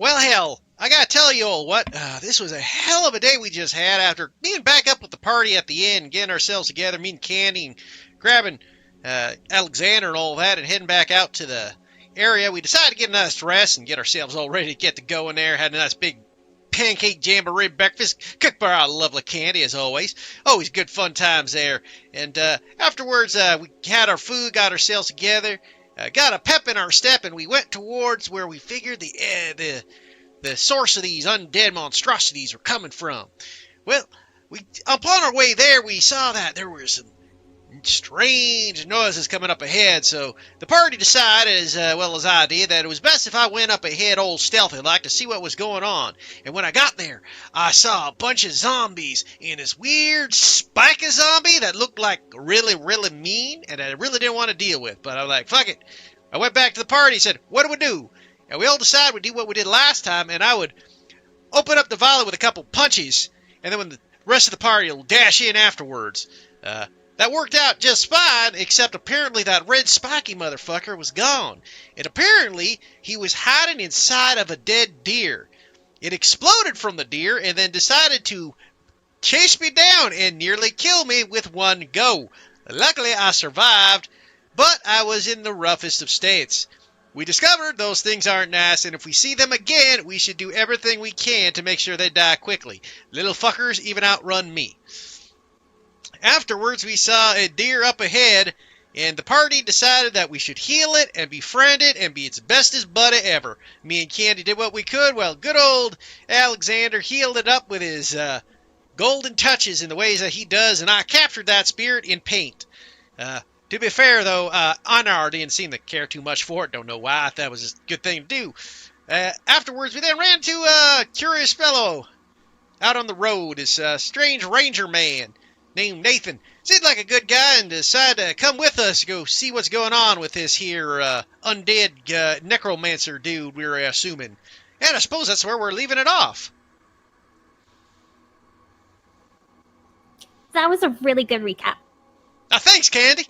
Well, hell, I gotta tell you all what, this was a hell of a day we just had after meeting back up with the party at the end, getting ourselves together, meeting Candy, and grabbing Alexander and all that, and heading back out to the area. We decided to get a nice rest and get ourselves all ready to get to going there. Had a nice big pancake jamboree breakfast, cooked by our lovely Candy, as always. Always good fun times there. And afterwards, we had our food, got ourselves together, got a pep in our step, and we went towards where we figured the source of these undead monstrosities were coming from. Well, upon our way there, we saw that there were some strange noises coming up ahead, so the party decided, as well as I did, that it was best if I went up ahead all stealthy like to see what was going on. And when I got there, I saw a bunch of zombies and this weird spiky zombie that looked like really, really mean, and I really didn't want to deal with, but I was like, fuck it. I went back to the party and said, what do we do? And we all decided we'd do what we did last time, and I would open up the volley with a couple punches, and then when the rest of the party will dash in afterwards. That worked out just fine, except apparently that red spiky motherfucker was gone. And apparently, he was hiding inside of a dead deer. It exploded from the deer and then decided to chase me down and nearly kill me with one go. Luckily, I survived, but I was in the roughest of states. We discovered those things aren't nice, and if we see them again, we should do everything we can to make sure they die quickly. Little fuckers even outrun me. Afterwards, we saw a deer up ahead, and the party decided that we should heal it and befriend it and be its bestest buddy ever. Me and Candy did what we could. Well, good old Alexander healed it up with his golden touches in the ways that he does, and I captured that spirit in paint. To be fair, though, Anar didn't seem to care too much for it. Don't know why. I thought it was just a good thing to do. Afterwards, we then ran to a curious fellow out on the road, this strange ranger man named Nathan. Seemed like a good guy and decided to come with us to go see what's going on with this here undead necromancer dude we were assuming. And I suppose that's where we're leaving it off. That was a really good recap. Thanks, Candy.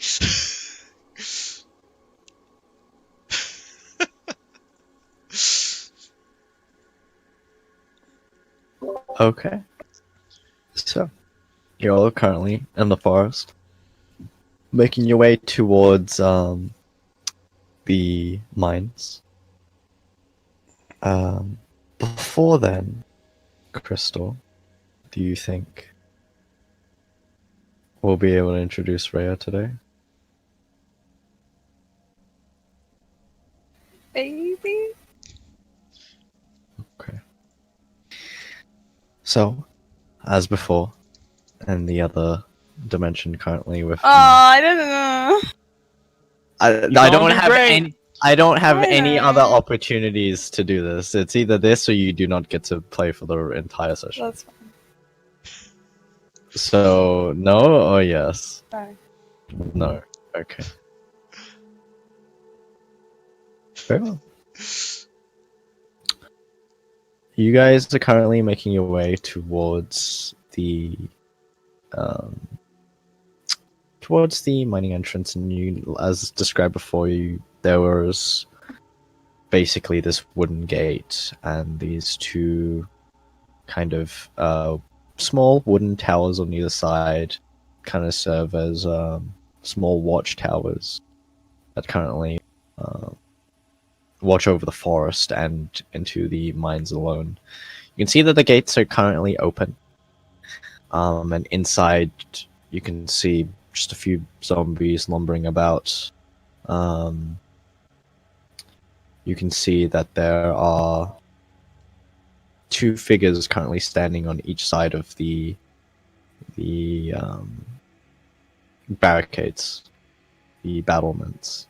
Okay. So, you're all currently in the forest, making your way towards the mines. Before then, Crystal, do you think we'll be able to introduce Rhea today? Baby. Okay. So, as before, and the other dimension currently with I don't know. I don't have any. I don't have any other opportunities to do this. It's either this or you do not get to play for the entire session. That's fine. So, no or yes? Fine. No. Okay. Very well. You guys are currently making your way towards the mining entrance, and you, as described before you, there was basically this wooden gate and these two kind of small wooden towers on either side kind of serve as small watchtowers that currently watch over the forest and into the mines alone. You can see that the gates are currently open, and inside you can see just a few zombies lumbering about. You can see that there are two figures currently standing on each side of the barricades, the battlements.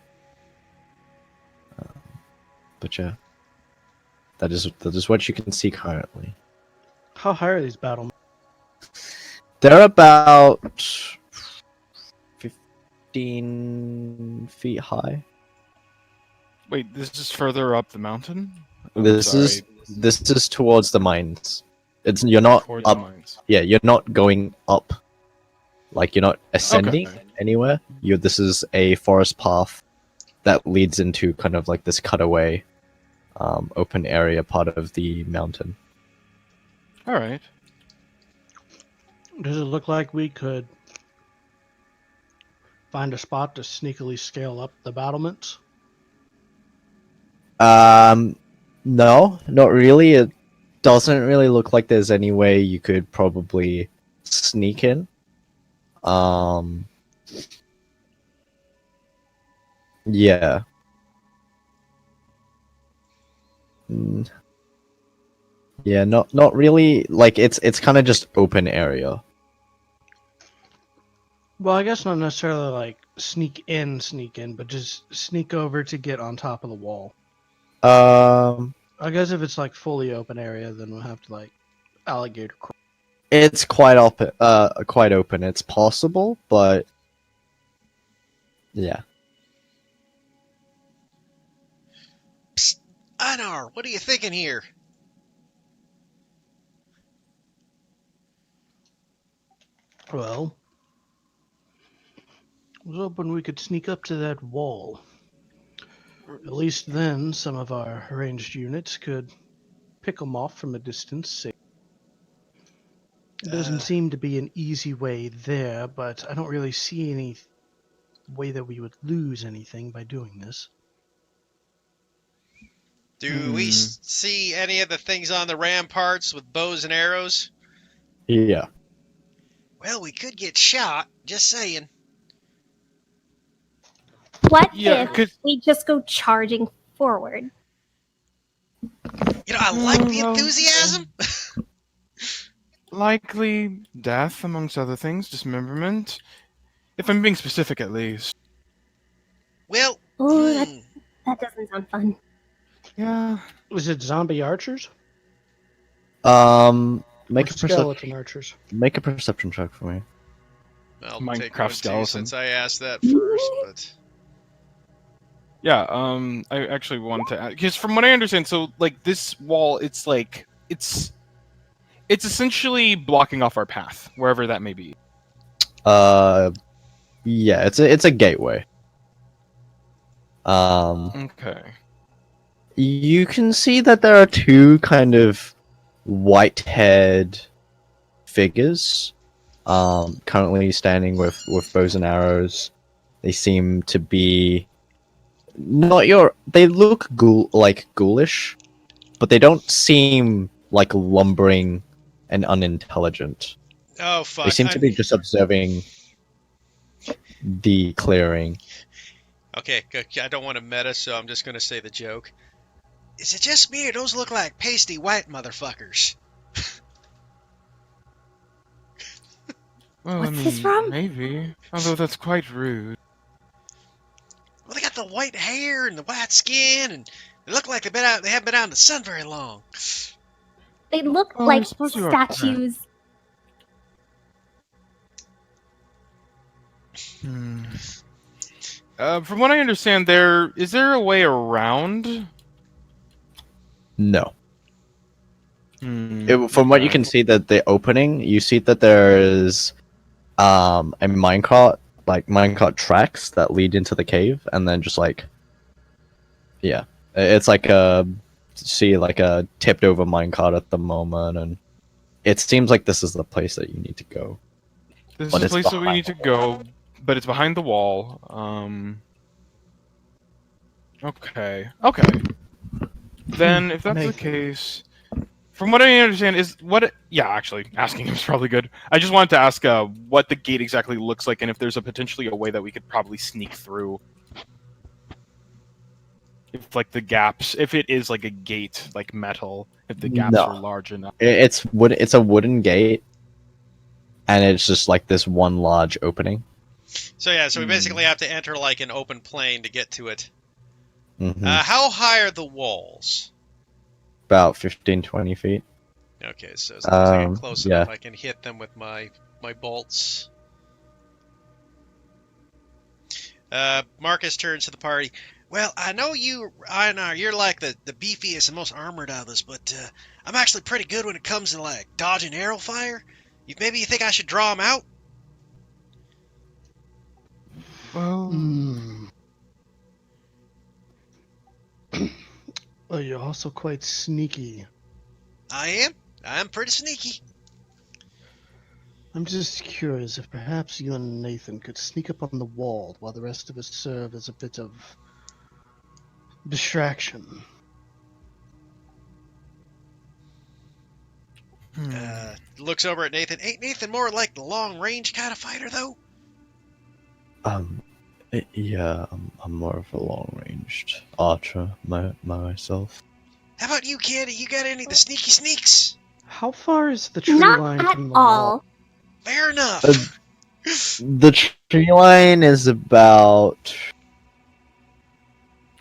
But yeah, that is what you can see currently. How high are these battlements? They're about 15 feet high. Wait, this is further up the mountain? This is towards the mines. You're not Towards up. the mines. Yeah, you're not going up. Like, you're not ascending Okay. anywhere. This is a forest path that leads into kind of like this cutaway open area part of the mountain. All right. Does it look like we could find a spot to sneakily scale up the battlements? No, not really. It doesn't really look like there's any way you could probably sneak in. Yeah. Mm, Yeah, not really. Like it's kind of just open area. Well, I guess not necessarily like sneak in, but just sneak over to get on top of the wall. Um, I guess if it's like fully open area, then we'll have to like alligator crawl. it's quite open. Quite open. It's possible, but yeah. Psst, Einar, what are you thinking here? Well, I was hoping we could sneak up to that wall. At least then, some of our ranged units could pick them off from a distance. It doesn't seem to be an easy way there, but I don't really see any way that we would lose anything by doing this. Do we see any of the things on the ramparts with bows and arrows? Yeah. Well, we could get shot, just saying. What Yeah, if 'cause- we just go charging forward? You know, I like the well, enthusiasm. Likely death, amongst other things, dismemberment. If I'm being specific, at least. Well, Oh, that doesn't sound fun. Yeah. Is it zombie archers? Make Or a perception. skeleton archers? Make a perception check for me. I'll Minecraft take one too, skeleton. since I asked that first. But Yeah, I actually wanted to add, because from what I understand, so like this wall, it's like it's essentially blocking off our path, wherever that may be. Yeah, it's a gateway. Okay. You can see that there are two kind of white-haired figures, currently standing with bows and arrows. They seem to be not your. They look ghoulish, but they don't seem like lumbering and unintelligent. oh fuck! They seem to be just observing the clearing. Okay, good. I don't want to meta, so I'm just gonna say the joke. Is it just me, or those look like pasty white motherfuckers? Well, What's I mean, this from? maybe. Although that's quite rude. Well, they got the white hair and the white skin, and they look like they haven't been out in the sun very long. They look Well, I like suppose you are correct. statues. From what I understand, is there a way around? No. From what you can see, that the opening, you see that there's a minecart tracks that lead into the cave, and then just like, yeah, it's like a tipped over minecart at the moment, and it seems like this is the place that you need to go. This But is a it's place that we behind need to the go, but it's behind the wall. Okay. Then, if that's the Maybe. case, from what I understand, yeah, actually, asking him is probably good. I just wanted to ask what the gate exactly looks like, and if there's potentially a way that we could probably sneak through. If like the gaps, if it is like a gate, like metal, if the gaps No. are large enough. It's wood. It's a wooden gate, and it's just like this one large opening. So yeah, so we basically have to enter like an open plain to get to it. Mhm. How high are the walls? About 15-20 feet. Okay, so as long as I get close yeah. enough, I can hit them with my bolts. Marcus turns to the party. Well, I know you're like the beefiest and most armored of us, but I'm actually pretty good when it comes to like dodging arrow fire. Maybe you think I should draw them out? Well, But you're also quite sneaky. I am. I'm pretty sneaky. I'm just curious if perhaps you and Nathan could sneak up on the wall while the rest of us serve as a bit of distraction. Looks over at Nathan. Ain't Nathan more like the long range kind of fighter, though? Yeah, I'm more of a long-ranged archer myself. How about you, Candy? You got any of the sneaky sneaks? How far is the tree Not line at from the all. wall? Fair enough. The tree line is about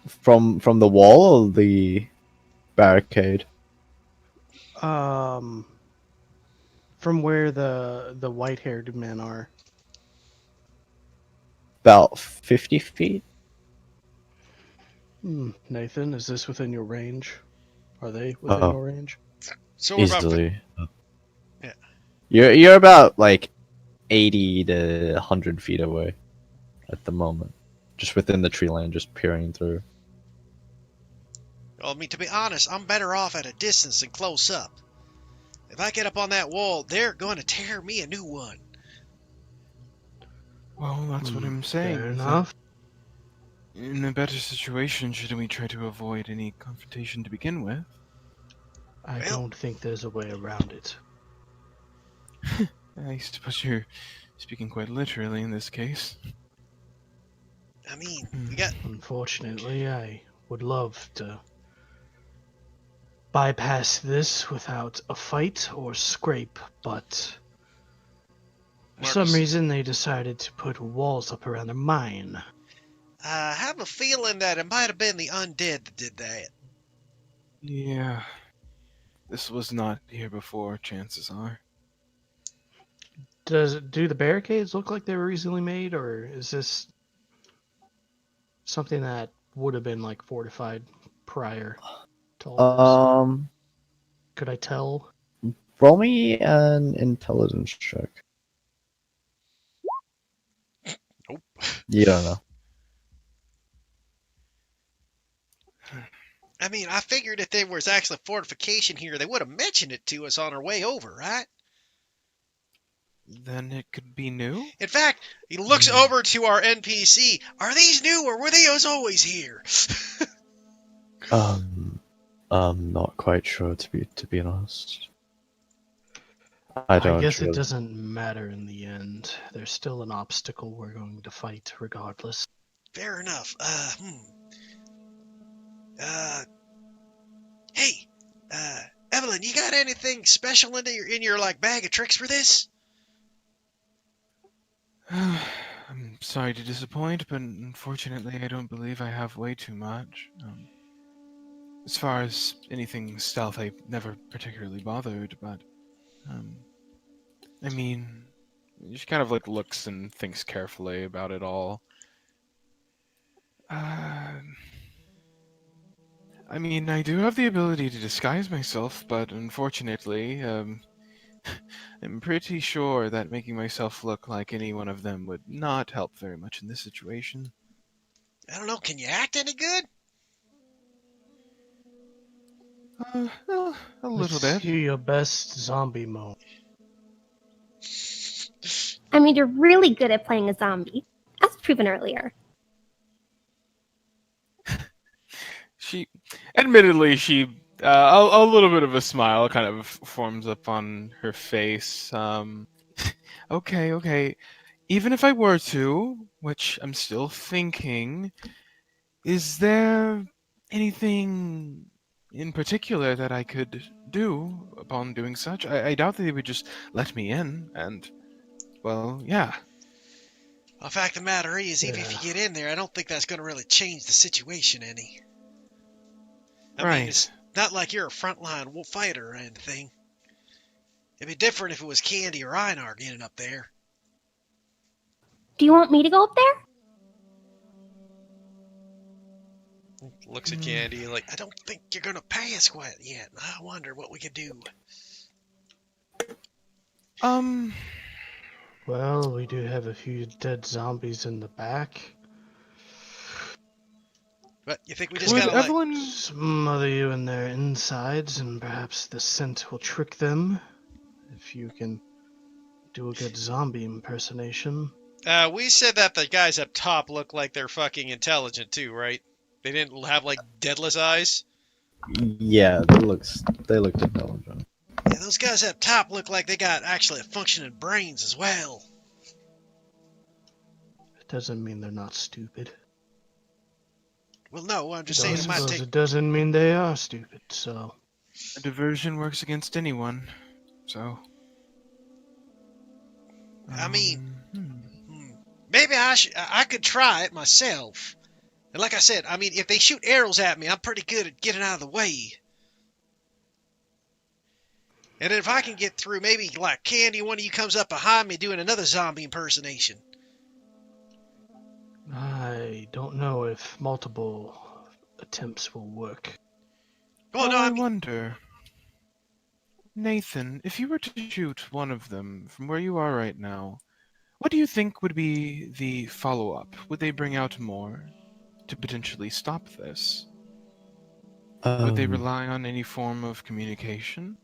from the wall or the barricade. From where the white-haired men are. About 50 feet. Nathan, is this within your range? Are they within Oh, your range? So we're about. easily. Yeah. You're about like 80 to 100 feet away at the moment, just within the tree line, just peering through. Well, I mean, to be honest, I'm better off at a distance than close up. If I get up on that wall, they're going to tear me a new one. Well, that's what I'm saying. Fair is that enough. In a better situation, shouldn't we try to avoid any confrontation to begin with? I Well- don't think there's a way around it. I suppose you're speaking quite literally in this case. I mean, we got. Unfortunately, I would love to bypass this without a fight or scrape, but for some Marcus. reason they decided to put walls up around their mine. I have a feeling that it might have been the undead that did that. Yeah. This was not here before, chances are. Do the barricades look like they were recently made, or is this something that would have been like fortified prior to all this? Could I tell? Roll me an intelligence check. Nope. You don't know. I mean, I figured if there was actually fortification here, they would have mentioned it to us on our way over, right? Then it could be new? In fact, he looks over to our NPC. Are these new or were they always here? I'm not quite sure to be honest. I don't guess it really- doesn't matter in the end. There's still an obstacle we're going to fight regardless. Fair enough. Hey, Evelyn, you got anything special in your like bag of tricks for this? I'm sorry to disappoint, but unfortunately I don't believe I have way too much. As far as anything stealth, I never particularly bothered, but, I mean, she kind of like looks and thinks carefully about it all. I mean, I do have the ability to disguise myself, but unfortunately, I'm pretty sure that making myself look like any one of them would not help very much in this situation. I don't know. Can you act any good? Well, a little Let's bit. hear your best zombie mode. I mean, you're really good at playing a zombie, as proven earlier. Admittedly, a little bit of a smile kind of forms up on her face. Okay. Even if I were to, which I'm still thinking, is there anything in particular that I could do upon doing such? I doubt that they would just let me in, and, well, yeah. Well, the fact of the matter is, even Yeah. if you get in there, I don't think that's going to really change the situation any. I mean, Right. it's not like you're a frontline fighter or anything. It'd be different if it was Candy or Einar getting up there. Do you want me to go up there? Looks at Candy like, I don't think you're going to pass quite yet. I wonder what we could do. Well, we do have a few dead zombies in the back. But you think we just Would gotta like... Evelyn? Smother you in their insides, and perhaps the scent will trick them. If you can do a good zombie impersonation. We said that the guys up top look like they're fucking intelligent too, right? They didn't have like deadless eyes. Yeah, they looked intelligent. Yeah, those guys up top look like they got actually functioning brains as well. It doesn't mean they're not stupid. Well, no, I'm just Though I saying it might suppose take... it doesn't mean they are stupid, so... A diversion works against anyone, so. I mean, hmm. maybe I could try it myself. And like I said, I mean, if they shoot arrows at me, I'm pretty good at getting out of the way. And if I can get through, maybe like Candy, one of you comes up behind me doing another zombie impersonation. I don't know if multiple attempts will work. Well, no, I I mean, wonder. Nathan, if you were to shoot one of them from where you are right now, what do you think would be the follow-up? Would they bring out more to potentially stop this? Would they rely on any form of communication?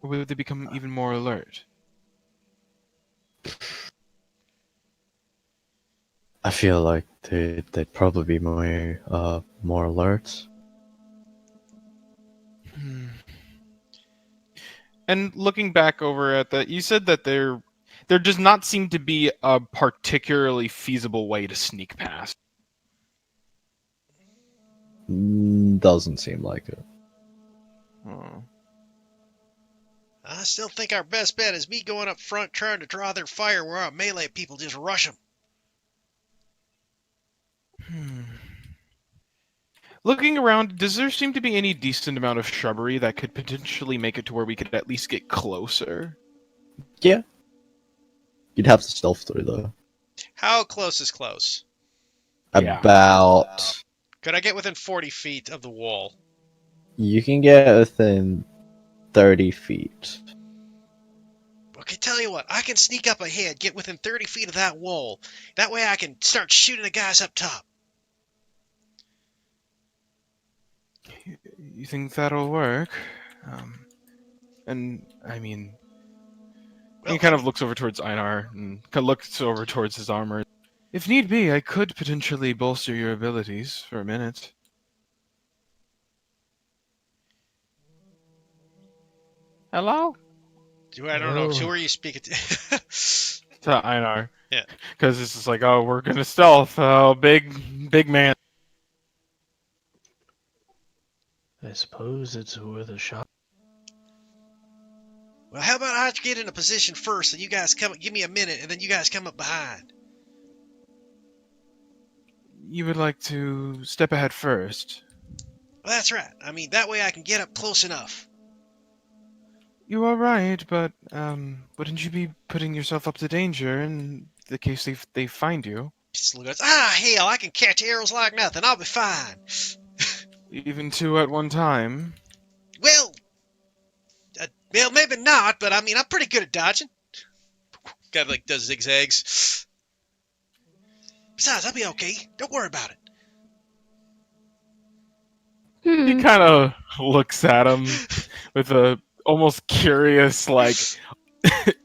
Or would they become even more alert? I feel like they'd probably be more alert. Hmm. And looking back over at that, you said that there does not seem to be a particularly feasible way to sneak past. Doesn't seem like it. Oh. I still think our best bet is me going up front trying to draw their fire where our melee people just rush them. Looking around, does there seem to be any decent amount of shrubbery that could potentially make it to where we could at least get closer? Yeah. You'd have to stealth through though. How close is close? Yeah. About Could I get within 40 feet of the wall? you can get within 30 feet. Okay, tell you what, I can sneak up ahead, get within 30 feet of that wall. That way I can start shooting the guys up top. You think that'll work? And I mean, Well, he kind of looks over towards Einar and kind of looks over towards his armor. If need be, I could potentially bolster your abilities for a minute. Hello? I don't know. Hello. Who are you speaking to? To Einar. Yeah. Because it's just like, oh, we're gonna stealth. Oh, big man. I suppose it's worth a shot. Well, how about I get in a position first and you guys give me a minute and then you guys come up behind. You would like to step ahead first. Well, that's right. I mean, that way I can get up close enough. You are right, but wouldn't you be putting yourself up to danger in the case they find you? Just look at hell, I can catch arrows like nothing. I'll be fine. Even two at one time? Well, maybe not, but I mean, I'm pretty good at dodging. Guy like does zigzags. Besides, I'll be okay. Don't worry about it. He kind of looks at him with a almost curious, like,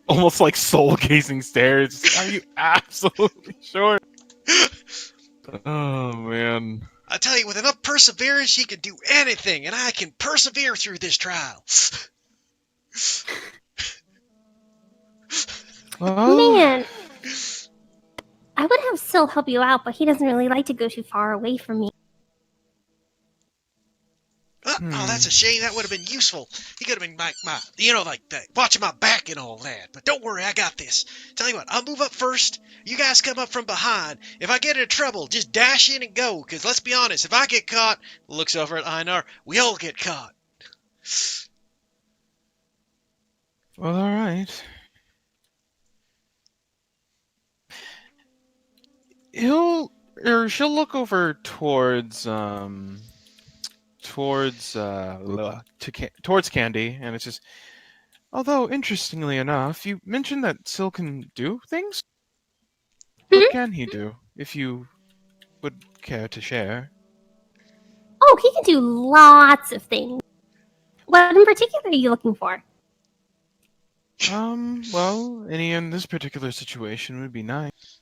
almost like soul-gazing stares. Are you absolutely sure? Oh, man. I tell you, with enough perseverance, you can do anything, and I can persevere through this trial. Well, Man, I would have Syl help you out, but he doesn't really like to go too far away from me. Oh, that's a shame. That would have been useful. He could have been like watching my back and all that. But don't worry, I got this. Tell you what, I'll move up first. You guys come up from behind. If I get into trouble, just dash in and go. Because let's be honest, if I get caught, looks over at Einar, we all get caught. well, all right. She'll look over towards Candy, and it's just. Although interestingly enough, you mentioned that Syl can do things. What can he do? If you would care to share. Oh, he can do lots of things. What in particular are you looking for? Well, any in this particular situation would be nice.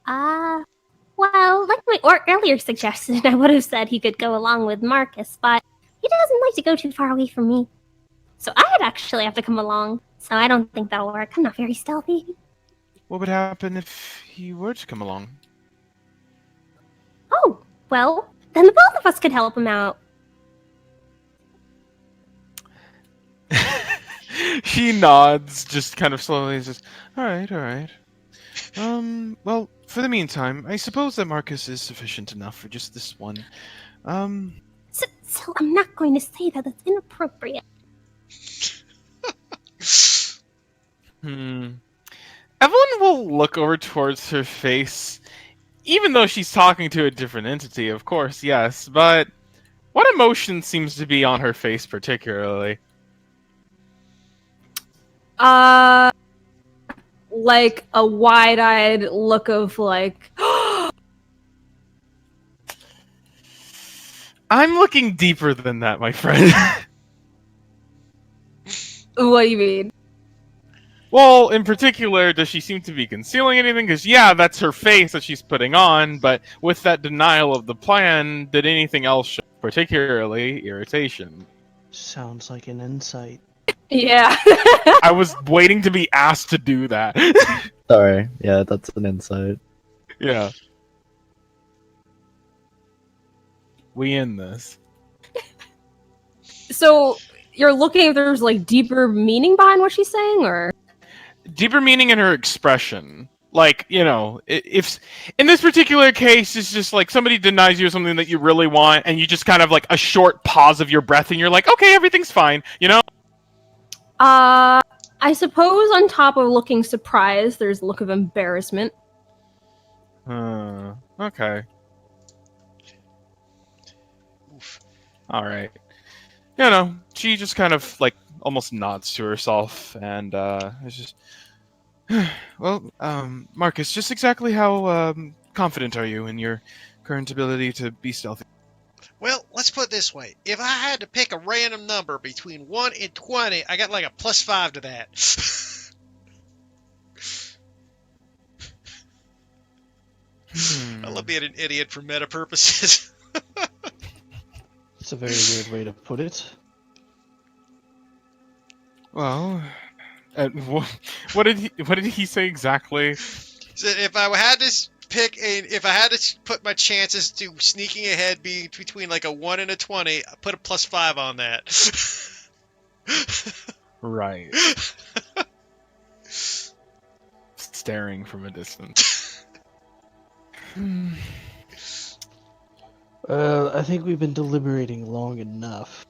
Well, like my earlier suggestion, I would have said he could go along with Marcus, but he doesn't like to go too far away from me. So I'd actually have to come along, so I don't think that'll work. I'm not very stealthy. What would happen if he were to come along? Oh, well, then the both of us could help him out. She nods, just kind of slowly, says, all right. Well, for the meantime, I suppose that Marcus is sufficient enough for just this one. So I'm not going to say that that's inappropriate. Evelyn will look over towards her face, even though she's talking to a different entity, of course, yes, but what emotion seems to be on her face particularly? Like a wide-eyed look of like, I'm looking deeper than that, my friend. what do you mean? Well, in particular, does she seem to be concealing anything? Because, yeah, that's her face that she's putting on, but with that denial of the plan, did anything else show particularly irritation? Sounds like an insight. Yeah. I was waiting to be asked to do that. Sorry, yeah, that's an insight. Yeah. We end this. So you're looking if there's like deeper meaning behind what she's saying, or Deeper meaning in her expression. Like, you know, if in this particular case, it's just like somebody denies you something that you really want, and you just kind of like a short pause of your breath, and you're like, okay, everything's fine, you know? I suppose on top of looking surprised, there's a look of embarrassment. Okay. All right. You know, she just kind of like almost nods to herself, and it's just, well, Marcus, just exactly how confident are you in your current ability to be stealthy? Well, let's put it this way. If I had to pick a random number between 1 and 20, I got like a +5 to that. I love being an idiot for meta purposes. It's a very weird way to put it. Well, what did he say exactly? So if I had to if I had to put my chances to sneaking ahead being between like a 1 and a 20, I put a +5 on that. Right. Staring from a distance. I think we've been deliberating long enough.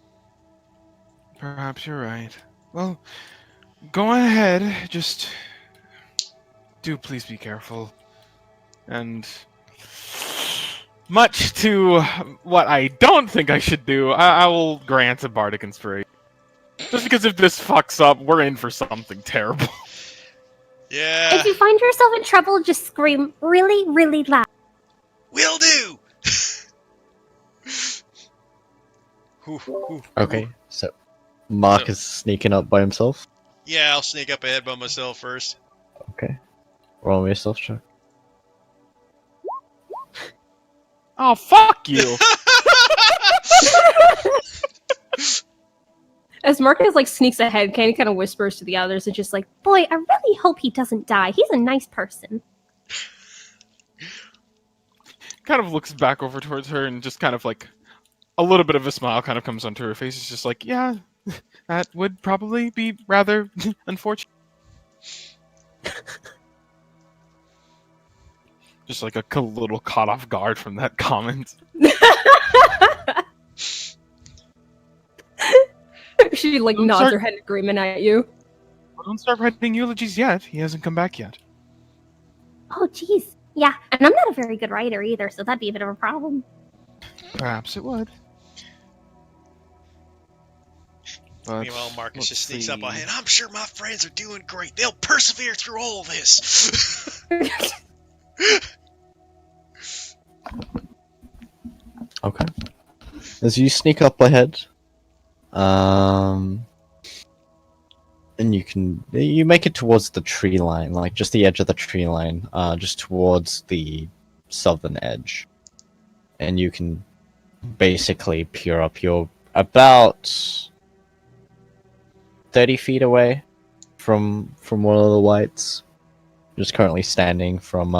Perhaps you're right. Well, go on ahead. Just do please be careful. And much to what I don't think I should do, I will grant a bardic inspiration. Just because if this fucks up, we're in for something terrible. Yeah. If you find yourself in trouble, just scream really, really loud. Will do. Okay, so Mark is sneaking up by himself. Yeah, I'll sneak up ahead by myself first. Okay. Roll me a stealth check. Oh, fuck you! As Marcus like sneaks ahead, Candy kind of whispers to the others and just like, Boy, I really hope he doesn't die. He's a nice person. Kind of looks back over towards her and just kind of like a little bit of a smile kind of comes onto her face. It's just like, yeah, that would probably be rather unfortunate. Just like a little caught off guard from that comment. she like I'm nods sorry. her head in agreement at you. Don't start writing eulogies yet. He hasn't come back yet. Oh, jeez. Yeah, and I'm not a very good writer either, so that'd be a bit of a problem. Perhaps it would. But Meanwhile, Marcus let's just sneaks see. up ahead. I'm sure my friends are doing great. They'll persevere through all this. Okay. As you sneak up ahead, and you make it towards the tree line, like just the edge of the tree line, just towards the southern edge, and you can basically peer up. You're about 30 feet away from one of the whites. Just currently standing from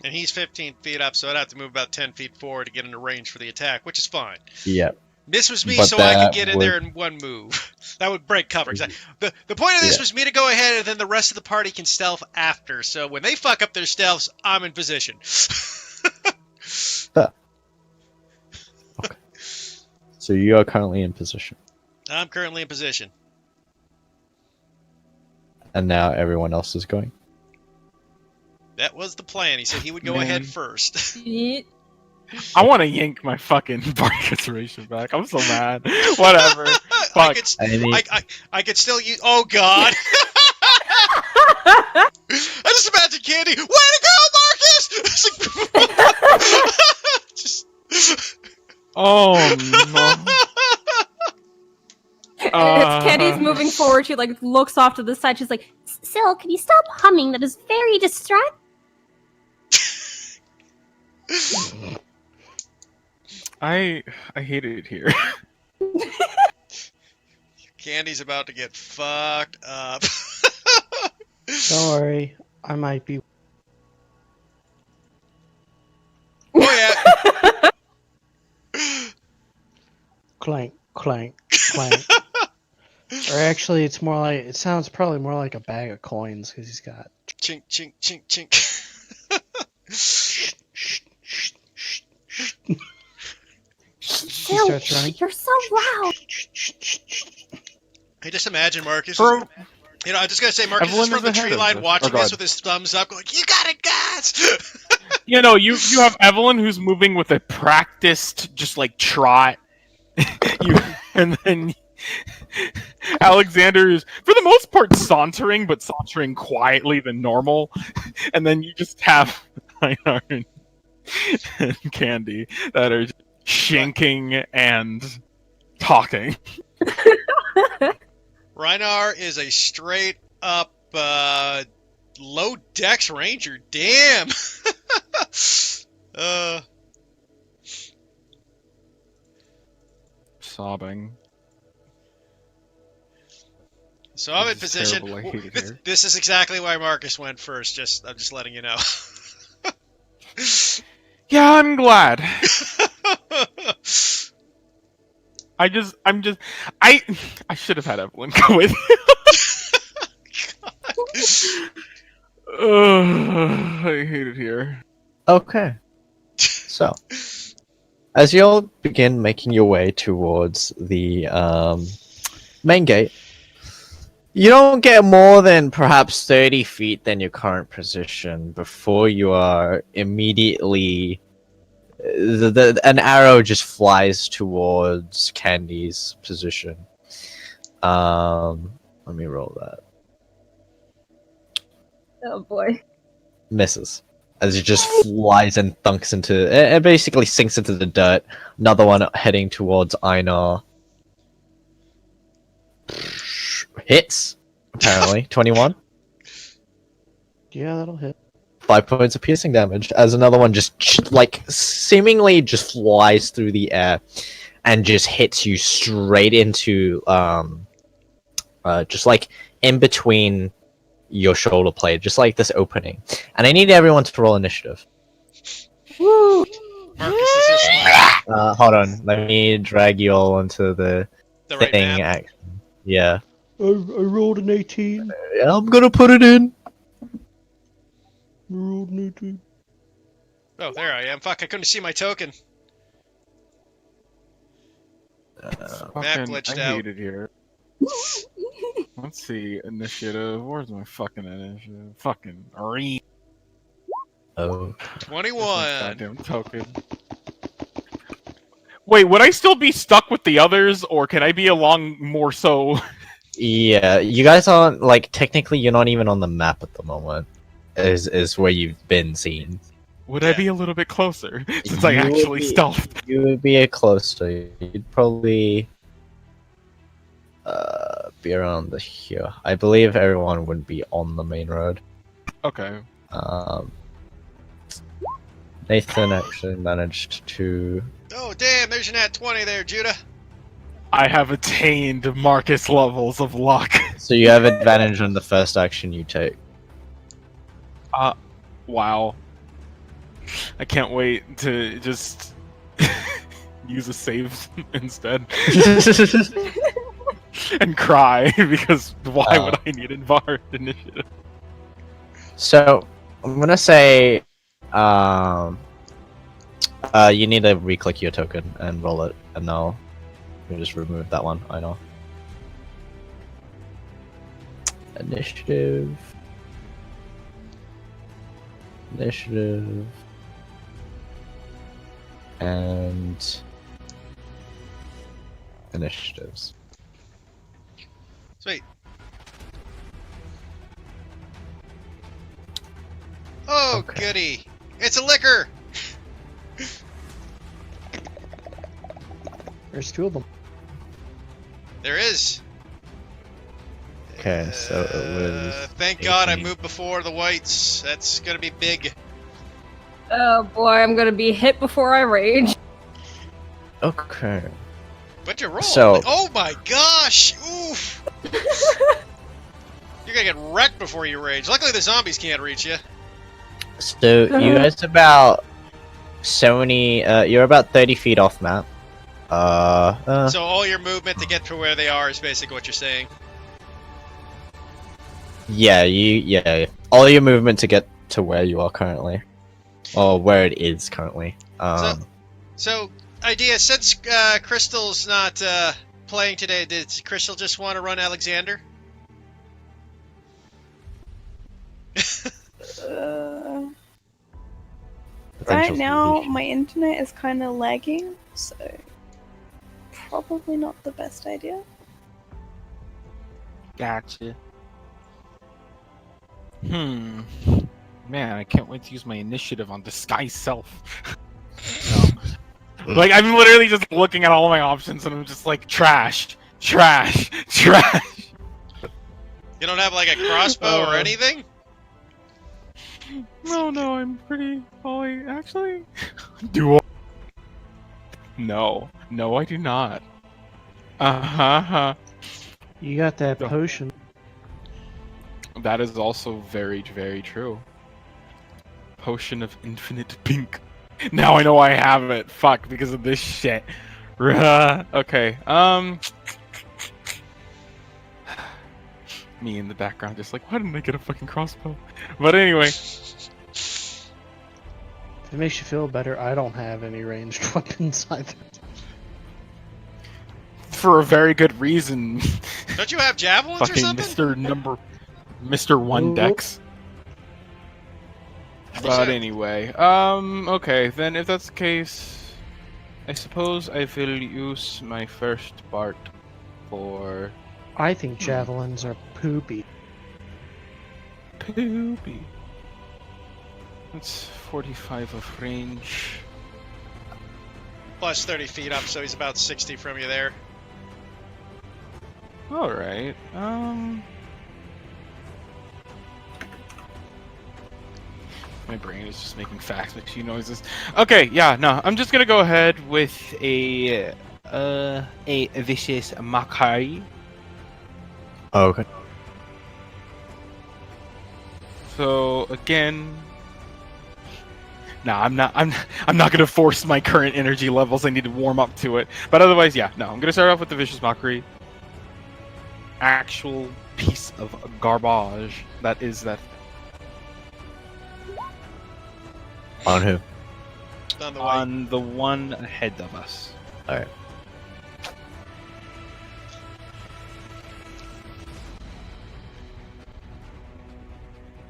And he's 15 feet up, so I'd have to move about 10 feet forward to get into range for the attack, which is fine. yeah. This was me But so I could that get in would- there in one move. That would break cover. The point of this was me to go ahead, and then the rest of the party can stealth after. So when they fuck up their stealths, I'm in position. Okay. So you are currently in position, I'm currently in position. and now everyone else is going. That was the plan. He said he would go Man. ahead first. I want to yank my fucking bark inspiration back. I'm so mad. Whatever. Fuck. I could still use. Oh God! I just imagine Candy. Way to go, Marcus! Just... Oh no. It's Candy's moving forward. She like looks off to the side. She's like, Sil, can you stop humming? That is very distracting. I hate it here. Candy's about to get fucked up. Don't worry, I might be. Oh yeah. Clank, clank, clank. Or actually, it sounds probably more like a bag of coins because he's got. Chink, chink, chink, chink. Shh, shh, shh, shh, shh. He Sil, starts running. you're so loud. Shh, shh, shh, shh. I just imagine Marcus. For- You know, I'm just gonna say Marcus Evelyn is from is the ahead tree of line us. watching Oh, God. this with his thumbs up, going, "You got it, guys!" You know, you have Evelyn who's moving with a practiced just like trot. And then Alexander is for the most part sauntering, but sauntering quietly than normal. And then you just have Einar and Candy that are just shinking and talking. Reinar is a straight up low dex ranger. Damn. Sobbing. So I'm in This is position. terrible. I hate it here. This is exactly why Marcus went first. I'm just letting you know. Yeah, I'm glad. I should have had Evelyn go with you. Ugh, I hate it here. Okay. So, as you all begin making your way towards the main gate, you don't get more than perhaps 30 feet than your current position before you are immediately... an arrow just flies towards Candy's position. Let me roll that. oh boy. Misses. As it just flies and thunks into... It basically sinks into the dirt. Another one heading towards Einar. Hits, apparently. 21. Yeah, that'll hit. 5 points of piercing damage. As another one just, like, seemingly just flies through the air and just hits you straight into, just like in between your shoulder blade, just like this opening. And I need everyone to roll initiative. Woo. Marcus is just Hold on, let me drag you all into the the right thing. map. Yeah. I rolled an 18. Yeah, I'm gonna put it in. I rolled an 18. Oh, there I am. Fuck, I couldn't see my token. Map Fucking, glitched I out. hate it here. Let's see, initiative. Where's my fucking initiative? Fucking read. Oh. 21. Goddamn token. Wait, would I still be stuck with the others, or can I be along more so? Yeah, you guys aren't, like, technically you're not even on the map at the moment. Is where you've been seen. would I Yeah. be a little bit closer since I You would actually be- stealthed? You would be a closer. You'd probably be around here. I believe everyone would be on the main road. Okay. Um, Nathan actually managed to. Oh, damn, there's your nat 20 there, Judah. I have attained Marcus levels of luck. So you have advantage on the first action you take. Wow. I can't wait to just use a save instead and cry because why would I need involved initiative? So I'm gonna say, you need to re-click your token and roll it, and now you just remove that one. I know. Initiative. And initiatives. Sweet. Oh, Okay. goody. It's a liquor. There's 2 of them. There is. Okay, so it was. Thank God I 18. moved before the whites. That's gonna be big. Oh boy, I'm gonna be hit before I rage. Okay. But you roll. So- Oh my gosh! Oof! You're gonna get wrecked before you rage. Luckily, the zombies can't reach you. So you guys about 70. You're about 30 feet off map. So all your movement to get to where they are is basically what you're saying. Yeah. All your movement to get to where you are currently, or where it is currently. So, idea, since Crystal's not playing today, did Crystal just want to run Alexander? Potential Right now, solution. my internet is kind of lagging, so probably not the best idea. Gotcha. Man, I can't wait to use my initiative on disguise self. No. Like, I'm literally just looking at all my options and I'm just like, trash. You don't have like a crossbow or anything? No, I'm pretty. Oh, I actually do. No, I do not. You got that No. potion. That is also very, very true. Potion of infinite pink. Now I know I have it. Fuck, because of this shit. Okay. Me in the background, just like, why didn't I get a fucking crossbow? But anyway. If it makes you feel better, I don't have any ranged weapons either. For a very good reason. Don't you have javelins or Fucking something? Mr. One Ooh. Dex. But anyway, okay, then if that's the case, I suppose I will use my first part for I think javelins are poopy. poopy. That's 45 of range. Plus 30 feet up, so he's about 60 from you there. Alright, my brain is just making fax machine noises. Okay, yeah, no, I'm just gonna go ahead with a vicious mockery. Oh, okay. So again, I'm not gonna force my current energy levels. I need to warm up to it. But otherwise, yeah, no, I'm gonna start off with the vicious mockery. Actual piece of garbage that is that. On who? On the white. On the one ahead of us. Alright.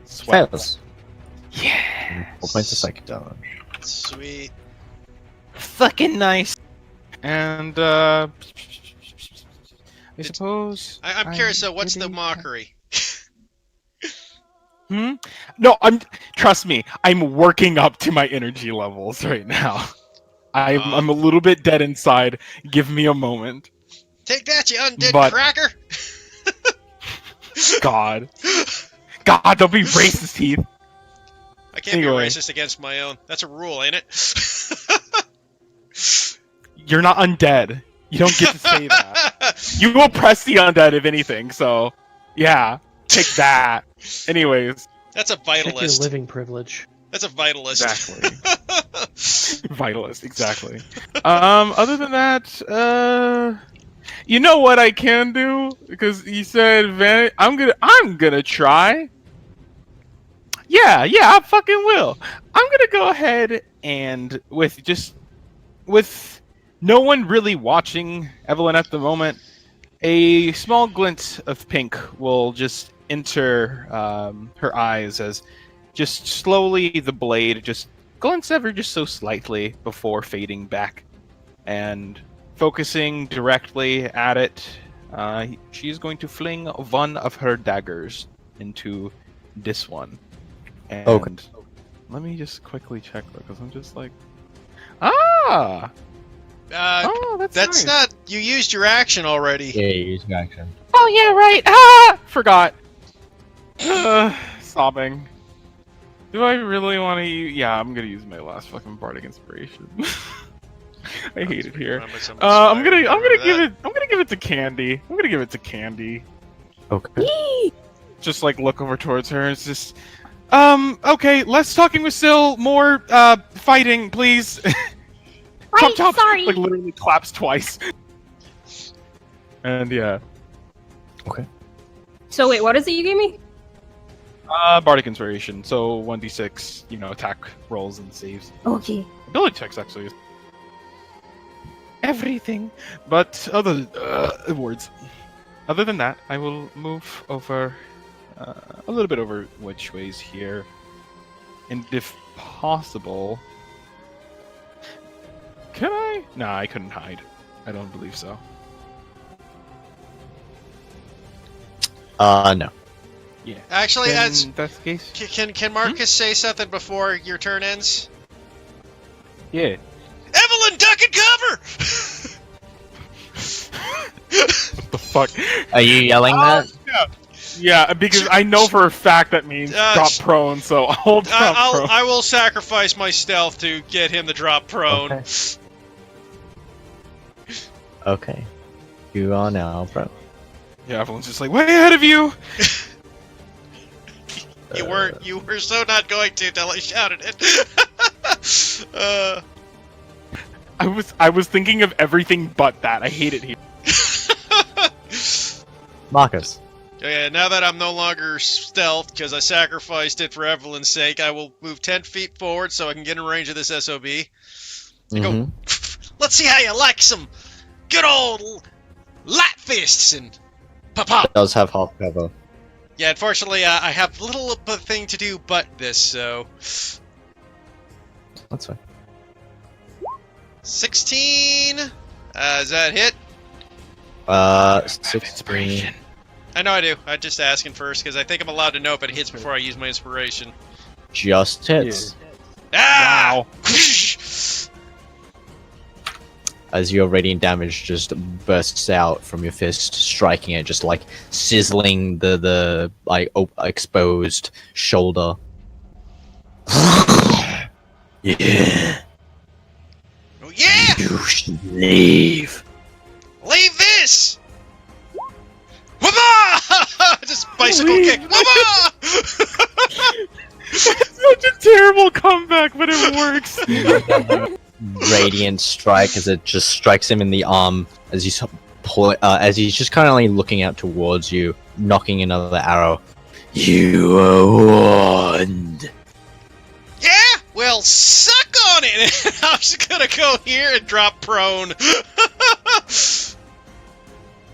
Sweat. Fails. Yeah. 4 points of psychic damage. Sweet. Fucking nice. And I suppose I'm curious, so what's the really- mockery? No, trust me, I'm working up to my energy levels right now. I'm a little bit dead inside. Give me a moment. Take that, you undead But- cracker! God, don't be racist, Heath. I can't Anyway. be racist against my own. That's a rule, ain't it? You're not undead. You don't get to say that. You oppress the undead, if anything. So, yeah, take that. Anyways, That's a Check your vitalist. living privilege. That's a vitalist. exactly. Vitalist, exactly. Other than that, you know what I can do? Because you said I'm gonna try. Yeah, I fucking will. I'm gonna go ahead and with no one really watching Evelyn at the moment, a small glint of pink will just enter her eyes as just slowly the blade just glints ever just so slightly before fading back, and focusing directly at it, she is going to fling one of her daggers into this one. And Okay. let me just quickly check because I'm just like, Uh, that's that's nice. not. You used your action already. Yeah, use your action. Oh yeah, right. Forgot. Sobbing. Do I really want to use? Yeah, I'm gonna use my last fucking bardic inspiration. I hate it here. Remember some I'm gonna inspired, give it to Candy. I'm gonna give it to Candy. Okay. Just like look over towards her. It's just, okay, less talking with Syl, more fighting, please. Right, Chop, sorry. like literally claps twice. And yeah, So wait, what is it you gave me? bardic inspiration. So 1d6, attack rolls and saves. Okay. Ability checks actually. Everything, but other words. Other than that, I will move over a little bit over which ways here, and if possible, can I? Nah, I couldn't hide. I don't believe so. No. Yeah. Actually, Then that's the case. can Marcus say something before your turn ends? Yeah. Evelyn, duck and cover! What the fuck? Are you yelling that? Yeah, because I know for a fact that means drop prone, so I'll drop prone. I will sacrifice my stealth to get him to drop prone. Okay. Okay. You are now, bro. Yeah, everyone's just like, way ahead of you! You were so not going to until I shouted it. I was thinking of everything but that. I hate it here. Marcus. Okay, now that I'm no longer stealth because I sacrificed it for Evelyn's sake, I will move 10 feet forward so I can get in range of this SOB. Go. Let's see how you like some good old light fists and pop. It does have half cover. Yeah, unfortunately, I have little thing to do but this, so... That's fine. 16! Does that hit? 16. I know I do. I'm just asking first, because I think I'm allowed to know if it hits before I use my inspiration. Just hits. Ah! Wow. As your radiant damage just bursts out from your fist, striking it, just like sizzling the exposed shoulder. Yeah. Oh, yeah! You should leave. Leave this! Wabah! Just bicycle Leave. kick. Wabah! Such a terrible comeback, but it works. Radiant strike as it just strikes him in the arm as you as he's just kind of like looking out towards you, knocking another arrow. You are warned. Yeah? Well, suck on it! I'm just gonna go here and drop prone.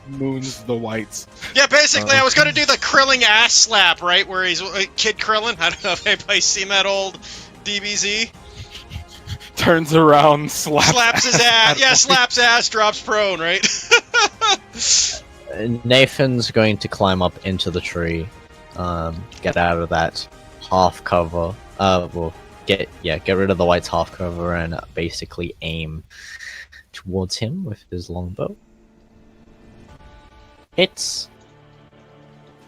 Moons the whites. Yeah, basically, I was gonna do the Krilling ass slap, right? Where he's Kid Krillin. I don't know if anybody's seen that old DBZ. Turns around, slaps Slaps his ass. Yeah, slaps ass, drops prone, right? Nathan's going to climb up into the tree, get out of that half cover. Get rid of the white's half cover and basically aim towards him with his longbow. Hits,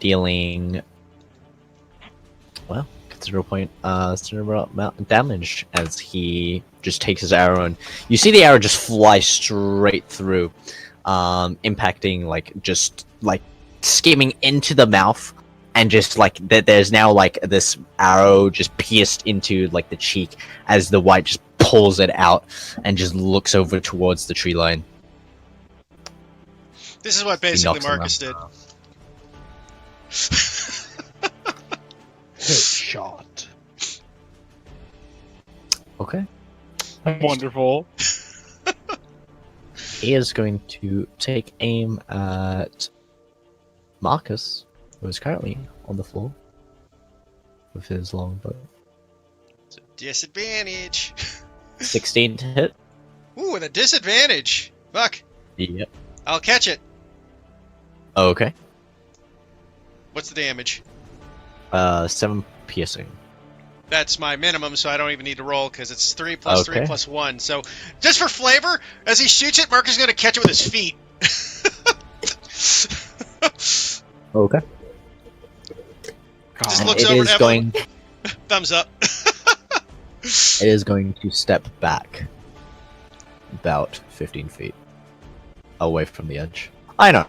dealing considerable amount of damage as he just takes his arrow, and you see the arrow just fly straight through, impacting just skimming into the mouth, and just there's now this arrow just pierced into the cheek as the white just pulls it out and just looks over towards the tree line. This is what basically Marcus did. Headshot. Okay. Wonderful. He is going to take aim at Marcus, who is currently on the floor with his longbow. It's a disadvantage. 16 to hit. Ooh, with a disadvantage. Fuck. Yep. I'll catch it. Okay. What's the damage? 7 piercing. That's my minimum, so I don't even need to roll because it's 3 plus 3 Okay. plus 1. So, just for flavor, as he shoots it, Marcus is going to catch it with his feet. Okay. Just And looks it over is at going. Thumbs up. It is going to step back about 15 feet away from the edge. I know.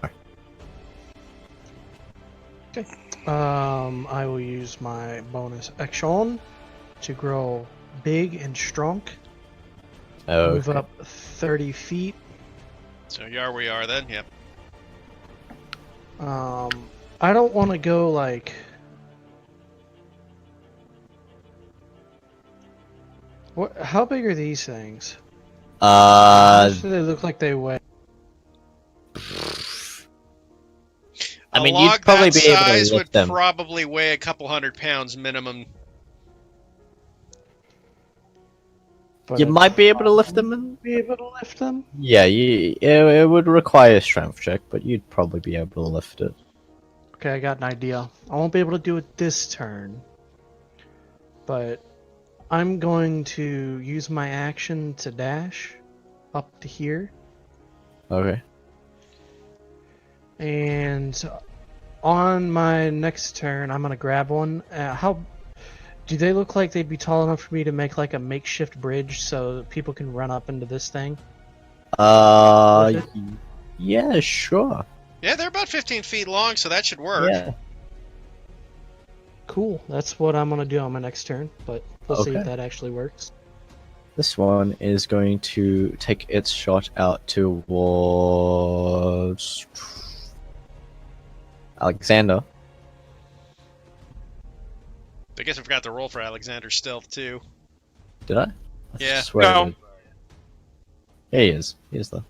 I will use my bonus action to grow big and strong. Move Okay. up 30 feet. So you are where you are then, yep. I don't want to go what? How big are these things? How much do they look like they weigh? I A mean, log you'd probably that be able to size lift would them. probably weigh a couple 100 pounds minimum. But You a might be able to lift them. be able to lift them. Yeah, it would require a strength check, but you'd probably be able to lift it. Okay, I got an idea. I won't be able to do it this turn, but I'm going to use my action to dash up to here, Okay. and on my next turn, I'm gonna grab one. How do they look like they'd be tall enough for me to make a makeshift bridge so that people can run up into this thing? With it? Yeah, sure. Yeah, they're about 15 feet long, so that should work. Yeah. Cool. That's what I'm gonna do on my next turn, but we'll see if Okay. that actually works. This one is going to take its shot out towards Alexander. I guess I forgot to roll for Alexander's stealth too. Did I? Yeah. Swear I No. did. Yeah, he is. He is though.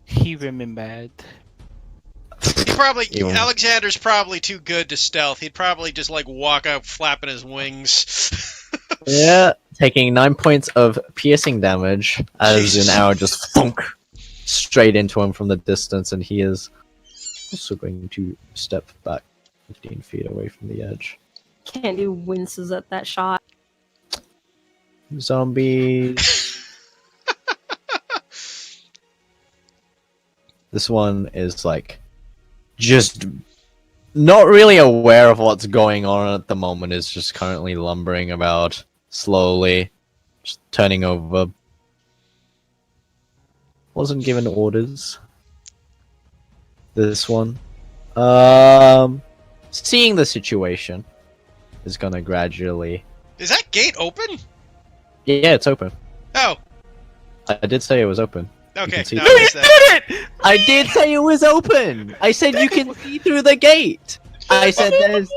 He remembered. Even- Alexander's probably too good to stealth. He'd probably just walk out flapping his wings. Yeah, taking 9 points of piercing damage as Jesus. an arrow just thunk straight into him from the distance, and he is also going to step back 15 feet away from the edge. Candy winces at that shot. Zombies. This one is just not really aware of what's going on at the moment, is just currently lumbering about slowly, just turning over. Wasn't given orders. This one. Seeing the situation is gonna gradually. Is that gate open? Yeah, it's open. Oh, I did say it was open. okay. see No, that. I missed that. I did say it was open. I said you can see through the gate. I said there's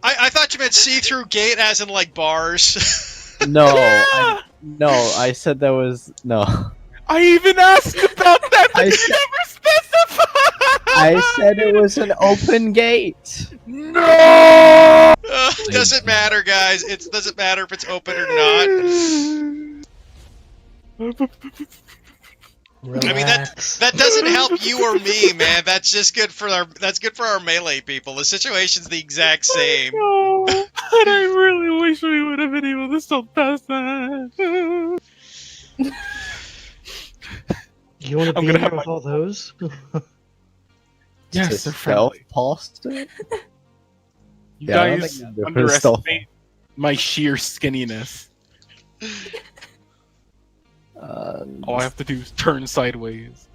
I thought you meant see-through gate as in bars. no. I said there was no. I even asked about that, but I you said- never specified. I said it was an open gate. No. Doesn't matter, guys. It doesn't matter if it's open or not. Relax. that doesn't help you or me, man. That's just good for our melee people. The situation's the exact same. No, and I really wish we would have been able to still pass that. You want to I'm be gonna in have there with all those? Yes, To they're friendly. past it? You Yeah, I don't guys think they're stealth. underestimate my sheer skinniness. All I have to do is turn sideways.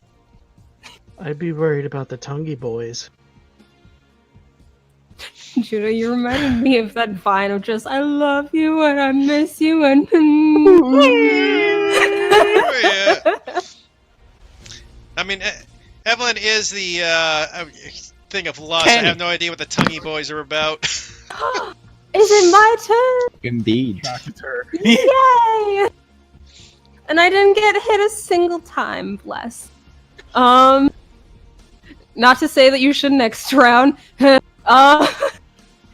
I'd be worried about the Tungy boys. Judah, you reminded me of that vine of just I love you and I miss you and Oh, yeah. I mean, Evelyn is the thing of lust. Kenny. I have no idea what the Tonguey boys are about. Is it my turn? Indeed. Yay! And I didn't get hit a single time, bless. Not to say that you should next round.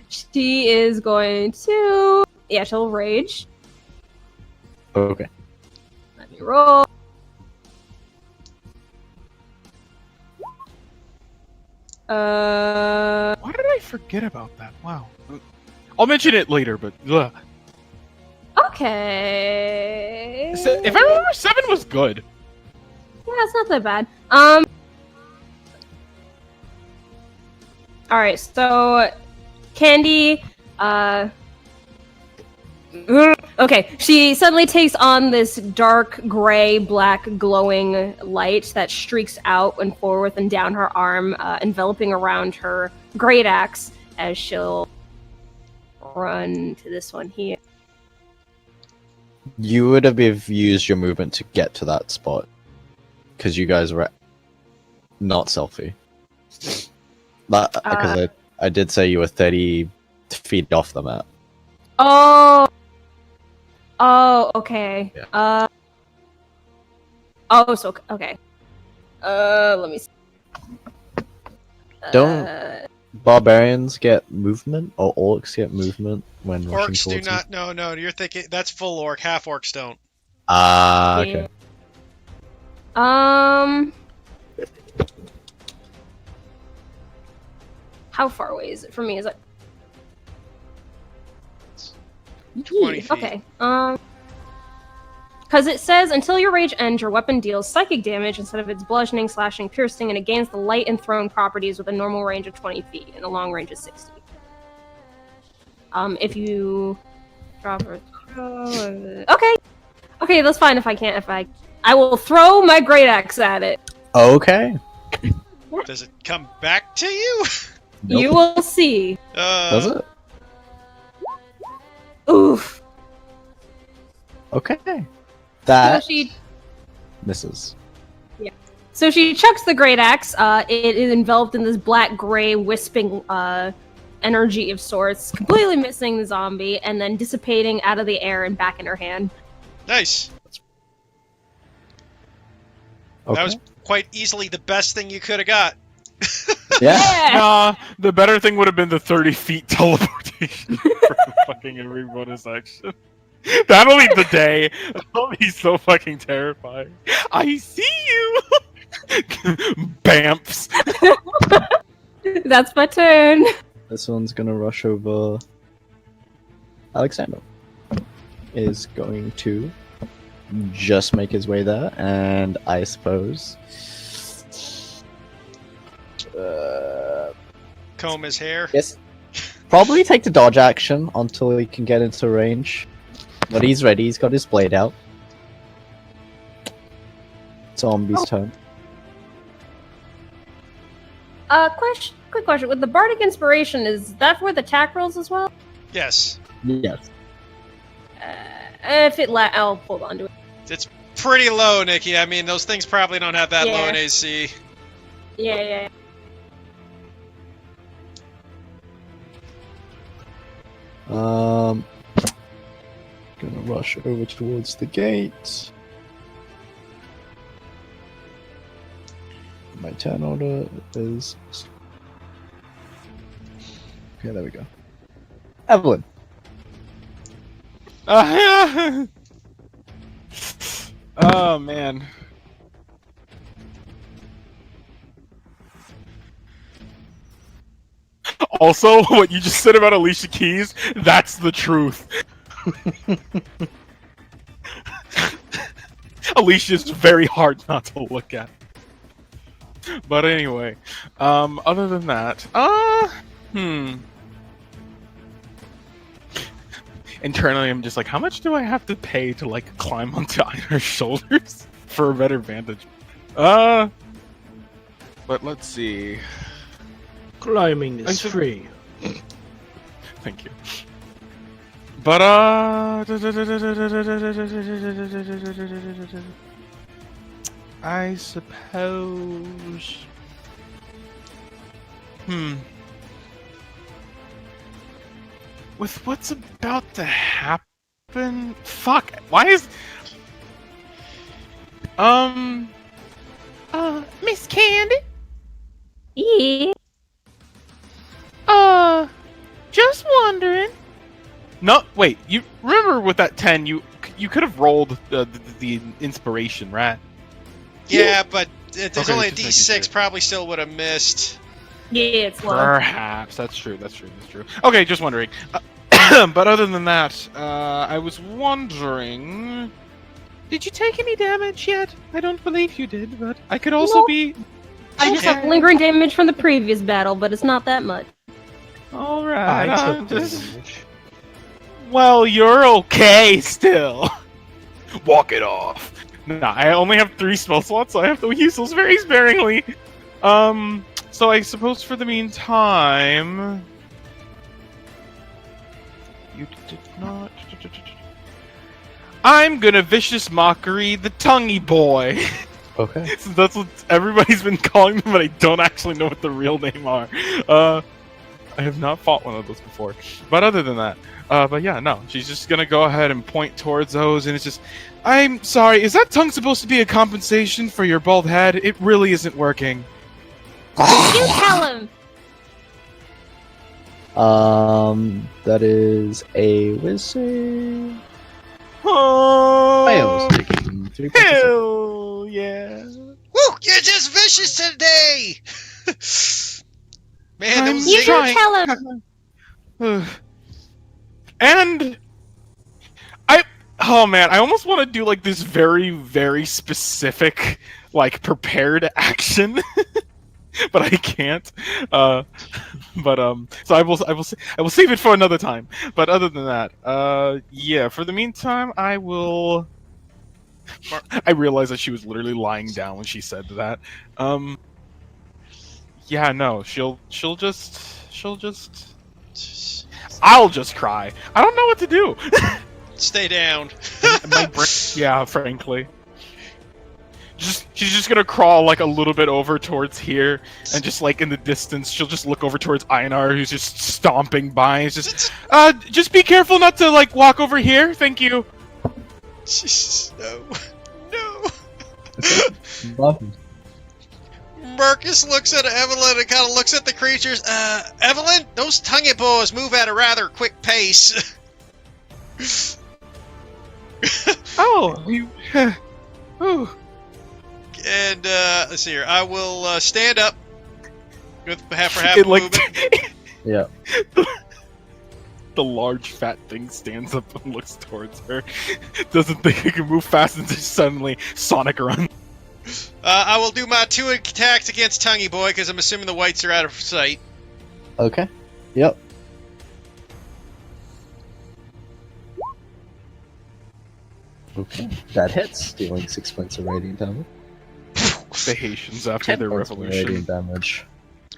She is going to... Yeah, she'll rage. Okay. Let me roll. Why did I forget about that? Wow. I'll mention it later, but ugh. Okay. If I remember, 7 was good. Yeah, it's not that bad. Alright, so Candy, okay, she suddenly takes on this dark gray, black, glowing light that streaks out and forth and down her arm, enveloping around her great axe as she'll run to this one here. You would have used your movement to get to that spot. Because you guys were not selfie. Because I did say you were 30 feet off the map. Oh, okay. Yeah. Okay. Let me see. Don't barbarians get movement, or orcs get movement when rushing Orcs do towards not. No. You're thinking that's full orc. Half orcs don't. Ah, okay. How far away is it from me? Is it 20 feet. okay? Because it says until your rage ends, your weapon deals psychic damage instead of its bludgeoning, slashing, piercing, and it gains the light and thrown properties with a normal range of 20 feet and a long range of 60. If you drop or throw, okay, that's fine. If I will throw my great axe at it. Okay. Does it come back to you? Nope. You will see. Does it? Oof. Okay. So That she misses. So she chucks the great axe. It is enveloped in this black gray wisping energy of sorts, completely missing the zombie, and then dissipating out of the air and back in her hand. Nice. Okay. That was quite easily the best thing you could have got. Yeah. The better thing would have been the 30 feet teleportation for fucking every bonus action. That'll be the day. That'll be so fucking terrifying. I see you! Bamps. That's my turn. This one's gonna rush over. Alexander is going to just make his way there, and I suppose Comb his hair. yes, probably take the dodge action until he can get into range. But he's ready. He's got his blade out. Zombie's turn. Quick question. With the bardic inspiration, is that for the attack rolls as well? Yes. Yes. If it I'll hold on to it. It's pretty low, Nikki. I mean, those things probably don't have that low Yeah. in AC. Yeah. Gonna rush over towards the gate. My turn order is. Okay, there we go. Evelyn. Oh man. Also, what you just said about Alicia Keys, that's the truth. Alicia's very hard not to look at. But anyway, other than that, Internally, I'm just like, how much do I have to pay to like climb onto Einar's shoulders for a better vantage? But let's see. Climbing is free. Thank you. But I suppose. With what's about to happen? Fuck. Why is Miss Candy? Yeah. Just wondering. No, wait. You remember with that 10, you could have rolled the inspiration, right? Yeah, but there's Okay, only a just making D6. sure. Probably still would have missed. Yeah, it's low. Perhaps. That's true. Okay, just wondering. But other than that, I was wondering. Did you take any damage yet? I don't believe you did, but I could also No. be. I just have lingering damage from the previous battle, but it's not that much. All right. I I'm took just. damage. Well, you're okay still. Walk it off. Nah, I only have 3 spell slots, so I have to use those very sparingly. So I suppose for the meantime, you did not. I'm gonna vicious mockery the tonguey boy. Okay. So that's what everybody's been calling them, but I don't actually know what the real name are. I have not fought one of those before. But other than that, but yeah, no, she's just gonna go ahead and point towards those, and it's just, I'm sorry, is that tongue supposed to be a compensation for your bald head? It really isn't working. You tell him. That is a wizard. Oh, Fails, taking 3 points of hell yeah. Woo! You're just vicious today. Man, I'm those You zingers. tell him. And oh man, I almost want to do like this very, very specific, like prepared action, but I can't. So I will save it for another time. But other than that, yeah. For the meantime, I will. I realized that she was literally lying down when she said that. Yeah, no, she'll just. I'll just cry. I don't know what to do. Stay down. My brain, yeah, frankly. She's just gonna crawl like a little bit over towards here, and just like in the distance, she'll just look over towards Einar, who's just stomping by. It's just be careful not to like walk over here. Thank you. No. No. Nothing. Marcus looks at Evelyn and kind of looks at the creatures. Evelyn, those tongue boas move at a rather quick pace. Oh, you. Ooh. And let's see here. I will stand up with half It like movement. Yeah. the large fat thing stands up and looks towards her. Doesn't think it can move fast, and just suddenly Sonic run. I will do my 2 attacks against Tonguey Boy because I'm assuming the whites are out of sight. Okay. Yep. Okay. That hits, dealing 6 points of radiant damage. The Haitians after 10 their points of revolution. radiant damage.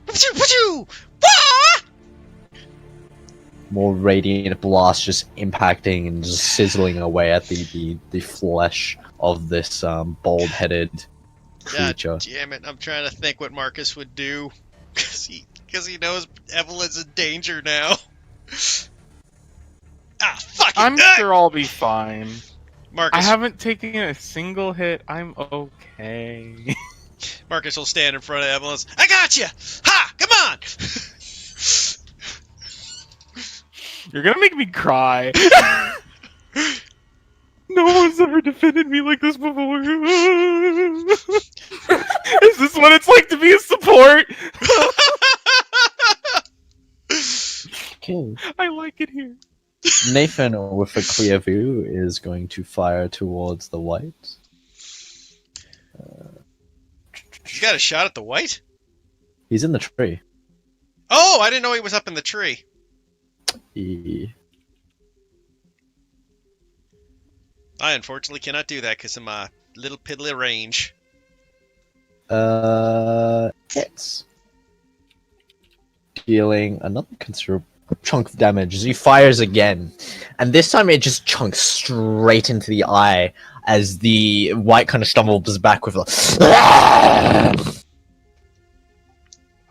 Wachoo! Wah! More radiant blast just impacting and just sizzling away at the flesh of this bald-headed creature. God damn it! I'm trying to think what Marcus would do because he knows Evelyn's in danger now. Fuck it! I'm sure I'll be fine. Marcus. I haven't taken a single hit. I'm okay. Marcus will stand in front of Evelyn. I got you! Ha! Come on! You're gonna make me cry. No one's ever defended me like this before. Is this what it's like to be a support? Nathan, with a clear view, is going to fire towards the white. He's got a shot at the white? He's in the tree. Oh, I didn't know he was up in the tree. I unfortunately cannot do that because of my little piddly range. Hits. Dealing another considerable chunk of damage as he fires again. And this time it just chunks straight into the eye as the white kind of stumbles back with a...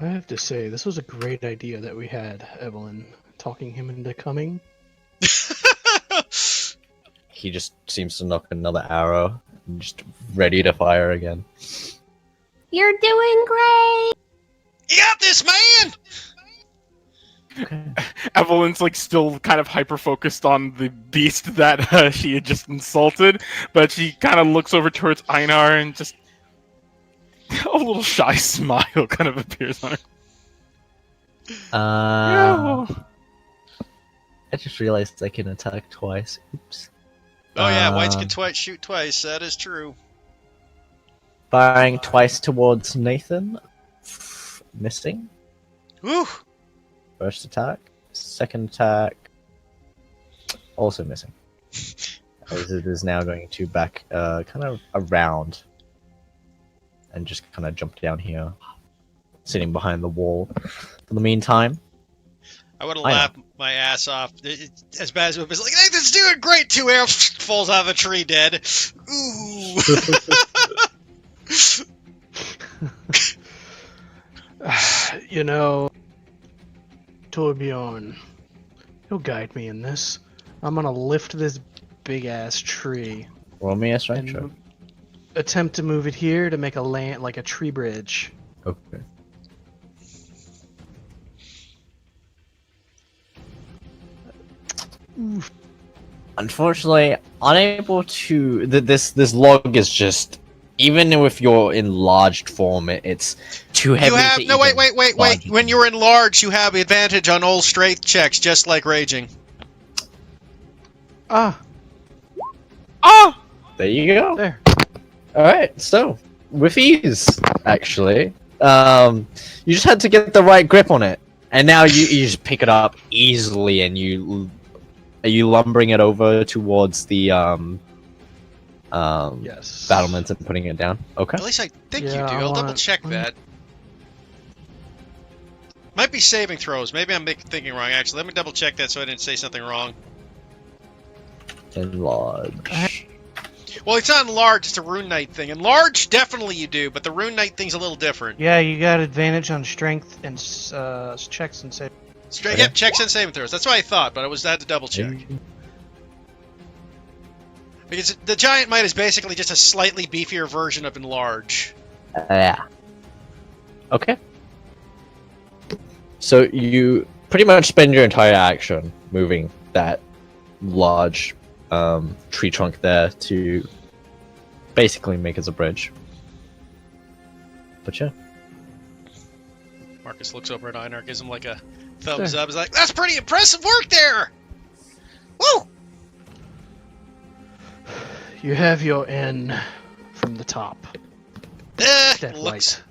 I have to say, this was a great idea that we had, Evelyn, talking him into coming. He just seems to knock another arrow, just ready to fire again. You're doing great! You got this, man! Evelyn's like still kind of hyper focused on the beast that she had just insulted, but she kind of looks over towards Einar and just a little shy smile kind of appears on her. I just realized I can attack twice. Oops. Oh yeah, whites can shoot twice. That is true. Firing twice towards Nathan. Missing. Woo! First attack. Second attack. Also missing. As it is now going to back kind of around. And just kind of jump down here. Sitting behind the wall. For the meantime. I would have laughed my ass off. As bad as it was like, Nathan's doing great! 2 arrows falls out of a tree dead. Ooh! You know, Torbjorn, you'll guide me in this. I'm gonna lift this big-ass tree. Roll me a strength check. and attempt to move it here to make a land, like a tree bridge. Okay. Oof. Unfortunately, unable to. This log is just. Even if you're in enlarged form, it's too heavy. You have no wait. When you're enlarged, you have advantage on all strength checks, just like raging. Ah, There you go. there. All right. So with ease, actually, you just had to get the right grip on it, and now you just pick it up easily, and are you lumbering it over towards the Yes. battlements and putting it down? Okay. At least I think Yeah, you do. I I'll wanna- double check that. Might be saving throws. Maybe I'm thinking wrong. Actually, let me double check that so I didn't say something wrong. Enlarge. Well, it's not enlarged. It's a Rune Knight thing. Enlarge, definitely you do, but the Rune Knight thing's a little different. Yeah, you got advantage on strength and checks and save. Straight, Okay. Yep, checks and saving throws. That's what I thought, but I had to double check. Because the Giant Might is basically just a slightly beefier version of Enlarge. Yeah. Okay. So you pretty much spend your entire action moving that large tree trunk there to basically make as a bridge. But yeah. Marcus looks over at Einar, gives him like a thumbs up. He's like, "That's pretty impressive work there! Woo!" You have your N from the top. That Looks...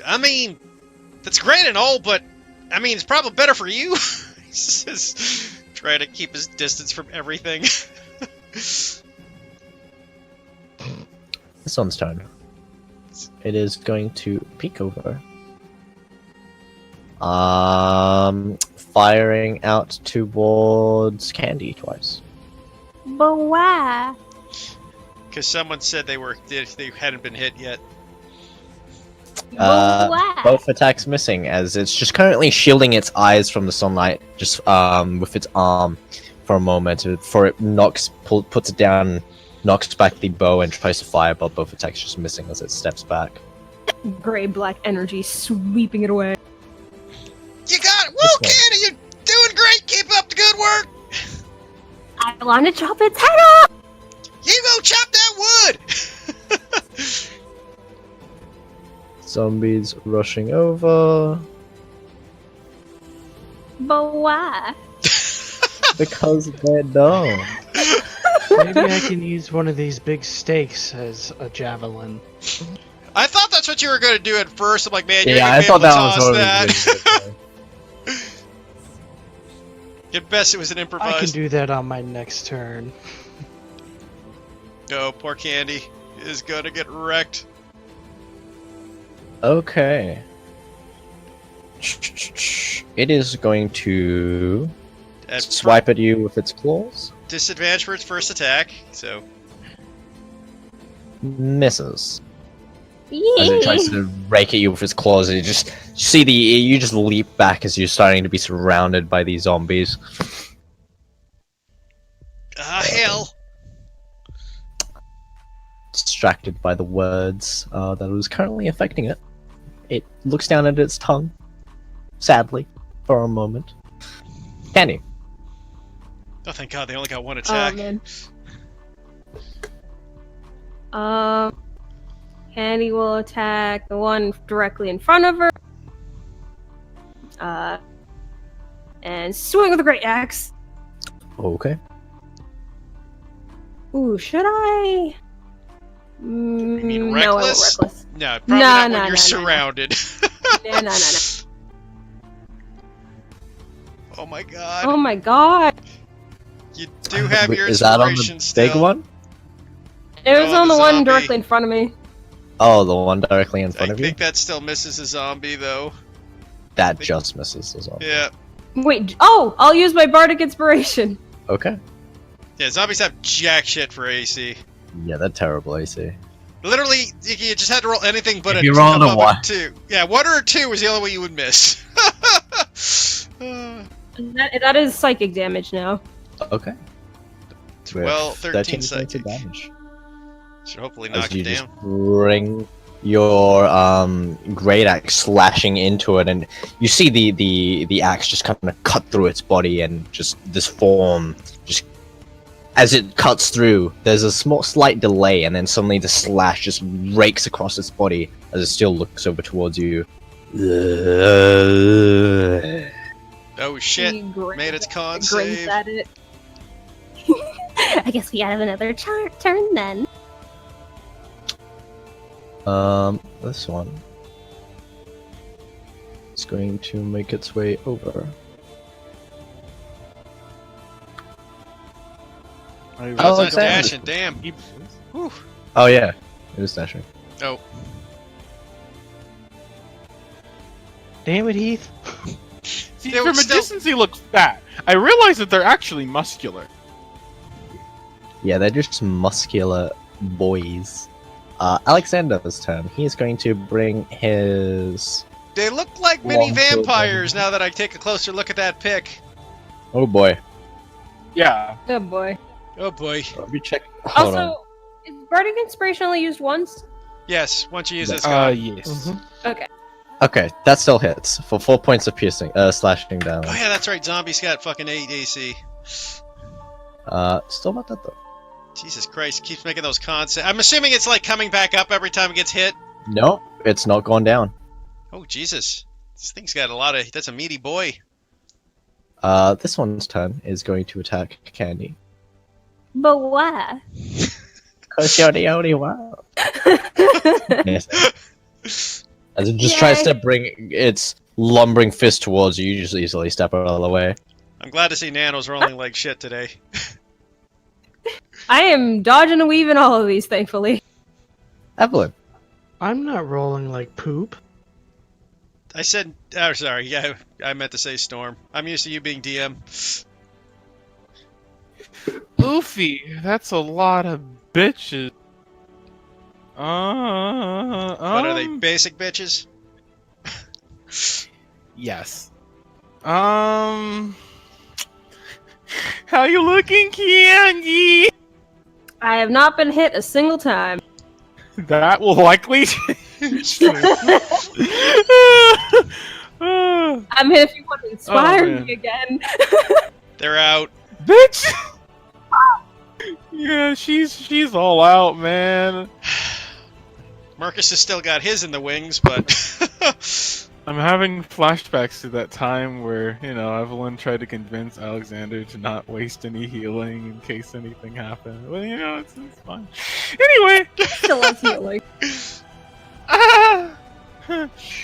I mean, that's great and all, but I mean, it's probably better for you. He's just trying to keep his distance from everything. This one's turn. It is going to peek over. Firing out towards Candy twice. But why? Because someone said they hadn't been hit yet. But why? Both attacks missing, as it's just currently shielding its eyes from the sunlight, just with its arm for a moment before it puts it down, knocks back the bow, and tries to fire, but both attacks just missing as it steps back. Gray-black energy sweeping it away. You got it! Woo, This one. Candy! You're doing great! Keep up the good work! I want to chop its head off! You go chop that wood! Zombies rushing over. But why? Because they're dumb. Maybe I can use one of these big stakes as a javelin. I thought that's what you were going to do at first. I'm like, man, you're Yeah, going I to be thought able to that was toss what that. it was. At best, it was an I can improvised. do that on my next turn. No, poor Candy is going to get wrecked. Okay. It is going to At swipe at you with its claws. disadvantage for its first attack, so... Misses. As it tries Yay! to rake at you with its claws, and you just leap back as you're starting to be surrounded by these zombies. Ah, hell! Distracted by the words that was currently affecting it. It looks down at its tongue, sadly, for a moment. Candy. Oh, thank God, they only got one Oh attack. man. Candy will attack the one directly in front of her. And swing with a great axe. Okay. Ooh, should I? You mean No, I won't reckless? reckless. No, probably No, not no, when you're no, no, no. surrounded. No. Oh my God. Oh my god. You do have your Is that on inspiration the still. big one? It was Oh, on the the one zombie. directly in front of me. Oh, the one directly in I front of you? think that still misses a zombie, though. That just misses as well. Yeah. Wait, oh! I'll use my bardic inspiration. Okay. Yeah, zombies have jack shit for AC. Yeah, they're terrible AC. Literally, you just had to roll anything but If a you rolled a above one. 2. Yeah, 1 or a 2 was the only way you would miss. That is psychic damage now. Okay. 12, 13 points of psychic. damage. Should hopefully As knock you it just down. bring your great axe slashing into it, and you see the axe just kind of cut through its body, and just this form just as it cuts through, there's a slight delay, and then suddenly the slash just rakes across its body as it still looks over towards you. Oh shit. He grins- Made its con grins save. at it. I guess we gotta have another turn then. This one is going to make its way over. I Oh, It's it's not that. dashing, damn. Whew. Oh yeah, it is dashing. Oh, Damn it, Heath. See, They from would a still- distance they look fat. I realize that they're actually muscular. Yeah, they're just muscular boys. Alexander's turn. He's going to bring his. they look like mini Long vampires children. now that I take a closer look at that pic. Oh boy. Yeah. Oh boy. Oh boy. Let me check. Hold on. Also, is bardic inspiration only used once? Yes, once you use this Yes. Okay. Okay, that still hits for 4 points of piercing, slashing damage. Oh yeah, that's right. Zombies got fucking 8 AC. Still not that though. Jesus Christ, keeps making those cons. I'm assuming it's like coming back up every time it gets hit. Nope, it's not gone down. Oh Jesus, this thing's got a lot of. That's a meaty boy. This one's turn is going to attack Candy. But why? Cause you're the only one. As it just tries to bring its lumbering fist towards you, you just easily step out of the way. I'm glad to see Nano's rolling like shit today. I am dodging and weaving all of these, thankfully. Evelyn. I'm not rolling like poop. I said, oh sorry, yeah, I meant to say Storm. I'm used to you being DM. Oofy, that's a lot of bitches. But are they basic bitches? Yes. How you looking, Candy? I have not been hit a single time. That will likely change. I'm here if you want to inspire man. me again. They're out. Bitch. Yeah, she's all out, man. Marcus has still got his in the wings, but I'm having flashbacks to that time where, Evelyn tried to convince Alexander to not waste any healing in case anything happened. Well, it's fine. Anyway! Still loves healing. Ah!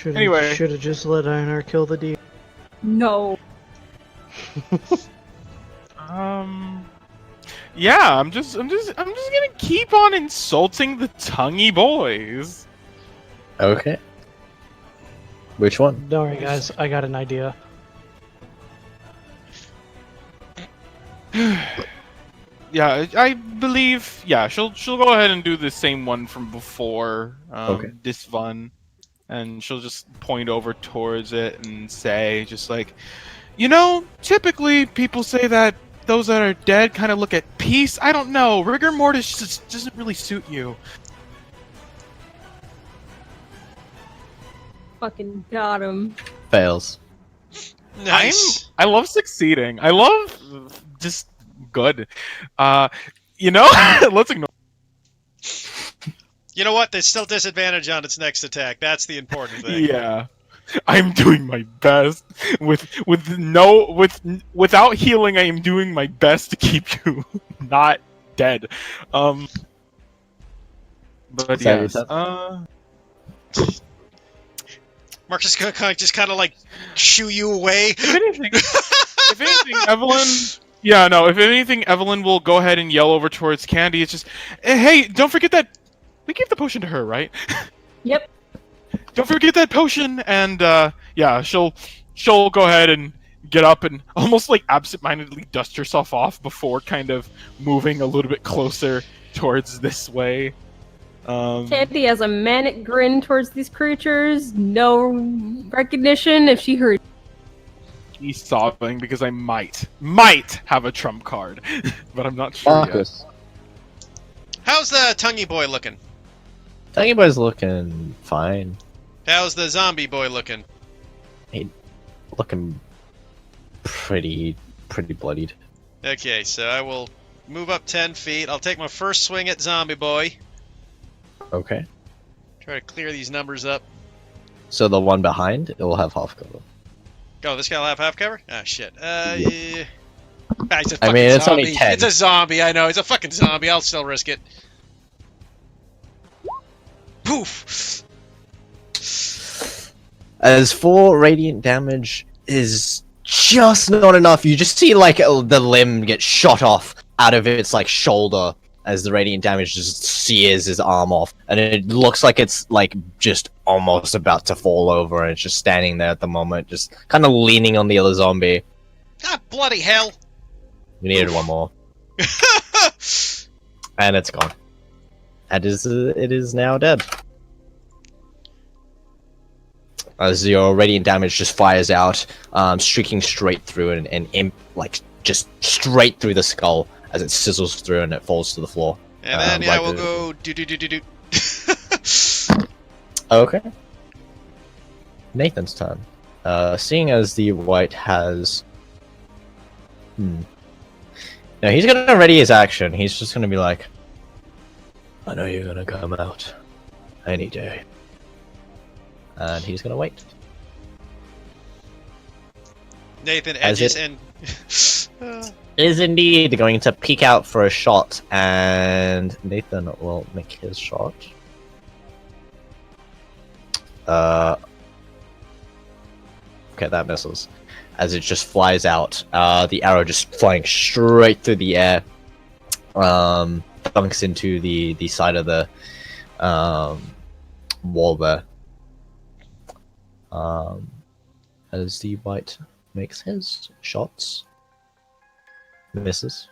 Anyway. Should have just let Einar kill the demon. No. Yeah, I'm just gonna keep on insulting the tonguey boys. Okay. Which one? Don't worry, guys. I got an idea. Yeah, I believe. Yeah, she'll go ahead and do the same one from before. Okay. This one, and she'll just point over towards it and say, just like, typically people say that those that are dead kind of look at peace. I don't know. Rigor mortis just doesn't really suit you. Fucking got him. Fails. Nice. I love succeeding. I love just good. Let's ignore. You know what? There's still disadvantage on its next attack. That's the important thing. Yeah, I'm doing my best without healing. I am doing my best to keep you not dead. But Sorry, yes. Marcus just kind of like shoo you away. If anything, Evelyn. Yeah, no. If anything, Evelyn will go ahead and yell over towards Candy. It's just, hey, don't forget that we gave the potion to her, right? Yep. Don't forget that potion, and yeah, she'll go ahead and get up and almost like absentmindedly dust herself off before kind of moving a little bit closer towards this way. Candy has a manic grin towards these creatures. No recognition if she heard. He's sobbing because I might have a trump card, but I'm not sure Marcus. How's the tonguey boy looking? Tonguey boy's looking fine. How's the zombie boy looking? Looking pretty bloodied. Okay, so I will move up 10 feet. I'll take my first swing at zombie boy. Okay. Try to clear these numbers up. So the one behind, it will have half cover. Oh, this guy will have half cover? Ah, shit. Yeah. Yeah. Ah, he's a I fucking mean, it's zombie. only 10. It's a zombie, I know. It's a fucking zombie. I'll still risk it. Poof! As for radiant damage is just not enough. You just see like the limb get shot off out of its like shoulder as the radiant damage just sears his arm off, and it looks like it's like just almost about to fall over, and it's just standing there at the moment, just kind of leaning on the other zombie. Ah, bloody hell! We needed one more, and it's gone. And it is now dead. As your radiant damage just fires out, streaking straight through and like just straight through the skull as it sizzles through and it falls to the floor. And then, yeah, we'll go do. Okay. Nathan's turn. Seeing as the white has... Now he's gonna ready his action. He's just gonna be like, I know you're gonna come out any day. And he's gonna wait. Nathan As edges it- and... Is indeed going to peek out for a shot, and Nathan will make his shot. Okay, that misses. As it just flies out, the arrow just flying straight through the air, dunks into the side of the wall there. As the white makes his shots. Misses.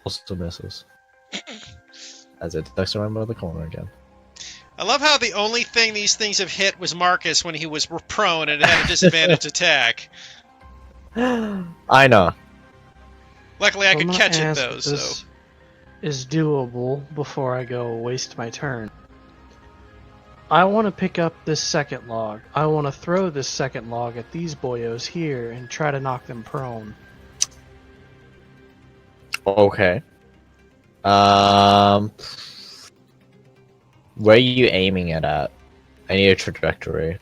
Also misses. As it ducks around by the corner again. I love how the only thing these things have hit was Marcus when he was prone and had a disadvantage attack. I know. Luckily, I I'm could gonna catch it, ask though, if so... this is doable before I go waste my turn. I want to pick up this second log. I want to throw this second log at these boyos here and try to knock them prone. Okay. Where are you aiming it at? I need a trajectory.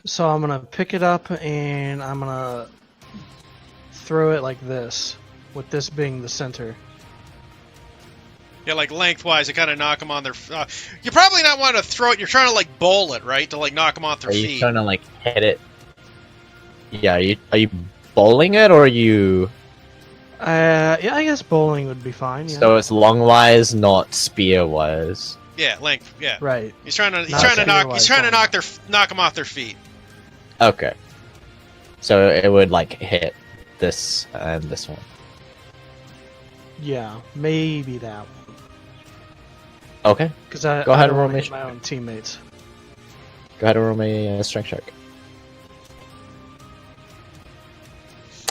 So I'm gonna pick it up and I'm gonna throw it like this, with this being the center. Yeah, like lengthwise to kind of knock them on their. You're probably not want to throw it. You're trying to like bowl it, right? To like knock them off their Are you feet. trying to like hit it? Yeah, are you bowling it or are you? Yeah, I guess bowling would be fine. Yeah. So it's long-wise, not spear-wise. Yeah, length. Yeah, Right. he's trying to Not spear-wise, knock them off their feet. Okay. So it would like hit this and this one. Yeah, maybe that one. Okay. Because I Go ahead don't and roll wanna me. hit my own teammates. Go ahead and roll me a strength check.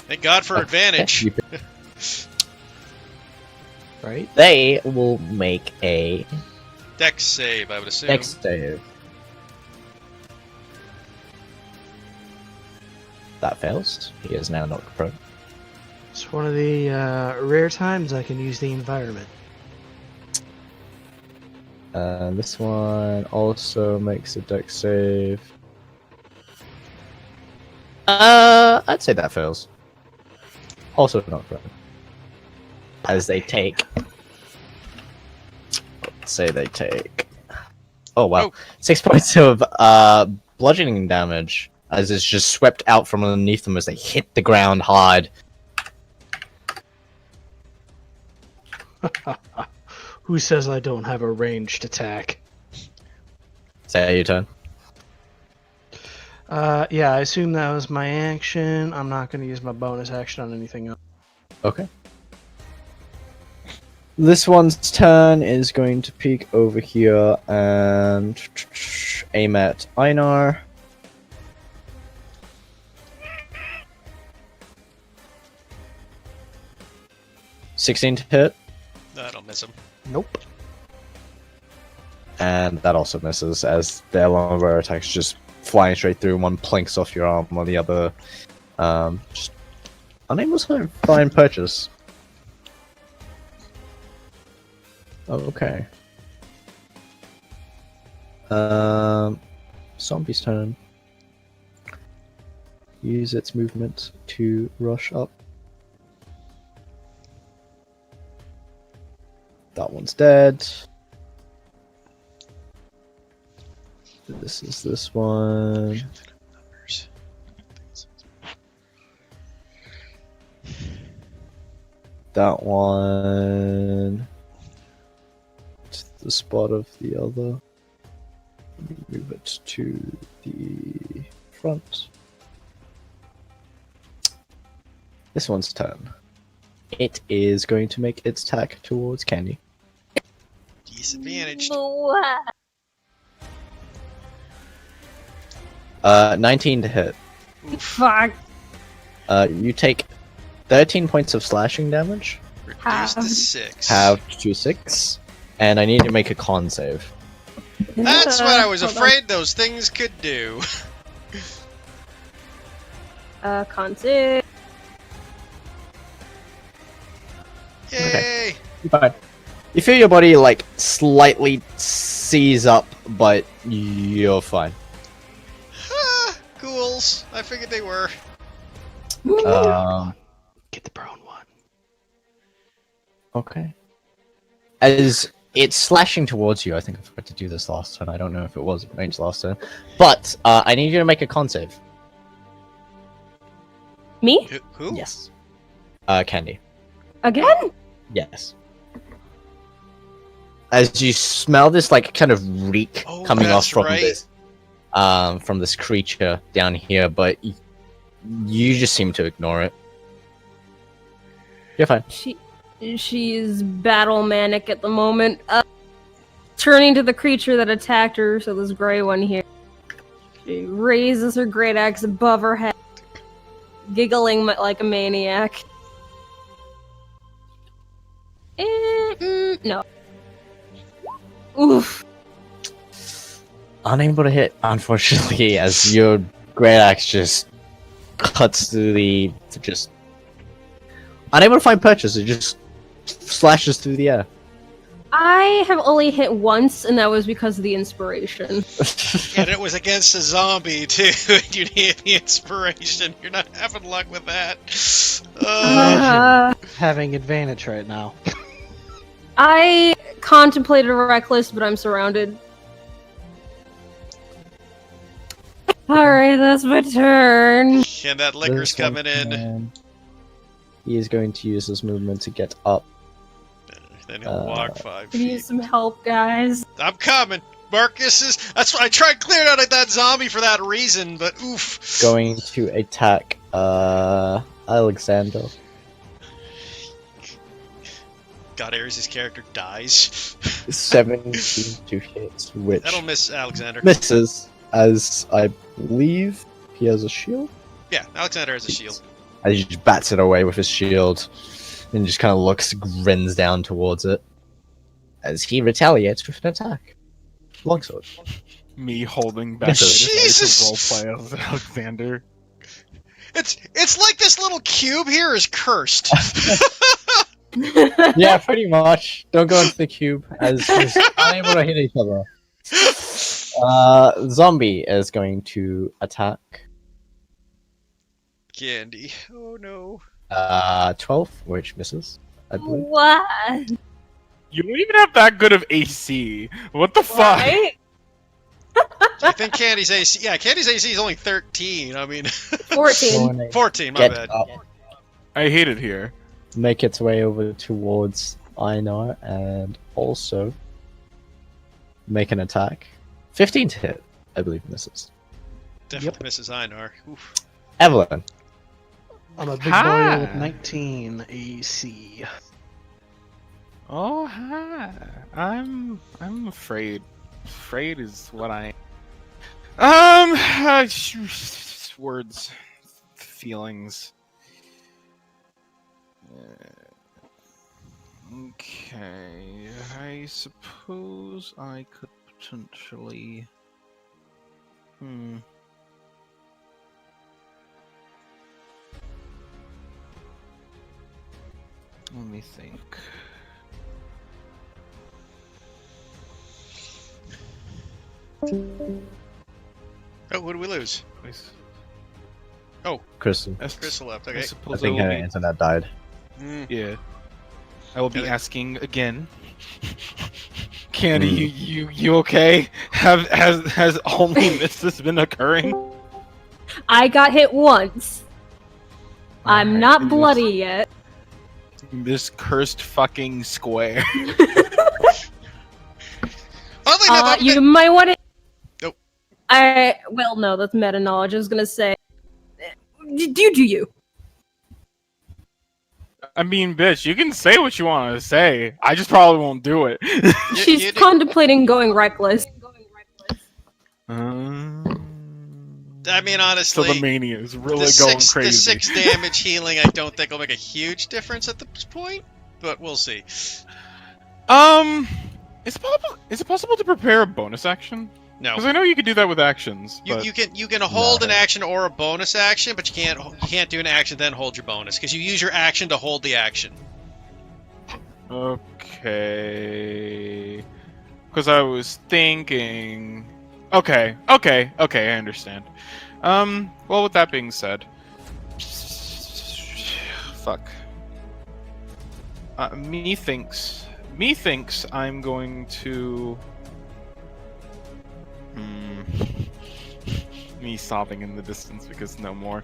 Thank God for advantage. You- Right? They will make a Dex save, I would assume. dex save. That fails. He is now knocked prone. It's one of the rare times I can use the environment. This one also makes a dex save. I'd say that fails. Also not prone. As they take. Let's say they take. Oh wow. Oh. 6 points of bludgeoning damage as it's just swept out from underneath them as they hit the ground hard. Who says I don't have a ranged attack? Is that your turn? Yeah, I assume that was my action. I'm not going to use my bonus action on anything else. Okay. This one's turn is going to peek over here and aim at Einar. (16 to hit), That'll miss him. Nope. and that also misses as their longer attacks just flying straight through. One plinks off your arm, while the other just unable to find purchase. Okay. Zombie's turn. Use its movement to rush up. That one's dead. This is this one. That one. To the spot of the other. Let me move it to the front. This one's turn. It is going to make its attack towards Candy. Disadvantaged. What? 19 to hit. Fuck. You take 13 points of slashing damage. Reduced to 6. Halved to 6. And I need to make a con save. That's what I was Hold on. afraid those things could do. Con save. Yay! Fine. You feel your body like slightly seize up, but you're fine. Ah, ghouls. I figured they were. Get the prone one. Okay. As it's slashing towards you, I think I forgot to do this last turn. I don't know if it was range last turn, but I need you to make a con save. Me? Who? Yes. Candy. Again? Yes. As you smell this like kind of reek Oh, coming off that's from right. this creature down here, but you just seem to ignore it. You're fine. She's battle manic at the moment. Turning to the creature that attacked her, so this gray one here. She raises her great axe above her head, giggling like a maniac. No. Oof. Unable to hit, unfortunately, as your great axe just cuts through the unable to find purchase. It just slashes through the air. I have only hit once, and that was because of the inspiration. And it was against a zombie, too, and you need the inspiration. You're not having luck with that. Imagine having advantage right now. I contemplated a reckless, but I'm surrounded. Alright, that's my turn. And that liquor's This one coming in. He is going to use his movement to get up. Then he'll walk 5 I need feet. some help, guys. I'm coming. Marcus is. That's why I tried clearing out that zombie for that reason, but oof. Going to attack Alexander. God, Ares' character dies. 17 to hit, which That'll miss Alexander. misses, as I believe he has a shield. Yeah, Alexander has a shield. As he just bats it away with his shield, and just kind of looks, grins down towards it, as he retaliates with an attack. Longsword. Me holding back Jesus! roleplay of Alexander. It's like this little cube here is cursed. Yeah, pretty much. Don't go into the cube, as he's unable to hit each other. Zombie is going to attack. Candy. Oh no. 12, which misses, I believe. What? You don't even have that good of AC. What the fuck? Right? I think Candy's AC. Yeah, Candy's AC is only 13. I mean, 14. 14. My Get bad. up. I hate it here. Make its way over towards Einar, and also make an attack. 15 to hit, I believe misses. Definitely misses Einar. Oof. Evelyn. I'm a big boy with 19 AC. Oh, hi. I'm afraid. Afraid is what I. Words, feelings. Okay, I suppose I could potentially. Let me think. Oh, who did we lose? Crystal. Crystal left. I Okay. I suppose think will her be. internet died. Mm. Yeah. I will be Okay. asking again. Candy, you okay? Has only this been occurring? I got hit once. I'm Alright, not it is bloody yet. This cursed fucking square. Oddly enough, I'm You might want to. Nope. Well, no, that's meta knowledge. I was gonna say. Do you? I mean, bitch, you can say what you want to say. I just probably won't do it. She's you do- contemplating going reckless. I mean, So honestly, the mania is really the going six, crazy. the 6 damage healing, I don't think will make a huge difference at this point, but we'll see. Is it possible to prepare a bonus action? No, Because I know you could do that with actions. you, But... you can hold No. an action or a bonus action, but you can't do an action then hold your bonus because you use your action to hold the action. Okay. Because I was thinking. Okay, I understand. Well, with that being said, fuck. Methinks I'm going to. Me sobbing in the distance because no more.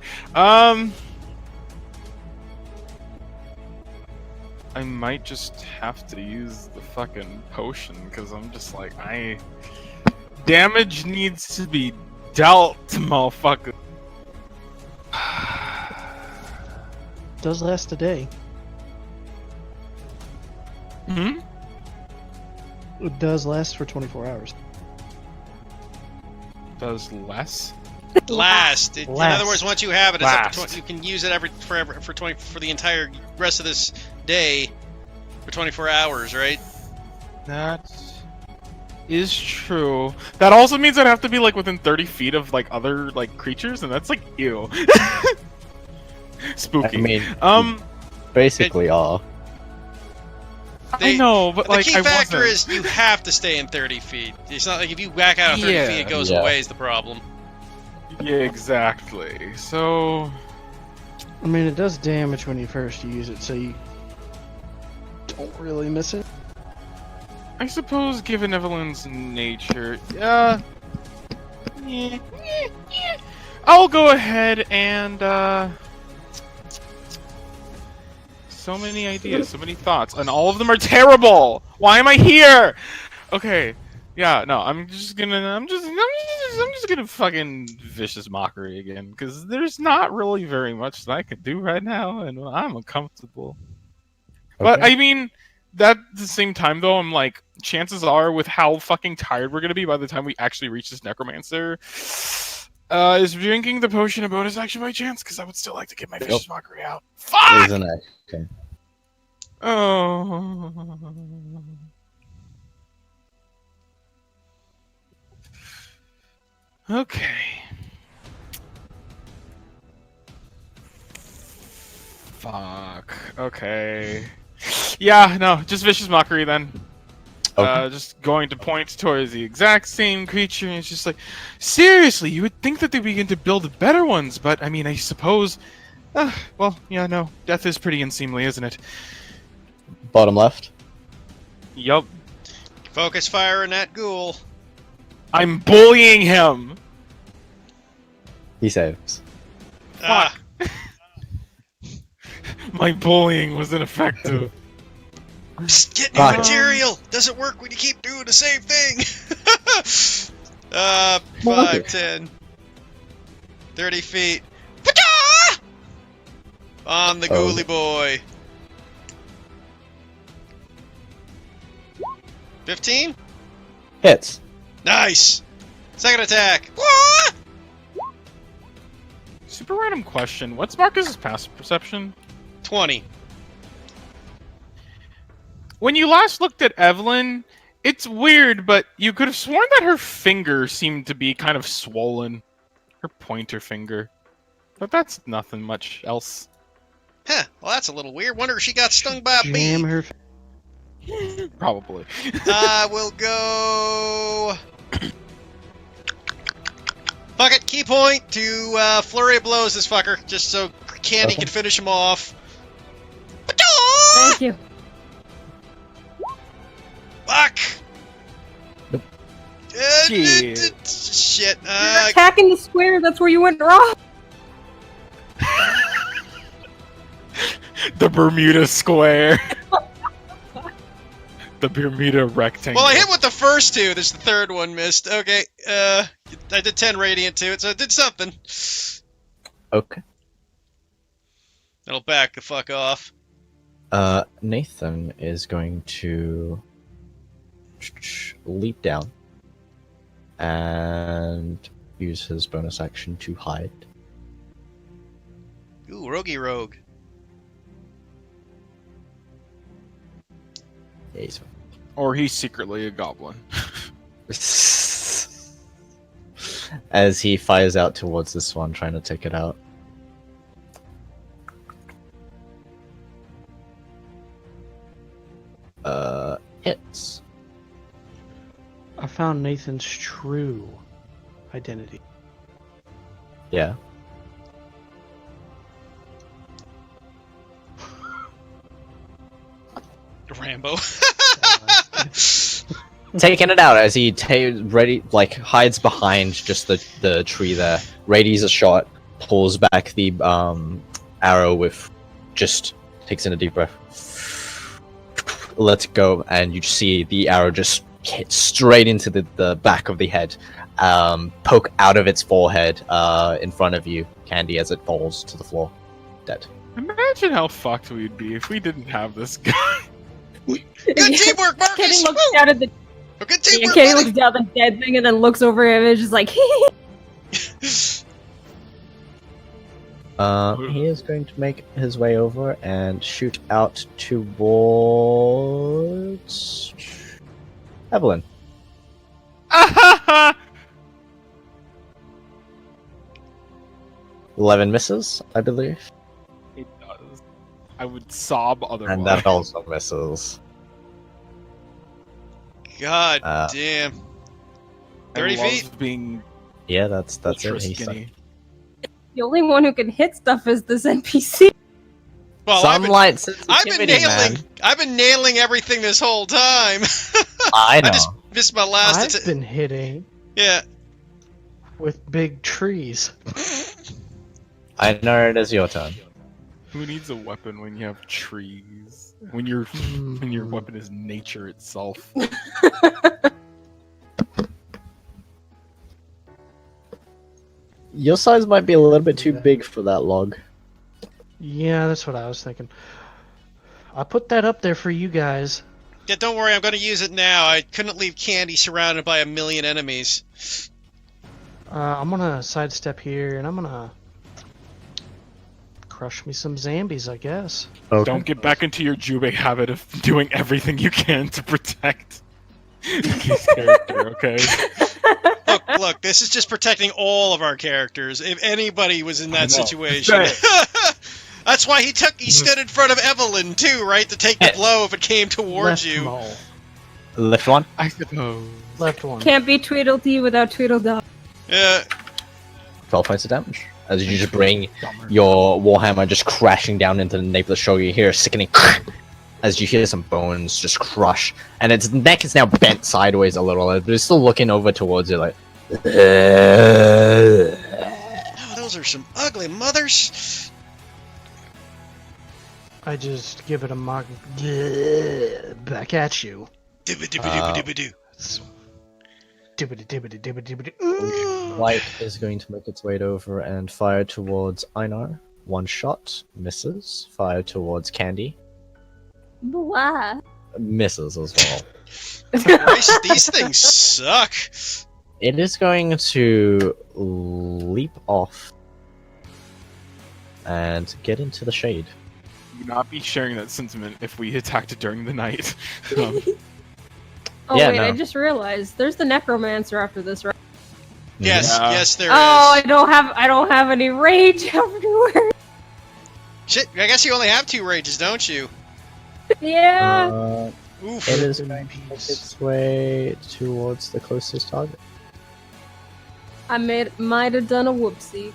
I might just have to use the fucking potion because I'm just like damage needs to be dealt, motherfucker. Does last a day. Hmm? It does last for 24 hours. Does less? Last. In other words, once you have it, it's up to Last. 20, you can use it for the entire rest of this day for 24 hours, right? That is true. That also means I'd have to be like within 30 feet of like other like creatures, and that's like ew. Spooky. I mean, Um, basically are. I know, but The like key I factor wasn't. is you have to stay in 30 feet. It's not like if you back out of 30 Yeah. feet, it goes Yeah. away is the problem. Yeah, exactly. So I mean, it does damage when you first use it, so you don't really miss it. I suppose, given Evelyn's nature, yeah, I'll go ahead and so many ideas, so many thoughts, and all of them are terrible. Why am I here? Okay, yeah, no, I'm just gonna fucking vicious mockery again, because there's not really very much that I can do right now, and I'm uncomfortable. But Okay. I mean, that at the same time though, I'm like, chances are with how fucking tired we're gonna be by the time we actually reach this necromancer, is drinking the potion a bonus action by chance? Because I would still like to get my vicious mockery out. Fuck! Isn't it? Okay. Oh. Okay. Fuck. Okay. Yeah, no, just vicious mockery then. Okay. Just going to point towards the exact same creature, and it's just like, seriously, you would think that they begin to build better ones, but I mean, I suppose. Well, yeah, no, death is pretty unseemly, isn't it? Bottom left. Yup. Focus fire on that ghoul. I'm bullying him. He saves. Ah, My bullying was ineffective. psst, get new Fuck. material. Doesn't work when you keep doing the same thing. 5, 10, 30 feet. Pata! On the Oh. ghouly boy. 15? Hits. Nice. Second attack. Wah! Super random question. What's Marcus's passive perception? 20. When you last looked at Evelyn, it's weird, but you could have sworn that her finger seemed to be kind of swollen. Her pointer finger. But that's nothing much else. Huh. Well, that's a little weird. Wonder if she got stung by a bee. Jam her. Probably. I will go. Fuck it. Key point to flurry of blows this fucker, just so Candy Okay. can finish him off. Thank you. Fuck. Nope. Shit. You're attacking the square. That's where you went wrong. The Bermuda Square. The Bermuda Rectangle. Well, I hit with the first two. There's the third one missed. Okay. I did 10 radiant to it, so it did something. Okay. It'll back the fuck off. Nathan is going to leap down and use his bonus action to hide. Ooh, roguey rogue. Yeah, he's Or he's secretly a goblin. as he fires out towards this one, trying to take it out. Hits. I found Nathan's true identity. Yeah. Rambo. Taking it out as he ready hides behind just the tree there. Readies a shot, pulls back the arrow with just takes in a deep breath. Lets go, and you see the arrow just hit straight into the back of the head, poke out of its forehead in front of you, Candy, as it falls to the floor, dead. Imagine how fucked we'd be if we didn't have this guy. Good teamwork, Marcus! Kenny looks Woo! down at the Oh, good yeah, teamwork, Kenny buddy! looks down at the dead thing and then looks over him and is just like, He is going to make his way over and shoot out towards Evelyn. 11 misses, I believe. It does. I would sob otherwise. And that also misses. God Uh, damn. I 30 love feet? being Yeah, that's ultra it. He's skinny. The only one who can hit stuff is this NPC. Well, sunlight I've been sensitivity, nailing. man. I've been nailing everything this whole time. I know. I just missed my last. I've been hitting Yeah. with big trees. I know it is your turn. Who needs a weapon when you have trees? When your weapon is nature itself. Your size might be a little bit too big for that log. Yeah, that's what I was thinking. I put that up there for you guys. Yeah, don't worry, I'm going to use it now. I couldn't leave Candy surrounded by a million enemies. I'm gonna sidestep here, and I'm gonna crush me some zombies, I guess. Okay. Don't get back into your Jubei habit of doing everything you can to protect Mickey's character, okay? Look, this is just protecting all of our characters. If anybody was in that I know. situation. That's why he stood in front of Evelyn, too, right? To take the blow if it came towards Left you. mole. Left one. I suppose. Left one. Can't be Tweedledee without Tweedledum. Yeah. 12 points of damage. As you just bring your warhammer just crashing down into the nape of the shoulder, you hear a sickening as you hear some bones just crush, and its neck is now bent sideways a little, but it's still looking over towards you like. Oh, those are some ugly mothers. I just give it a mock back at you. Dibba-dibba-dibba-dibba-doo. Dibbity dibbity dibbity dibbity. Light is going to make its way over and fire towards Einar. One shot, misses. Fire towards Candy, Blah. misses as well. Christ, these things suck. It is going to leap off and get into the shade. Would not be sharing that sentiment if we attacked it during the night. Oh Yeah, wait, no. I just realized there's the necromancer after this, right? Yes, Yeah. yes, there is. Oh, I don't have any rage afterward. Shit, I guess you only have 2 rages, don't you? Yeah. Oof. It is In going to make peace. its way towards the closest target. I might have done a whoopsie.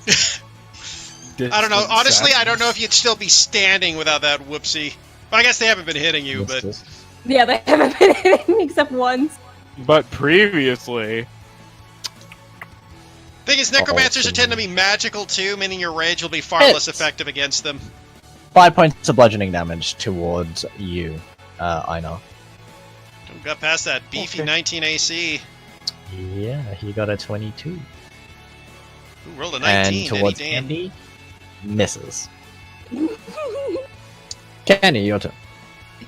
I don't know. Honestly, I don't know if you. you'd still be standing without that whoopsie. Well, I guess they haven't been hitting you, but Misses. Yeah, they haven't been hitting me except once. But previously, thing is, necromancers Awesome. tend to be magical too, meaning your rage will be far Hits. less effective against them. 5 points of bludgeoning damage towards you, Einar. We got past that beefy Okay. 19 AC. Yeah, he got a 22. Ooh, rolled a 19. And Eddie, towards damn. Candy, misses. Candy, your turn.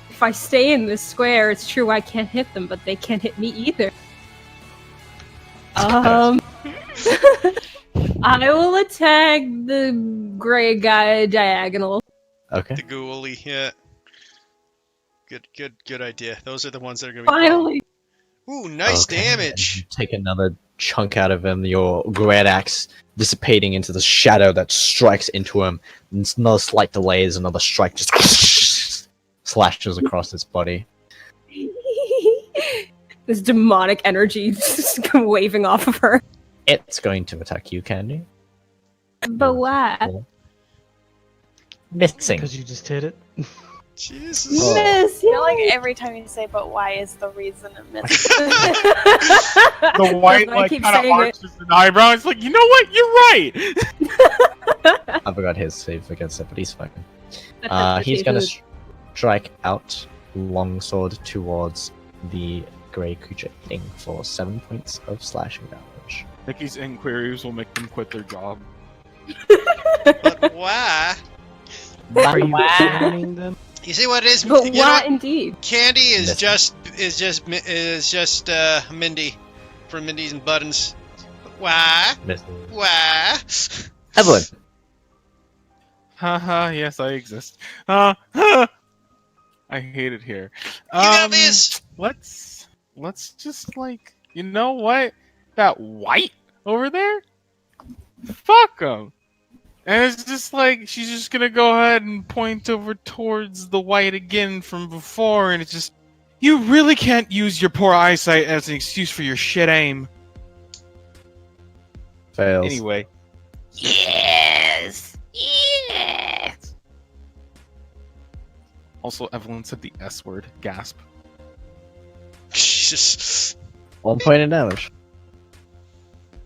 If I stay in this square, it's true I can't hit them, but they can't hit me either. I will attack the gray guy diagonal. Okay. The ghoulie, yeah. Good idea. Those are the ones that are gonna be. Finally. Ooh, nice Okay, damage. and you take another chunk out of him, your great axe dissipating into the shadow that strikes into him. And it's another slight delay as another strike just slashes across his body. This demonic energy just waving off of her. It's going to attack you, Candy. But why? Missing. Because you just hit it. Jesus. Oh. Miss, I feel like every time you say "but why" is the reason it misses. the white I like keep kind of saying it. arches an eyebrow. It's like, you know what? You're right. I forgot his save against it, but he's fine. That's He's gonna appreciated. strike out longsword towards the grey creature, hitting for 7 points of slashing damage. Nikki's inquiries will make them quit their job. But why? Are you banning them? You see what it is? But You know what what? indeed? Candy is Missing. just Mindy from Mindy's and Buttons. Why? Missing. Why? Evelyn. Haha, yes, I exist. I hate it here. You got this. Let's just like, you know what? That white over there? Fuck him. And it's just like, she's just gonna go ahead and point over towards the white again from before, and You really can't use your poor eyesight as an excuse for your shit aim. Fails. Anyway. Yes! Yes! Also, Evelyn said the S word. Gasp. Jesus. 1 point of damage.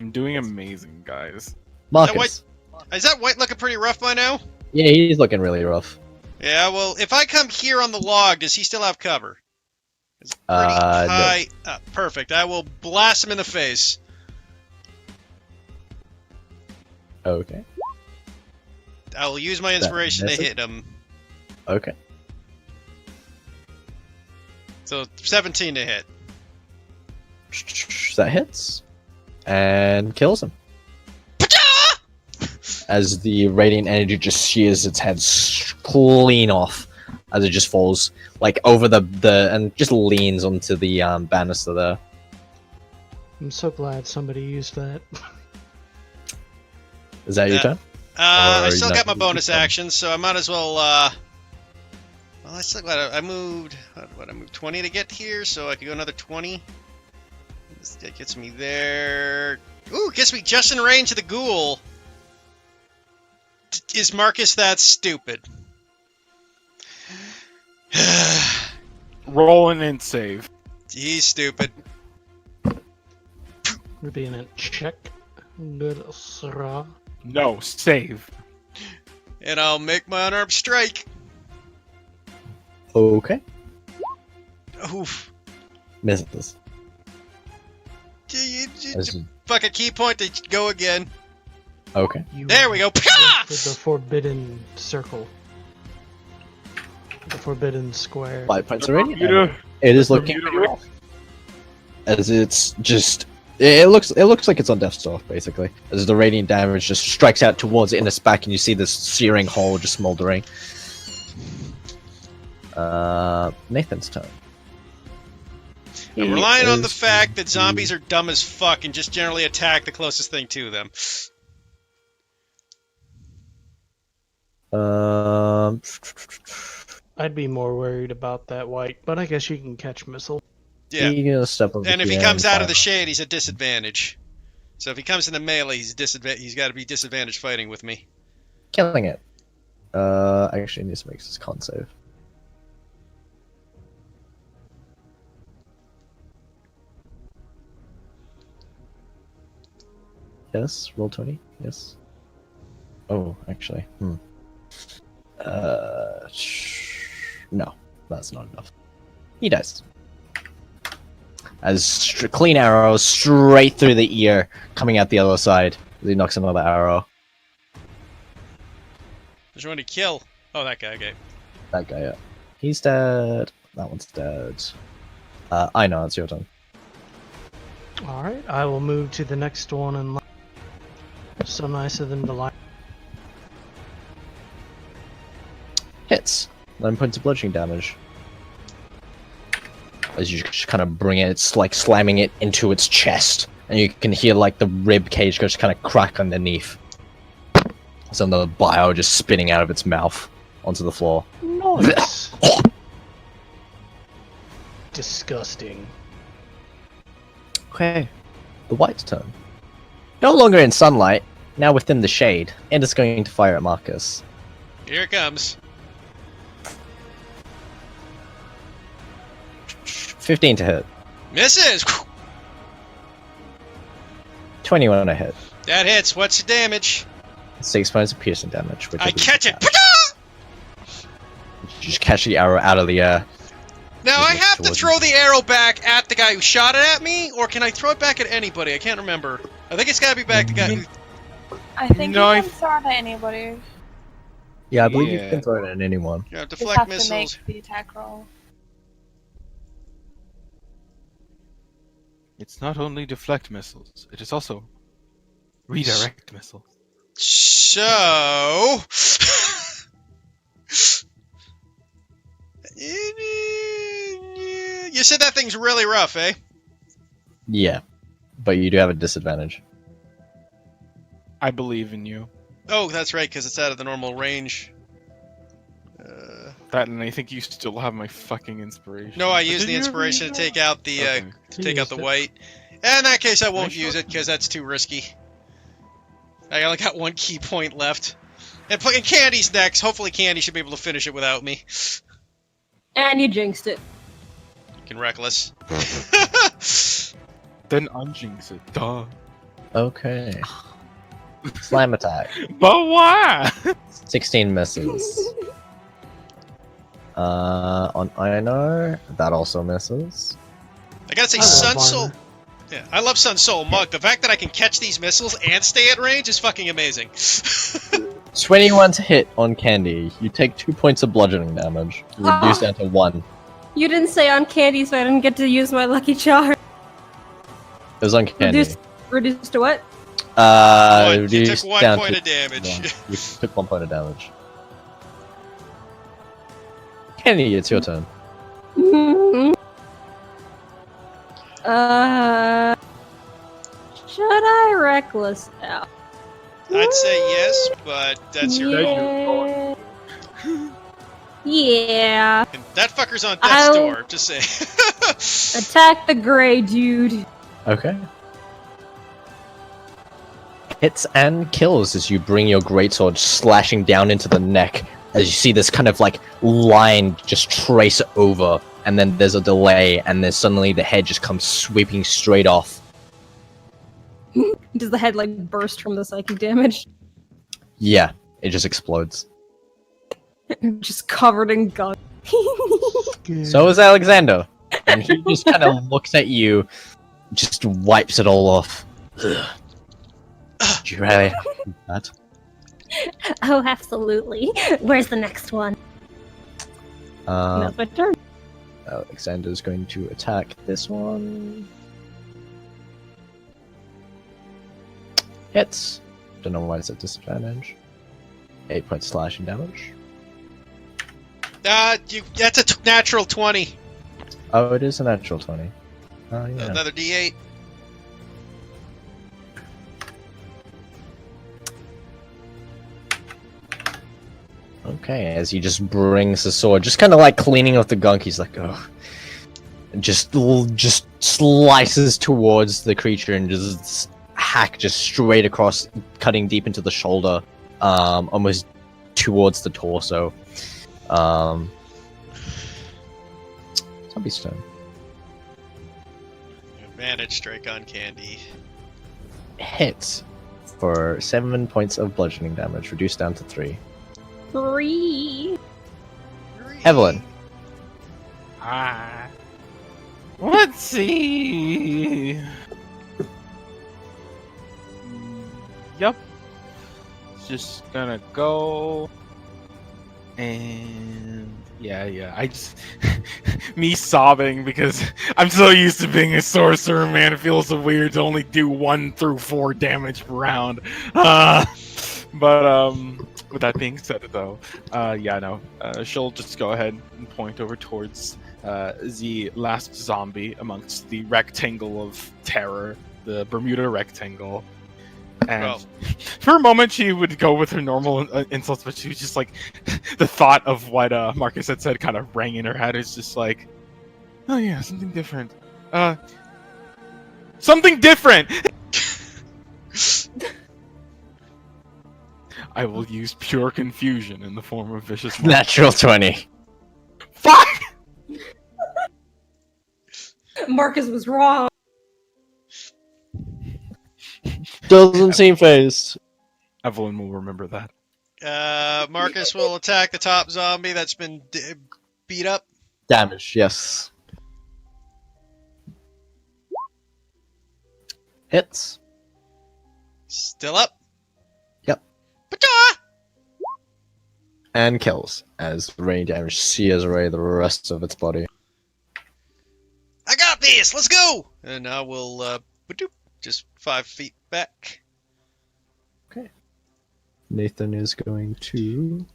I'm doing amazing, guys. Marcus. Is that white looking pretty rough by now? Yeah, he's looking really rough. Yeah, well, if I come here on the log, does he still have cover? It's pretty No. high up. Perfect. I will blast him in the face. Okay. I will use my inspiration to misses? hit him. Okay. So 17 to hit. That hits. And kills him. As the radiant energy just shears its head clean off. As it just falls, like, over the and just leans onto the banister there. I'm so glad somebody used that. Is that your turn? I Or still you got my not- bonus action, so I might as well, well, I still got, I moved, I moved 20 to get here, so I could go another 20. That gets me there. Ooh, gets me just in range of the ghoul. Is Marcus that stupid? Roll an int save. He's stupid. We're being a check. Good sir. No, save. And I'll make my unarmed strike. Okay. Oof. Misses. As- Fuck a key point to go again. Okay. You There we go. Pah! entered the forbidden circle. The forbidden square. 5 points already. Bermuda. It is looking Bermuda pretty rough. As it's just it looks like it's on death's door, basically. As the radiant damage just strikes out towards it in its back and you see this searing hole just smoldering. Nathan's turn. I'm He relying on the is fact that going zombies are dumb as fuck and just generally attack the closest thing to them. to, I'd be more worried about that white, but I guess you can catch missile. Yeah. He's gonna step over And if he here comes and out of the fire. shade, he's at disadvantage. So if he comes into melee, he's got to be disadvantaged fighting with me. Killing it. Actually needs to make his con save. Yes, roll 20. Yes. Oh, actually. No, that's not enough. He dies. As clean arrows straight through the ear, coming out the other side. He knocks another arrow. There's one to kill. Oh, that guy. Okay. That guy up. He's dead. That one's dead. I know, it's your turn. Alright, I will move to the next one in line. So nice of them to line. Hits. 9 points of bludgeoning damage. As you just kind of bring it, it's like slamming it into its chest. And you can hear like the rib cage just kind of crack underneath. Some of the bile just spitting out of its mouth onto the floor. Nice. Disgusting. Okay. The white's turn. No longer in sunlight, now within the shade, and it's going to fire at Marcus. Here it comes. 15 to hit. Misses! 21 to hit. That hits. What's the damage? 6 points of piercing damage. Which I is catch it! You just catch the arrow out of the air. Now, I have to towards throw the arrow back at the guy who shot it at me, or can I throw it back at anybody? I can't remember. I think it's gotta be back to the guy who... I think No, you can throw it at anybody. Yeah, I believe you Yeah. can throw it at anyone. Yeah, Just deflect have missiles. to make the attack roll. It's not only deflect missiles, it is also redirect missiles. So... You said that thing's really rough, eh? Yeah, but you do have a disadvantage. I believe in you. Oh, that's right, because it's out of the normal range. That, and I think you still have my fucking inspiration. No, I But used did the you ever inspiration to use take that? out the Okay. take out the used it. white. In that case, I won't Nice use shot. it because that's too risky. I only got one key point left. And fucking Candy's next. Hopefully Candy should be able to finish it without me. And you jinxed it. Fucking reckless. Then unjinx it. Duh. Okay. Slam attack. But why? 16 misses. On Ino, that also misses. I gotta say, I love Sun armor. Soul. Yeah, I love Sun Soul Mug. The fact that I can catch these missiles and stay at range is fucking amazing. 21 to hit on Candy. You take 2 points of bludgeoning damage. Reduced down to 1. You didn't say on Candy, so I didn't get to use my lucky charm. It was on Candy. Reduced to what? You Reduced took 1 down point to of damage. 1. You took 1 point of damage. Candy, it's your turn. Mhm. Should I reckless out? I'd say yes, but that's your call. Yeah. Yeah. And that fucker's on death's I'll- door. Just say. Attack the gray dude. Okay. Hits and kills as you bring your greatsword slashing down into the neck. As you see this kind of like line just trace over, and then there's a delay, and then suddenly the head just comes sweeping straight off. Does the head like burst from the psychic damage? Yeah, it just explodes. Just covered in gunk. So is Alexander. And he just kind of looks at you, just wipes it all off. Ugh. Do you really do that? Oh, absolutely. Where's the next one? That's my turn. Alexander's going to attack this one. Hits. Don't know why it's at disadvantage. 8 points slashing damage. That's a natural 20. Oh, it is a natural 20. Oh, yeah. Another D8. Okay, as he just brings the sword, just kind of like cleaning off the gunk, he's like, oh. Just slices towards the creature and just hack just straight across, cutting deep into the shoulder, almost towards the torso. Zombie stone. Advantage strike on Candy. Hits for 7 points of bludgeoning damage, reduced down to 3. 3. Evelyn. Let's see. Yep. Just gonna go. And yeah. I just me sobbing because I'm so used to being a sorcerer, man. It feels so weird to only do 1 through 4 damage per round. But with that being said, though, she'll just go ahead and point over towards the last zombie amongst the rectangle of terror, the Bermuda rectangle. And Well. for a moment, she would go with her normal insults, but she was just like, the thought of what Marcus had said kind of rang in her head. It's just like, oh yeah, something different. Something different! I will use pure confusion in the form of vicious monster. Natural 20. Fuck! Marcus was wrong. Doesn't seem phased. Evelyn will remember that. Marcus will attack the top zombie that's been beat up. Damage, yes. Hits. Still up. Yep. Pata! And kills, as rain damage sears away the rest of its body. I got this. Let's go. And now we'll just 5 feet back. Nathan is going to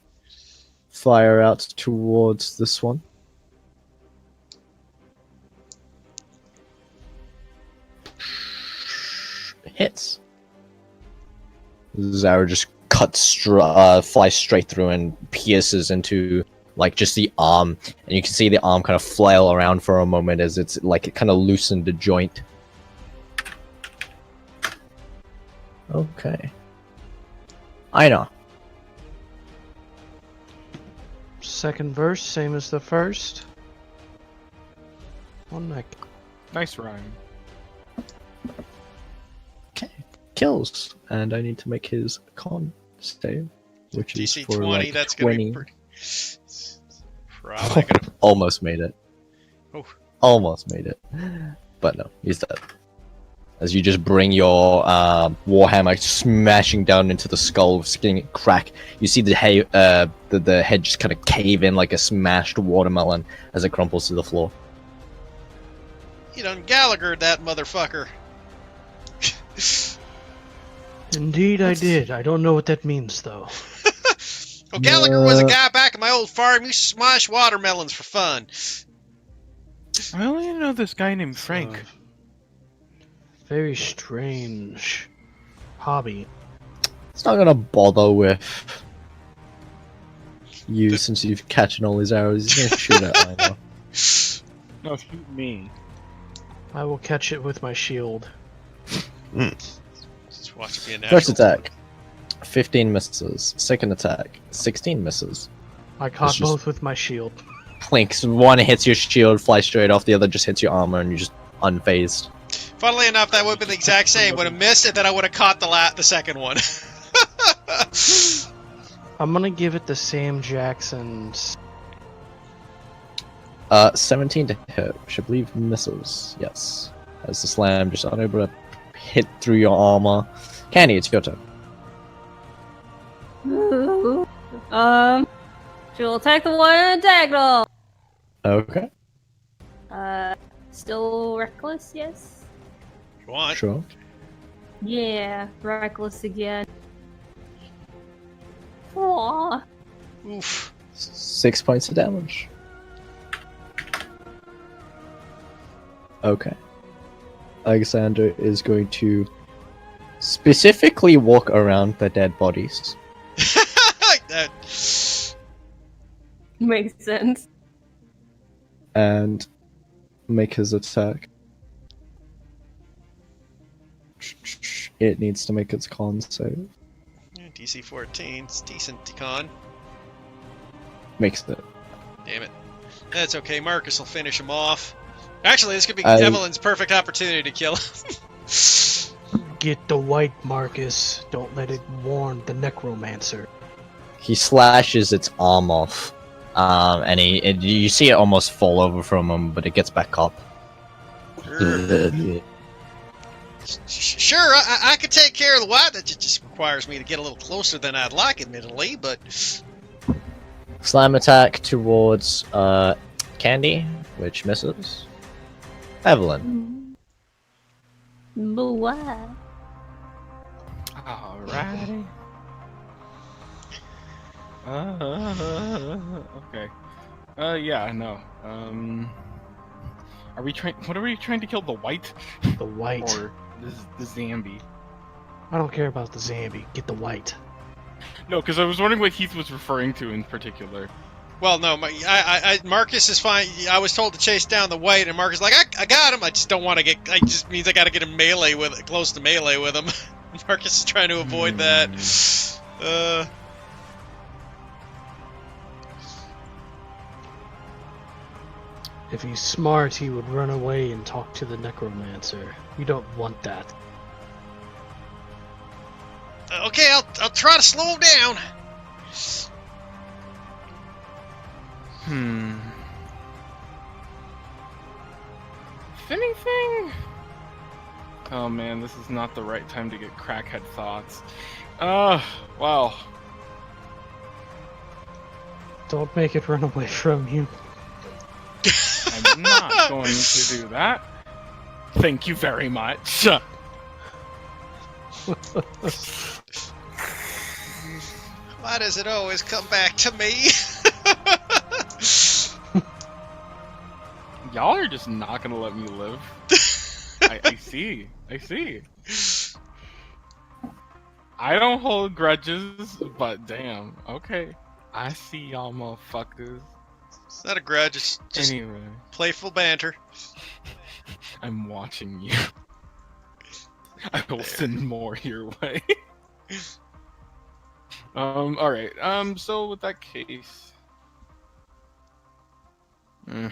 fire out towards this one. Hits. Zara just cuts, flies straight through and pierces into like just the arm, and you can see the arm kind of flail around for a moment as it's like it kind of loosened the joint. Okay. I know. Second verse, same as the first. One neck. Nice rhyme. Okay. Kills, and I need to make his con save, which is DC for 20, like that's going to 20. be pretty... Probably gonna... Almost made it. Oh. Almost made it. But no, he's dead. As you just bring your warhammer smashing down into the skull, seeing it crack. You see the head just kind of cave in like a smashed watermelon as it crumples to the floor. You done Gallagher'd that motherfucker. Indeed, I did. I don't know what that means, though. Well, Gallagher was a guy back at my old farm who used to smash watermelons for fun. I only know this guy named Frank. Very strange hobby. It's not gonna bother with you since you've catching all his arrows. He's gonna shoot at I know. No, shoot me. I will catch it with my shield. Just watch it be a natural. First attack, 15 misses. Second attack, 16 misses. I caught It's just- both with my shield. Plinks. One hits your shield, flies straight off. The other just hits your armor, and you're just unfazed. Funnily enough, that would have been the exact same. Would have missed it, then I would have caught the second one. I'm gonna give it the Sam Jackson's. 17 to hit, which I believe misses. Yes. As the slam just unable to hit through your armor. Candy, it's your turn. She'll attack the one in the diagonal. Okay, Still reckless, yes? Go on. sure. Yeah, reckless again. Aww. Oof. 6 points of damage. Okay. Alexander is going to specifically walk around the dead bodies. That- Makes sense. And make his attack. It needs to make its con save. Yeah, DC 14, it's decent con. Makes it. Damn it. That's okay, Marcus will finish him off. Actually, this could be I- Evelyn's perfect opportunity to kill him. Get the white, Marcus. Don't let it warn the necromancer. He slashes its arm off. And you see it almost fall over from him, but it gets back up. Sure, I could take care of the white. That just requires me to get a little closer than I'd like, admittedly, but... Slam attack towards Candy, which misses. Evelyn. What? Alrighty. Okay. Yeah, no. Are we trying? What are we trying to kill? The white The white. or the Zambi? I don't care about the Zambi. Get the white. No, because I was wondering what Heath was referring to in particular. Well, no, Marcus is fine. I was told to chase down the white, and Marcus is like, I got him. I just don't want to get. I just means I got to get him close to melee with him. Marcus is trying to avoid that. If he's smart, he would run away and talk to the necromancer. You don't want that. Okay, I'll try to slow him down. If anything... Oh man, this is not the right time to get crackhead thoughts. Wow. Don't make it run away from you. I'm not going to do that. Thank you very much. Why does it always come back to me? Y'all are just not gonna let me live. I see. I see. I don't hold grudges, but damn. Okay. I see y'all motherfuckers. It's not a grudge. It's just Anyway, playful banter. I'm watching you. I will send more your way. Alright. So with that case. God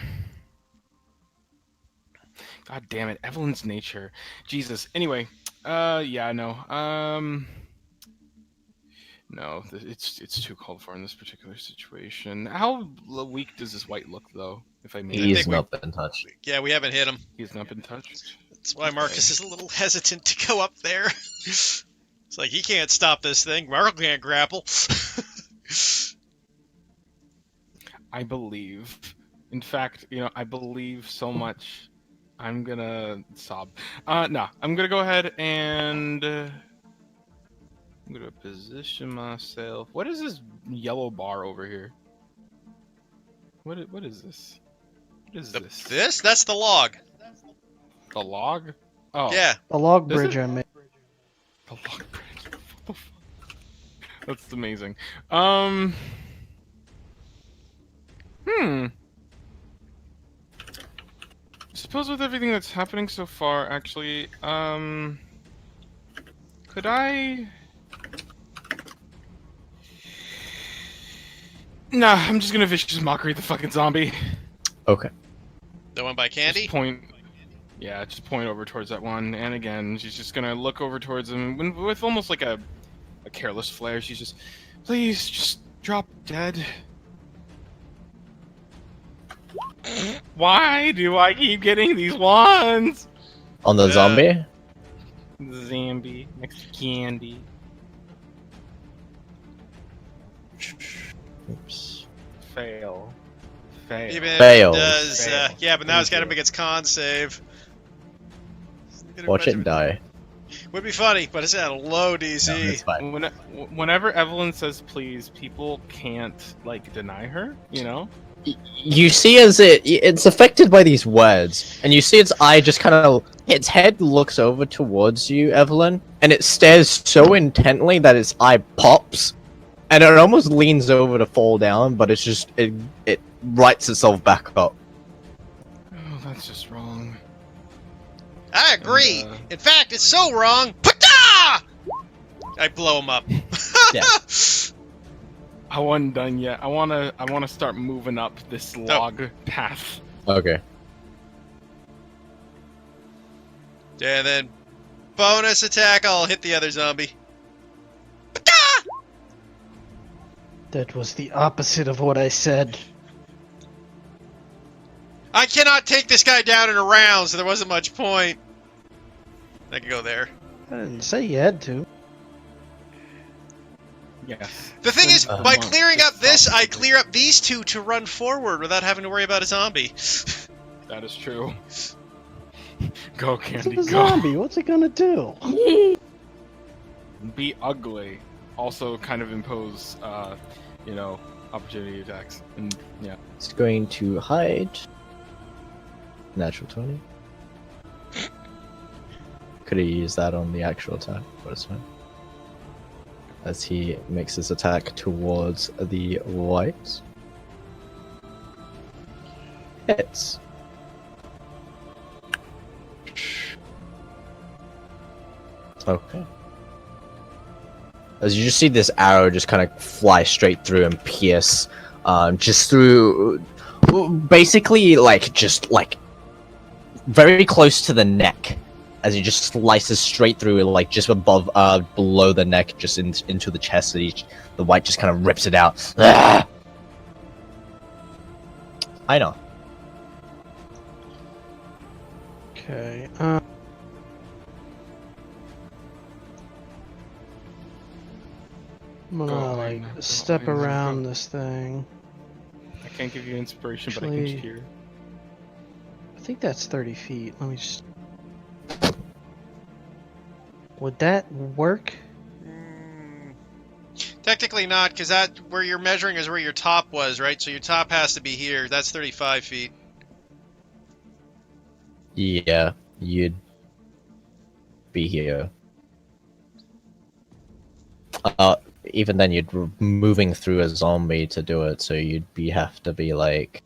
damn it, Evelyn's nature. Jesus. Anyway, yeah, no. No, it's too called for in this particular situation. How weak does this white look, though? If I may, I think He's not been touched. Yeah, we haven't hit him. he's not been touched. That's why Marcus is a little hesitant to go up there. It's like he can't stop this thing. Marco can't grapple. I believe. In fact, I believe so much. I'm gonna sob. No, I'm gonna go ahead and I'm gonna position myself. What is this yellow bar over here? What is this? What is this? This? That's the log. The log? Oh, Yeah. A log Does bridge it? I made. the log bridge. What the fuck? That's amazing. Suppose with everything that's happening so far, actually, could I? Nah, I'm just gonna vicious mockery the fucking zombie. Okay. The one by Candy? Just point. Yeah, just point over towards that one, and again, she's just gonna look over towards him with almost like a careless flare. She's just, please, just drop dead. Why do I keep getting these ones? On the zombie? Zombie next to Candy. Oops. Fail. Even if Fails. it does, Fail. yeah, but now it's got to Thank make its con save. Watch it die. Would be funny, but it's at a low DC. No, it's fine. Whenever Evelyn says please, people can't deny her. You see as it's affected by these words, and you see its eye just kind of, its head looks over towards you, Evelyn, and it stares so intently that its eye pops, and it almost leans over to fall down, but it's just, it rights itself back up. Oh, that's just wrong. I agree. And, In fact, it's so wrong. Pata! I blow him up. Yeah. I wasn't done yet. I wanna start moving up this log path. Okay. Yeah, and then bonus attack, I'll hit the other zombie. Pata! That was the opposite of what I said. I cannot take this guy down in a round, so there wasn't much point. I can go there. I didn't say you had to. Yes. The thing is, by come on, clearing just up this, stop. I clear up these two to run forward without having to worry about a zombie. That is true. Go, It's Candy, a go. zombie. What's it gonna do? Be ugly. Also, kind of impose, opportunity attacks. And yeah. It's going to hide. Natural 20. Could he use that on the actual attack? But it's fine. As he makes his attack towards the white. Hits. Okay. As you just see this arrow just kind of fly straight through and pierce, just through, basically just very close to the neck, as he just slices straight through, just above, below the neck, just into the chest. The white just kind of rips it out. Ah! I know. Okay. I'm Go gonna away now, go step away now, around go. this thing. I can't give you inspiration, but I Actually- can cheer. I think that's 30 feet. Let me just. Would that work? Technically not, because that where you're measuring is where your top was, right? So your top has to be here. That's 35 feet. Yeah, you'd be here. even then, you'd be moving through a zombie to do it, so have to be like.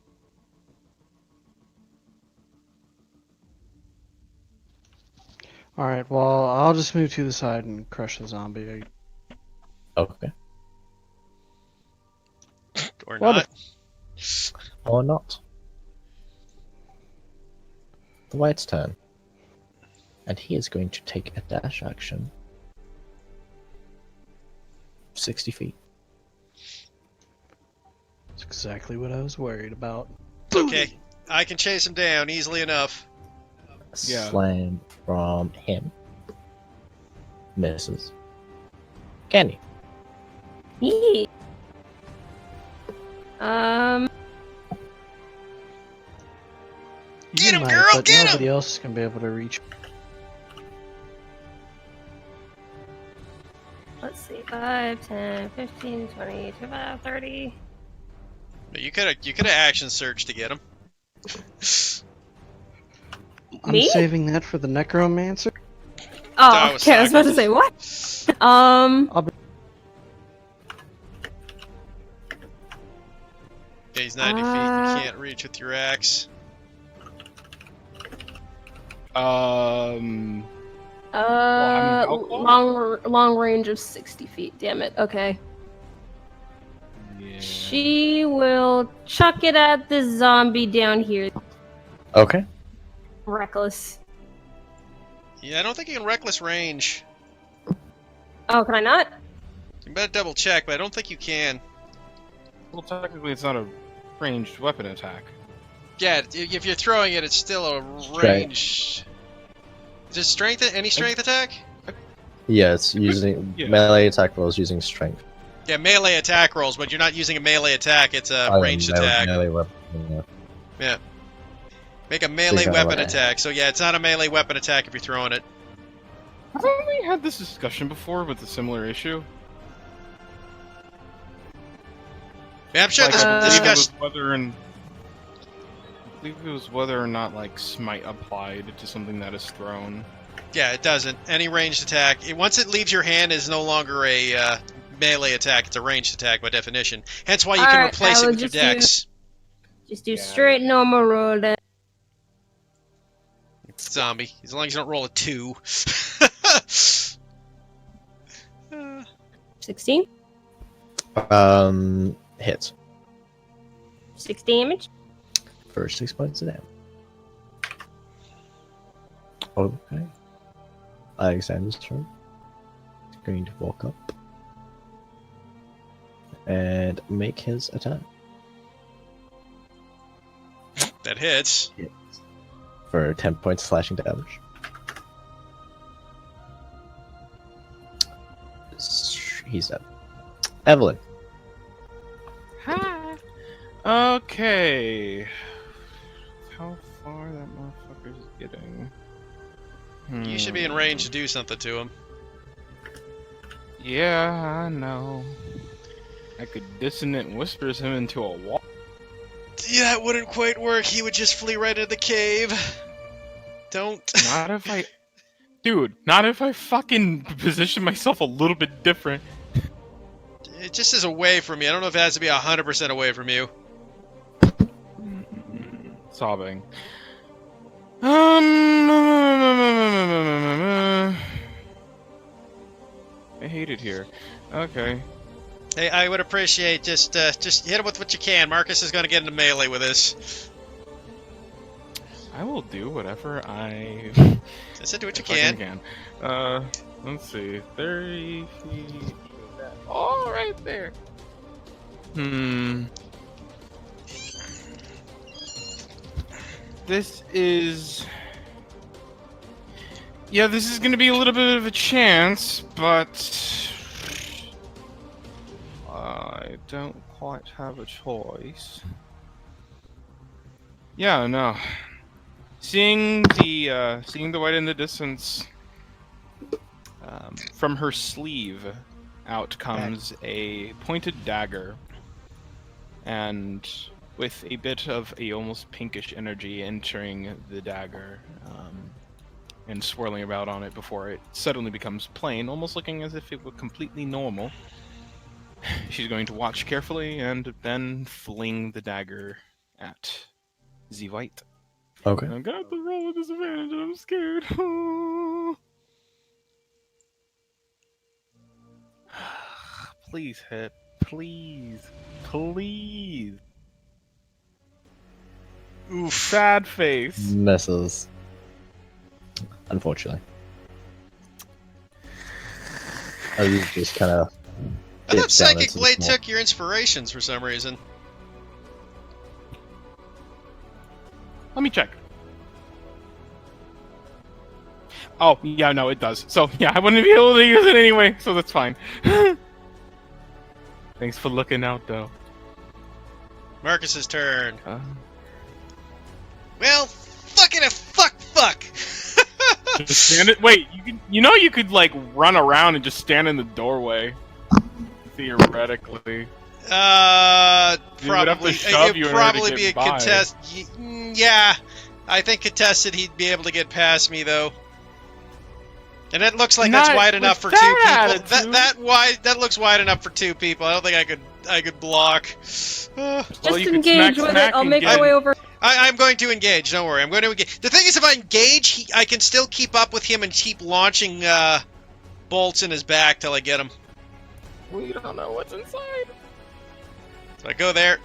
Alright, well, I'll just move to the side and crush the zombie. Okay. Or What not. Or not. The White's turn. And he is going to take a dash action. 60 feet. That's exactly what I was worried about. Okay, I can chase him down easily enough. Yeah. Slam from him. Misses. Candy. Yee. Get him, might, girl, but get him! nobody else is gonna be able to reach. Let's see. 5, 10, 15, 20, 25, 30. You could have action searched to get him. I'm Me? saving that for the necromancer. I Oh, was okay. I was about to talking. say what? Yeah, he's 90 feet. You can't reach with your axe. I'm doubtful. Long range of 60 feet. Damn it. Okay. Yeah. She will chuck it at the zombie down here. Okay. Reckless. Yeah, I don't think you can reckless range. Oh, can I not? You better double check, but I don't think you can. Well, technically, it's not a ranged weapon attack. Yeah, if you're throwing it, it's still a range. Is it strength? Any strength attack? Yeah, it's using Yeah. melee attack rolls using strength. Yeah, melee attack rolls, but you're not using a melee attack. It's a ranged attack. Melee weapon, yeah. Make a melee got weapon it. attack. So yeah, it's not a melee weapon attack if you're throwing it. Haven't we had this discussion before with a similar issue? Yeah, I'm sure Like, this I believe it discussion. was whether or not like smite applied to something that is thrown. Yeah, it doesn't. Any ranged attack, once it leaves your hand, is no longer a melee attack. It's a ranged attack by definition. Hence why you can Alright, replace I it will with your just dex. Just do Yeah. straight normal roll then. Zombie, as long as you don't roll a 2. 16? Hits 6 damage? for 6 points of damage. Okay. Alexander's turn. He's going to walk up and make his attack That hits. for 10 points of slashing damage. He's dead. Evelyn. Hi. Okay. How far that motherfucker's getting? You should be in range to do something to him. Yeah, I know. I could dissonant whispers him into a wall. Yeah, that wouldn't quite work. He would just flee right into the cave. Don't. Not if I... Dude, not if I fucking position myself a little bit different. It just is away from you. I don't know if it has to be 100% away from you. Sobbing. I hate it here. Okay. Hey, I would appreciate just hit him with what you can. Marcus is going to get into melee with this. I will do whatever I... Just do what you fucking can. Let's see. 30 feet... Oh, right there! This is... Yeah, this is gonna be a little bit of a chance, but... I don't quite have a choice. Yeah, no. Seeing the white in the distance, from her sleeve out comes a pointed dagger, and with a bit of a almost pinkish energy entering the dagger, and swirling about on it before it suddenly becomes plain, almost looking as if it were completely normal. She's going to watch carefully and then fling the dagger at the white. Okay. I'm gonna have to roll with disadvantage. I'm scared. Please hit. Please. Please. Oof. Sad face. Misses. Unfortunately. You just kind of. I thought Psychic Blade took your inspirations for some reason. Let me check. Oh, yeah, no, it does. So, yeah, I wouldn't be able to use it anyway, so that's fine. Thanks for looking out, though. Marcus's turn. Well, fucking a fuck. Just stand it. Wait, you could like run around and just stand in the doorway. Theoretically. Probably. It'd probably be a by. contest. Yeah, I think contested. He'd be able to get past me though. And it looks like that's Not wide enough for with 2 that people. attitude. That looks wide enough for 2 people. I don't think I could block. Just Well, you could engage smack, with smack, it. I'll and make get- my way over. I'm going to engage. Don't worry. I'm going to engage. The thing is, if I engage, I can still keep up with him and keep launching bolts in his back till I get him. We don't know what's inside. So I go there.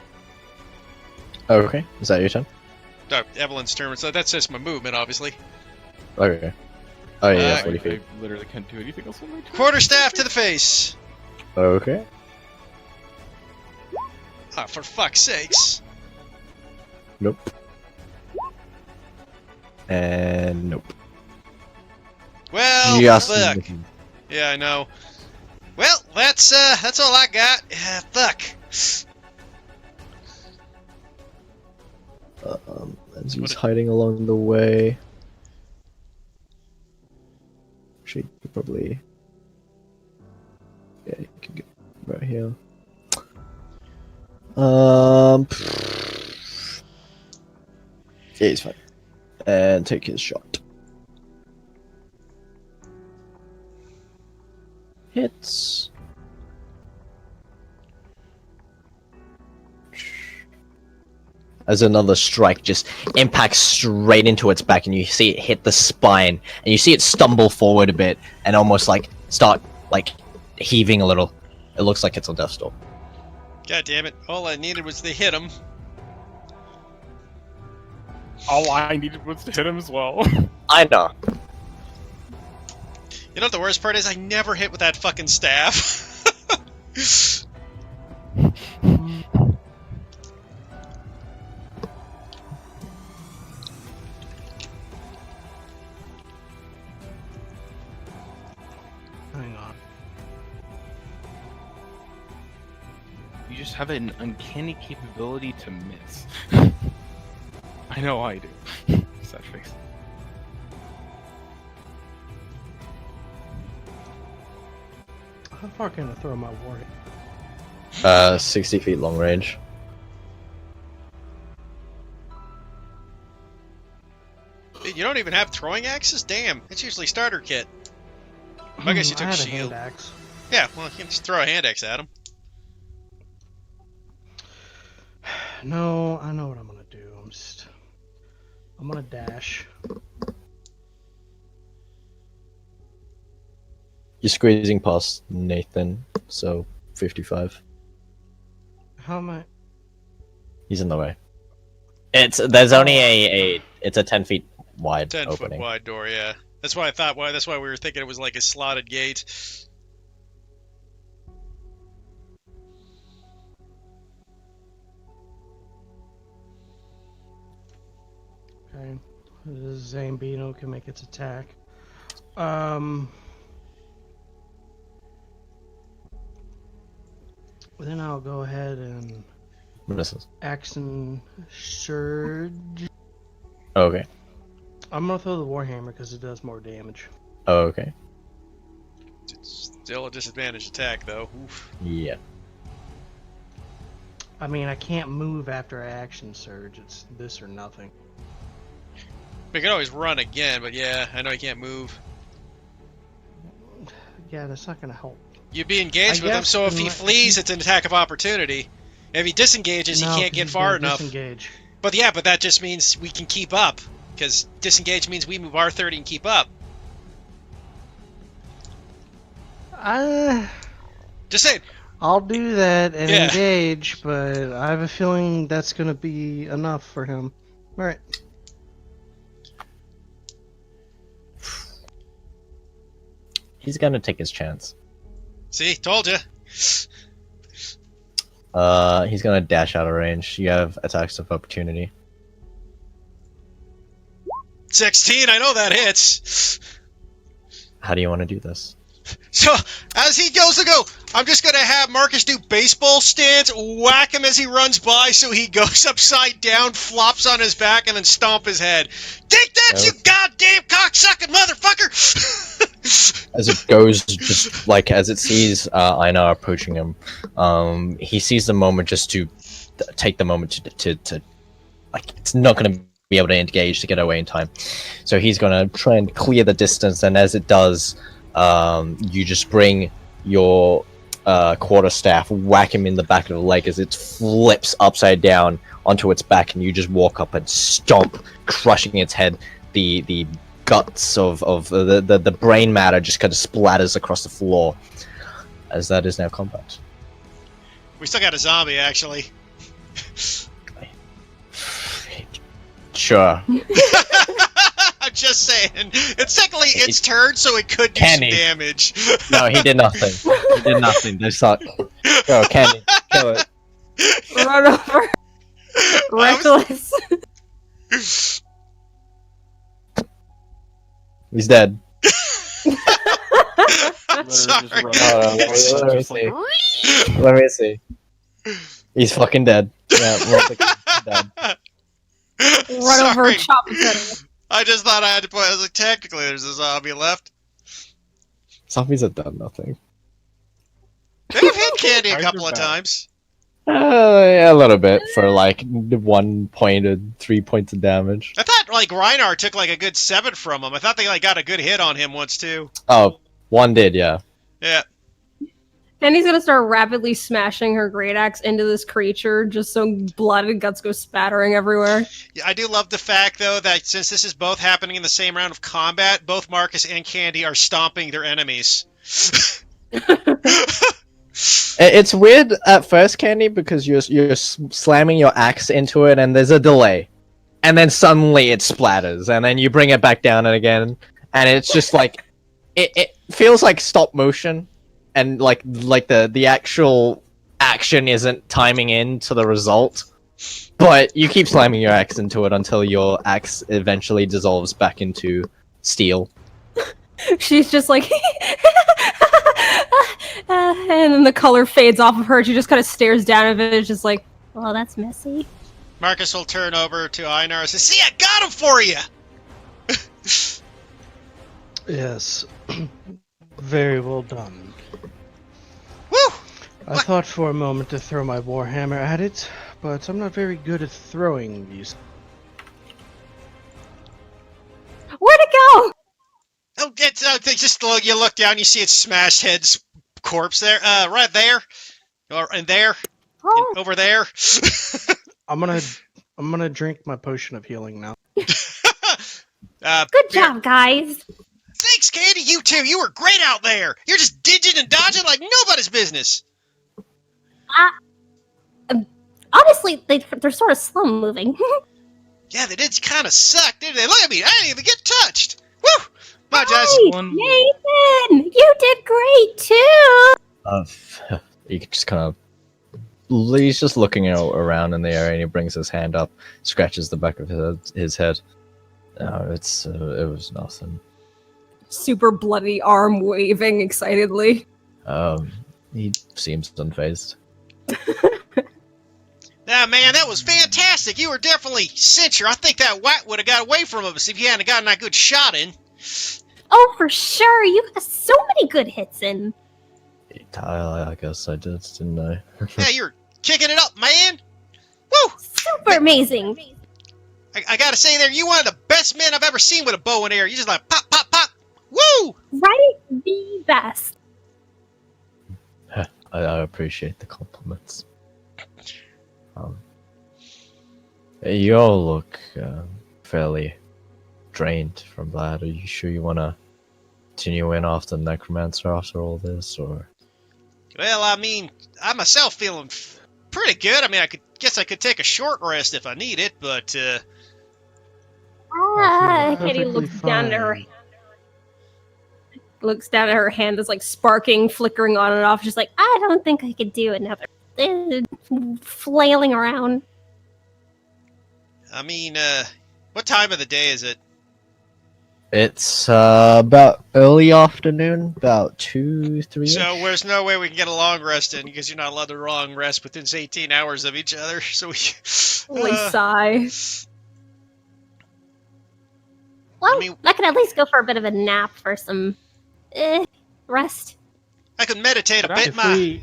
Okay. Is that your turn? Evelyn's turn. So that's just my movement, obviously. Okay. Oh yeah, 40 I feet. literally can't do anything else on my turn. Quarterstaff to the face. Okay. Ah, for fuck's sakes. Nope. And nope. Well, Just fuck. missing. Yeah, I know. Well, that's all I got. Fuck. As he's hiding along the way. Actually, you could probably. Yeah, you can get right here. Yeah, he's fine. And take his shot. Hits. As another strike just impacts straight into its back, and you see it hit the spine, and you see it stumble forward a bit, and almost like start like heaving a little. It looks like it's on death's door. God damn it. All I needed was to hit him. All I needed was to hit him as well. I know. You know what the worst part is? I never hit with that fucking staff. Hang on. You just have an uncanny capability to miss. I know I do. Sad face. How far can I throw my warhead? 60 feet long range. Dude, you don't even have throwing axes? Damn, it's usually starter kit. I guess you took I had a shield. hand axe. Yeah, well, you can just throw a hand axe at him. No, I know what I'm gonna do. I'm gonna dash. You're squeezing past Nathan, so 55. How am I? He's in the way. There's only it's a 10 feet wide 10 opening. foot wide door, yeah. That's why I thought. That's why we were thinking it was like a slotted gate. Okay. Zambino can make its attack. Then I'll go ahead and Misses. action surge. Okay. I'm gonna throw the warhammer because it does more damage. Okay. It's still a disadvantaged attack, though. Oof. Yeah. I mean, I can't move after I action surge. It's this or nothing. We can always run again, but yeah, I know you can't move. Yeah, that's not gonna help. You'd be engaged I with him, guess so if he unless- flees, it's an attack of opportunity. If he disengages, No, he can't 'cause get he's far gonna enough. Disengage. But yeah, but that just means we can keep up. Because disengage means we move our 30 and keep up. Just saying. I'll do that and Yeah. engage, but I have a feeling that's gonna be enough for him. All right. He's gonna take his chance. See, told you. He's gonna dash out of range. You have attacks of opportunity. 16, I know that hits. How do you want to do this? So, as he goes to go, I'm just going to have Marcus do baseball stance, whack him as he runs by so he goes upside down, flops on his back, and then stomp his head. Take that, Oh. you goddamn cocksucking motherfucker! As it goes, just like as it sees Einar approaching him, he sees the moment just to take the moment to like it's not going to be able to engage to get away in time. So he's going to try and clear the distance, and as it does, you just bring your quarterstaff, whack him in the back of the leg as it flips upside down onto its back, and you just walk up and stomp, crushing its head. The guts of the brain matter just kind of splatters across the floor, as that is now combat. We still got a zombie, actually. Sure. I'm just saying. It's technically its turn, so it could do some Kenny. damage. No, he did nothing. He did nothing. They suck. Go, Kenny. Kill it. Run over. Reckless. He's dead. I'm sorry. Let me see. Let me see. He's fucking dead. Yeah, dead. Run over Sorry. and chop his head off. I just thought I had to put. I was like, technically, there's a zombie left. Zombies have done nothing. They've hit Candy a Cards couple are of bad. times. Yeah, a little bit for like 1 point or 3 points of damage. I thought like Reinar took like a good 7 from him. I thought they like got a good hit on him once too. Oh, one did, yeah. Yeah. And he's gonna start rapidly smashing her great axe into this creature, just so blood and guts go spattering everywhere. Yeah, I do love the fact though that since this is both happening in the same round of combat, both Marcus and Candy are stomping their enemies. It's weird at first, Candy, because you're slamming your axe into it, and there's a delay, and then suddenly it splatters, and then you bring it back down again, and it's just like it feels like stop motion, and like the actual action isn't timing in to the result, but you keep slamming your axe into it until your axe eventually dissolves back into steel. She's just like, and then the color fades off of her. She just kind of stares down at it, just like, Well, that's messy. Marcus will turn over to Einar and say, "See, I got him for you." Yes. Very well done. Woo! I What? thought for a moment to throw my warhammer at it, but I'm not very good at throwing these. where'd it go? Oh, it's just look. You look down, you see its smashed head's corpse there, right there, or and there, Oh, and over there. I'm gonna drink my potion of healing now. good job, guys. Thanks, Candy. You too. You were great out there. You're just dodging and dodging like nobody's business. Honestly, they're sort of slow moving. Yeah, they did kind of suck, didn't they? Look at me. I didn't even get touched. Woo! My Jess. Hey, One- Nathan, you did great too. You can just kind of. He's just looking around in the area, and he brings his hand up, scratches the back of his head. No, it was nothing. Super bloody arm waving excitedly. He seems unfazed. Ah, man, that was fantastic. You were definitely cincher. I think that white would have got away from us if you hadn't gotten that good shot in. Oh, for sure. You got so many good hits in. I guess I did, didn't I? Yeah, you're kicking it up, man. Woo! Super amazing. I gotta say there, you one of the best men I've ever seen with a bow and arrow. You just like pop, pop, pop. Woo! Right? The best. I appreciate the compliments. Um, you all look fairly drained from that. Are you sure you want to continue in after the necromancer after all this, or? Well, I mean, I myself feeling pretty good. I mean, guess I could take a short rest if I need it, but I feel Katie perfectly looks down at her fine. hand that's like sparking, flickering on and off, just like, I don't think I could do another flailing around. I mean, what time of the day is it? It's about early afternoon, about 2, 3. So there's no way we can get a long rest in because you're not allowed to long rest within 18 hours of each other. So we. holy sigh. Well, I mean- I could at least go for a bit of a nap for some rest. I could meditate a But bit.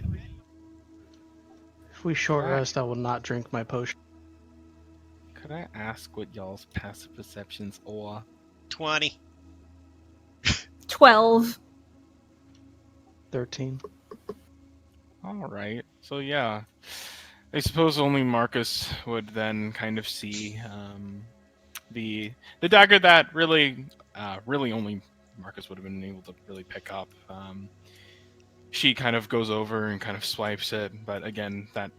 If we short rest, I will not drink my potion. Could I ask what y'all's passive perceptions are? 20. 12. 13. All right. So yeah, I suppose only Marcus would then kind of see the dagger that really only Marcus would have been able to really pick up. She kind of goes over and kind of swipes it, but again, that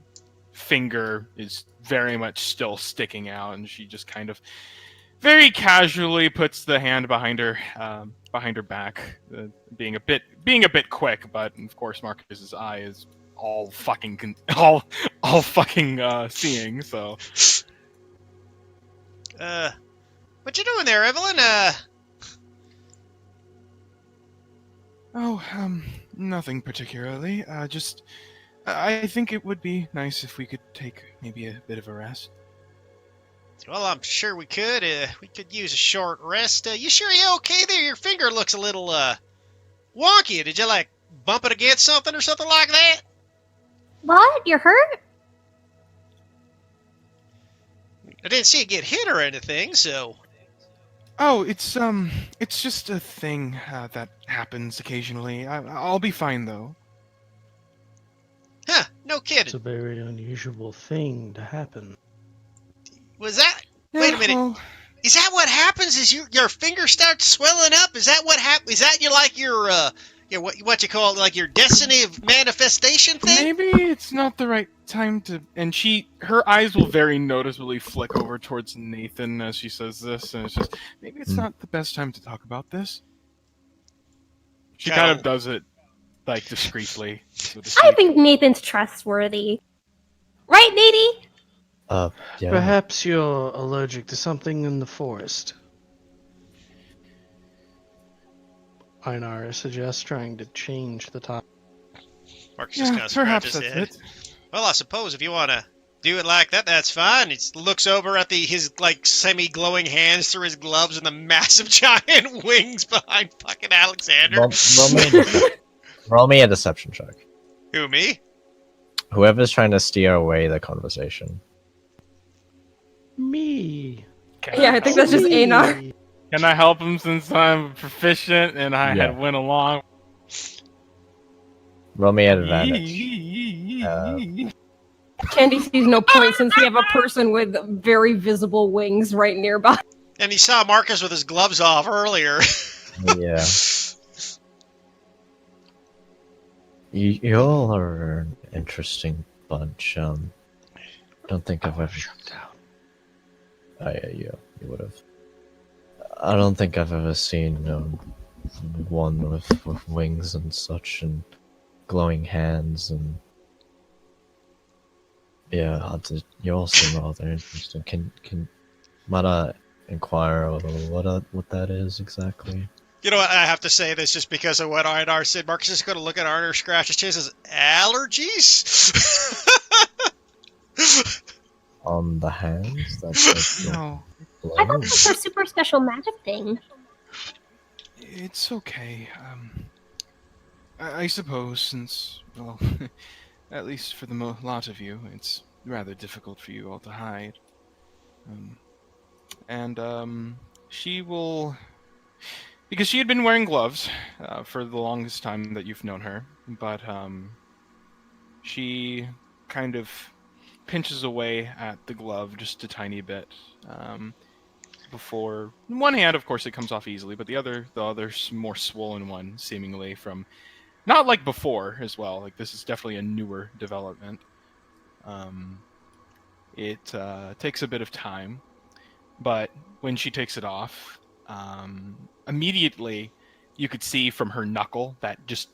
finger is very much still sticking out, and she just kind of very casually puts the hand behind her back, being a bit quick. But of course, Marcus's eye is all fucking seeing. So, What you doing there, Evelyn? nothing particularly. Just I think it would be nice if we could take maybe a bit of a rest. Well, I'm sure we could. We could use a short rest. You sure you okay there? Your finger looks a little wonky. Did you like bump it against something or something like that? What? You're hurt? I didn't see it get hit or anything, so. Oh, it's just a thing that happens occasionally. I'll be fine though. Huh, no It's kidding. a very unusual thing to happen. Was that? Wait a minute. Well, Is that what happens? Is your finger starts swelling up? Is that what happens? Is that your what you call it, like your destiny of manifestation thing? maybe it's not the right time to. And her eyes will very noticeably flick over towards Nathan as she says this, and it's just maybe it's not the best time to talk about this. She kind of does it like discreetly. So to I speak. think Nathan's trustworthy. Right, Nady? Yeah. Perhaps you're allergic to something in the forest. Einar suggests trying to change the time. Marcus just Yeah, kind of scratches perhaps his that's head. it. Well, I suppose if you want to do it like that, that's fine. He looks over at his like semi-glowing hands through his gloves and the massive giant wings behind fucking Alexander. Roll me a deception check. Who, me? Whoever's trying to steer away the conversation. Me. Yeah, I think that's just Me. Einar. Can I help him since I'm proficient and I Yeah. had went along? Roll me at advantage. Candy sees no point since we have a person with very visible wings right nearby. And he saw Marcus with his gloves off earlier. Yeah. You all are an interesting bunch. Don't think I've ever. Yeah, you would have. I don't think I've ever seen one with wings and such and glowing hands and. Yeah, you all seem rather interesting. Might I inquire a little what that is exactly? You know what? I have to say this just because of what Einar said. Marcus is going to look at Einar, scratch his chest, says, allergies? On the hands? That's like No, I thought that's her super special magic thing. it's okay. I suppose since, well, at least for the lot of you, it's rather difficult for you all to hide. She will, because she had been wearing gloves for the longest time that you've known her, but She kind of pinches away at the glove just a tiny bit. Before one hand, of course, it comes off easily, but the other more swollen one, seemingly from not like before as well. Like this is definitely a newer development. It takes a bit of time, but when she takes it off, immediately you could see from her knuckle that just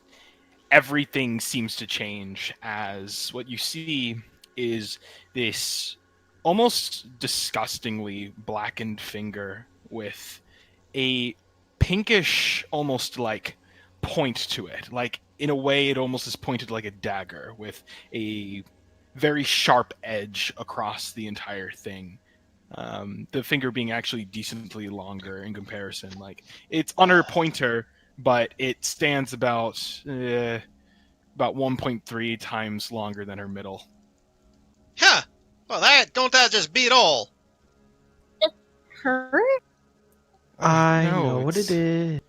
everything seems to change, as what you see is this almost disgustingly blackened finger with a pinkish, almost like point to it. Like in a way, it almost is pointed like a dagger with a very sharp edge across the entire thing. The finger being actually decently longer in comparison. Like it's on her pointer, but it stands about 1.3 times longer than her middle. Huh. Well, that just beat all? Her? I no, know what it's- it is.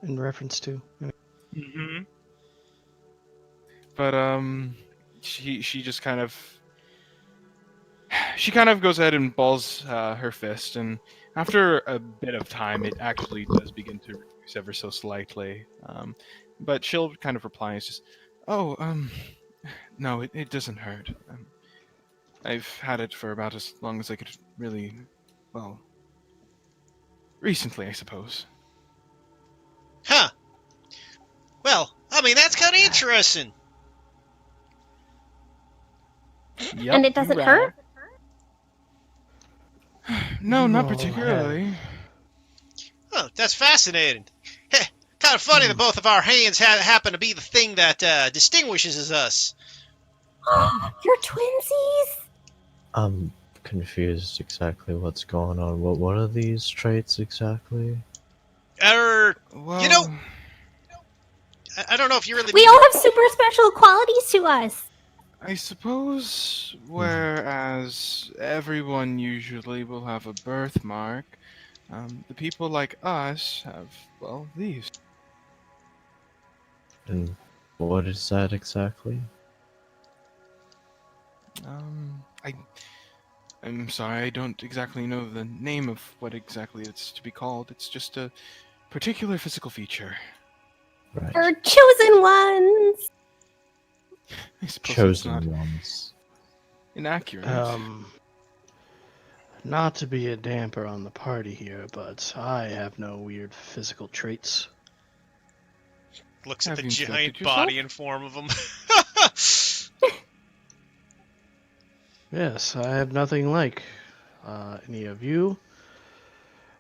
In reference to. Mm-hmm. But she just kind of goes ahead and balls her fist, and after a bit of time, it actually does begin to reduce ever so slightly. But she'll kind of reply, "It's just, no, it doesn't hurt. I've had it for about as long as I could really, well, recently, I suppose." Huh. Well, I mean, that's kind of interesting. Yep, And it doesn't hurt? No, not No, particularly. Oh, that's fascinating. Heh, kind of funny that both of our hands happen to be the thing that distinguishes us. You're twinsies? I'm confused exactly what's going on. What are these traits exactly? Well, You know, I don't know if you really We mean all have super special qualities to us. I suppose whereas everyone usually will have a birthmark, the people like us have, well, these. And what is that exactly? I'm sorry, I don't exactly know the name of what exactly it's to be called. It's just a particular physical feature. Right. You're chosen ones. I suppose it's Chosen not ones. inaccurate. Not to be a damper on the party here, but I have no weird physical traits. looks at Have the you inspected giant yourself? body and form of him. Yes, I have nothing like any of you.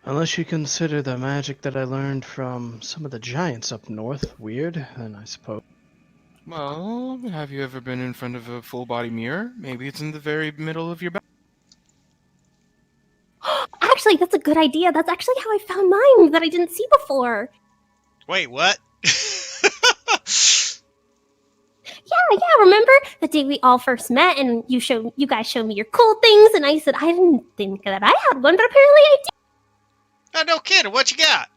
Unless you consider the magic that I learned from some of the giants up north weird, then I suppose. Well, have you ever been in front of a full body mirror? Maybe it's in the very middle of your back. Actually, that's a good idea. That's actually how I found mine that I didn't see before. Wait, what? Yeah, remember the day we all first met and you guys showed me your cool things and I said I didn't think that I had one, but apparently I did. Oh, no kidding. What you got?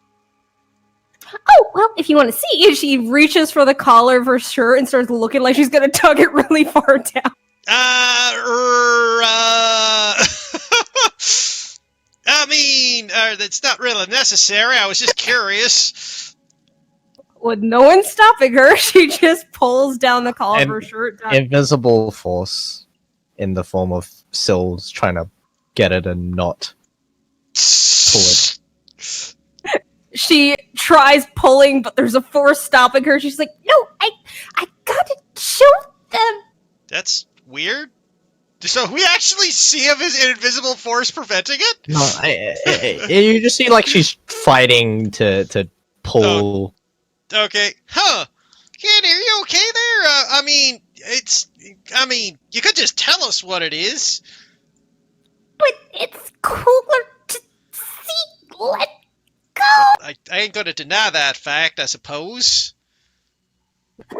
Oh, well, if you want to see, She reaches for the collar of her shirt and starts looking like she's gonna tug it really far down. I mean, that's not really necessary. I was just curious. With no one stopping her, she just pulls down the collar of her shirt. Invisible force in the form of Sills trying to get it and not pull it. She tries pulling, but there's a force stopping her. She's like, no, I gotta show them. That's weird. So we actually see an invisible force preventing it? No, you just see like she's fighting to pull. Okay. Huh. Kid, are you okay there? I mean, you could just tell us what it is. But it's cooler to see. Let go. I ain't gonna deny that fact, I suppose.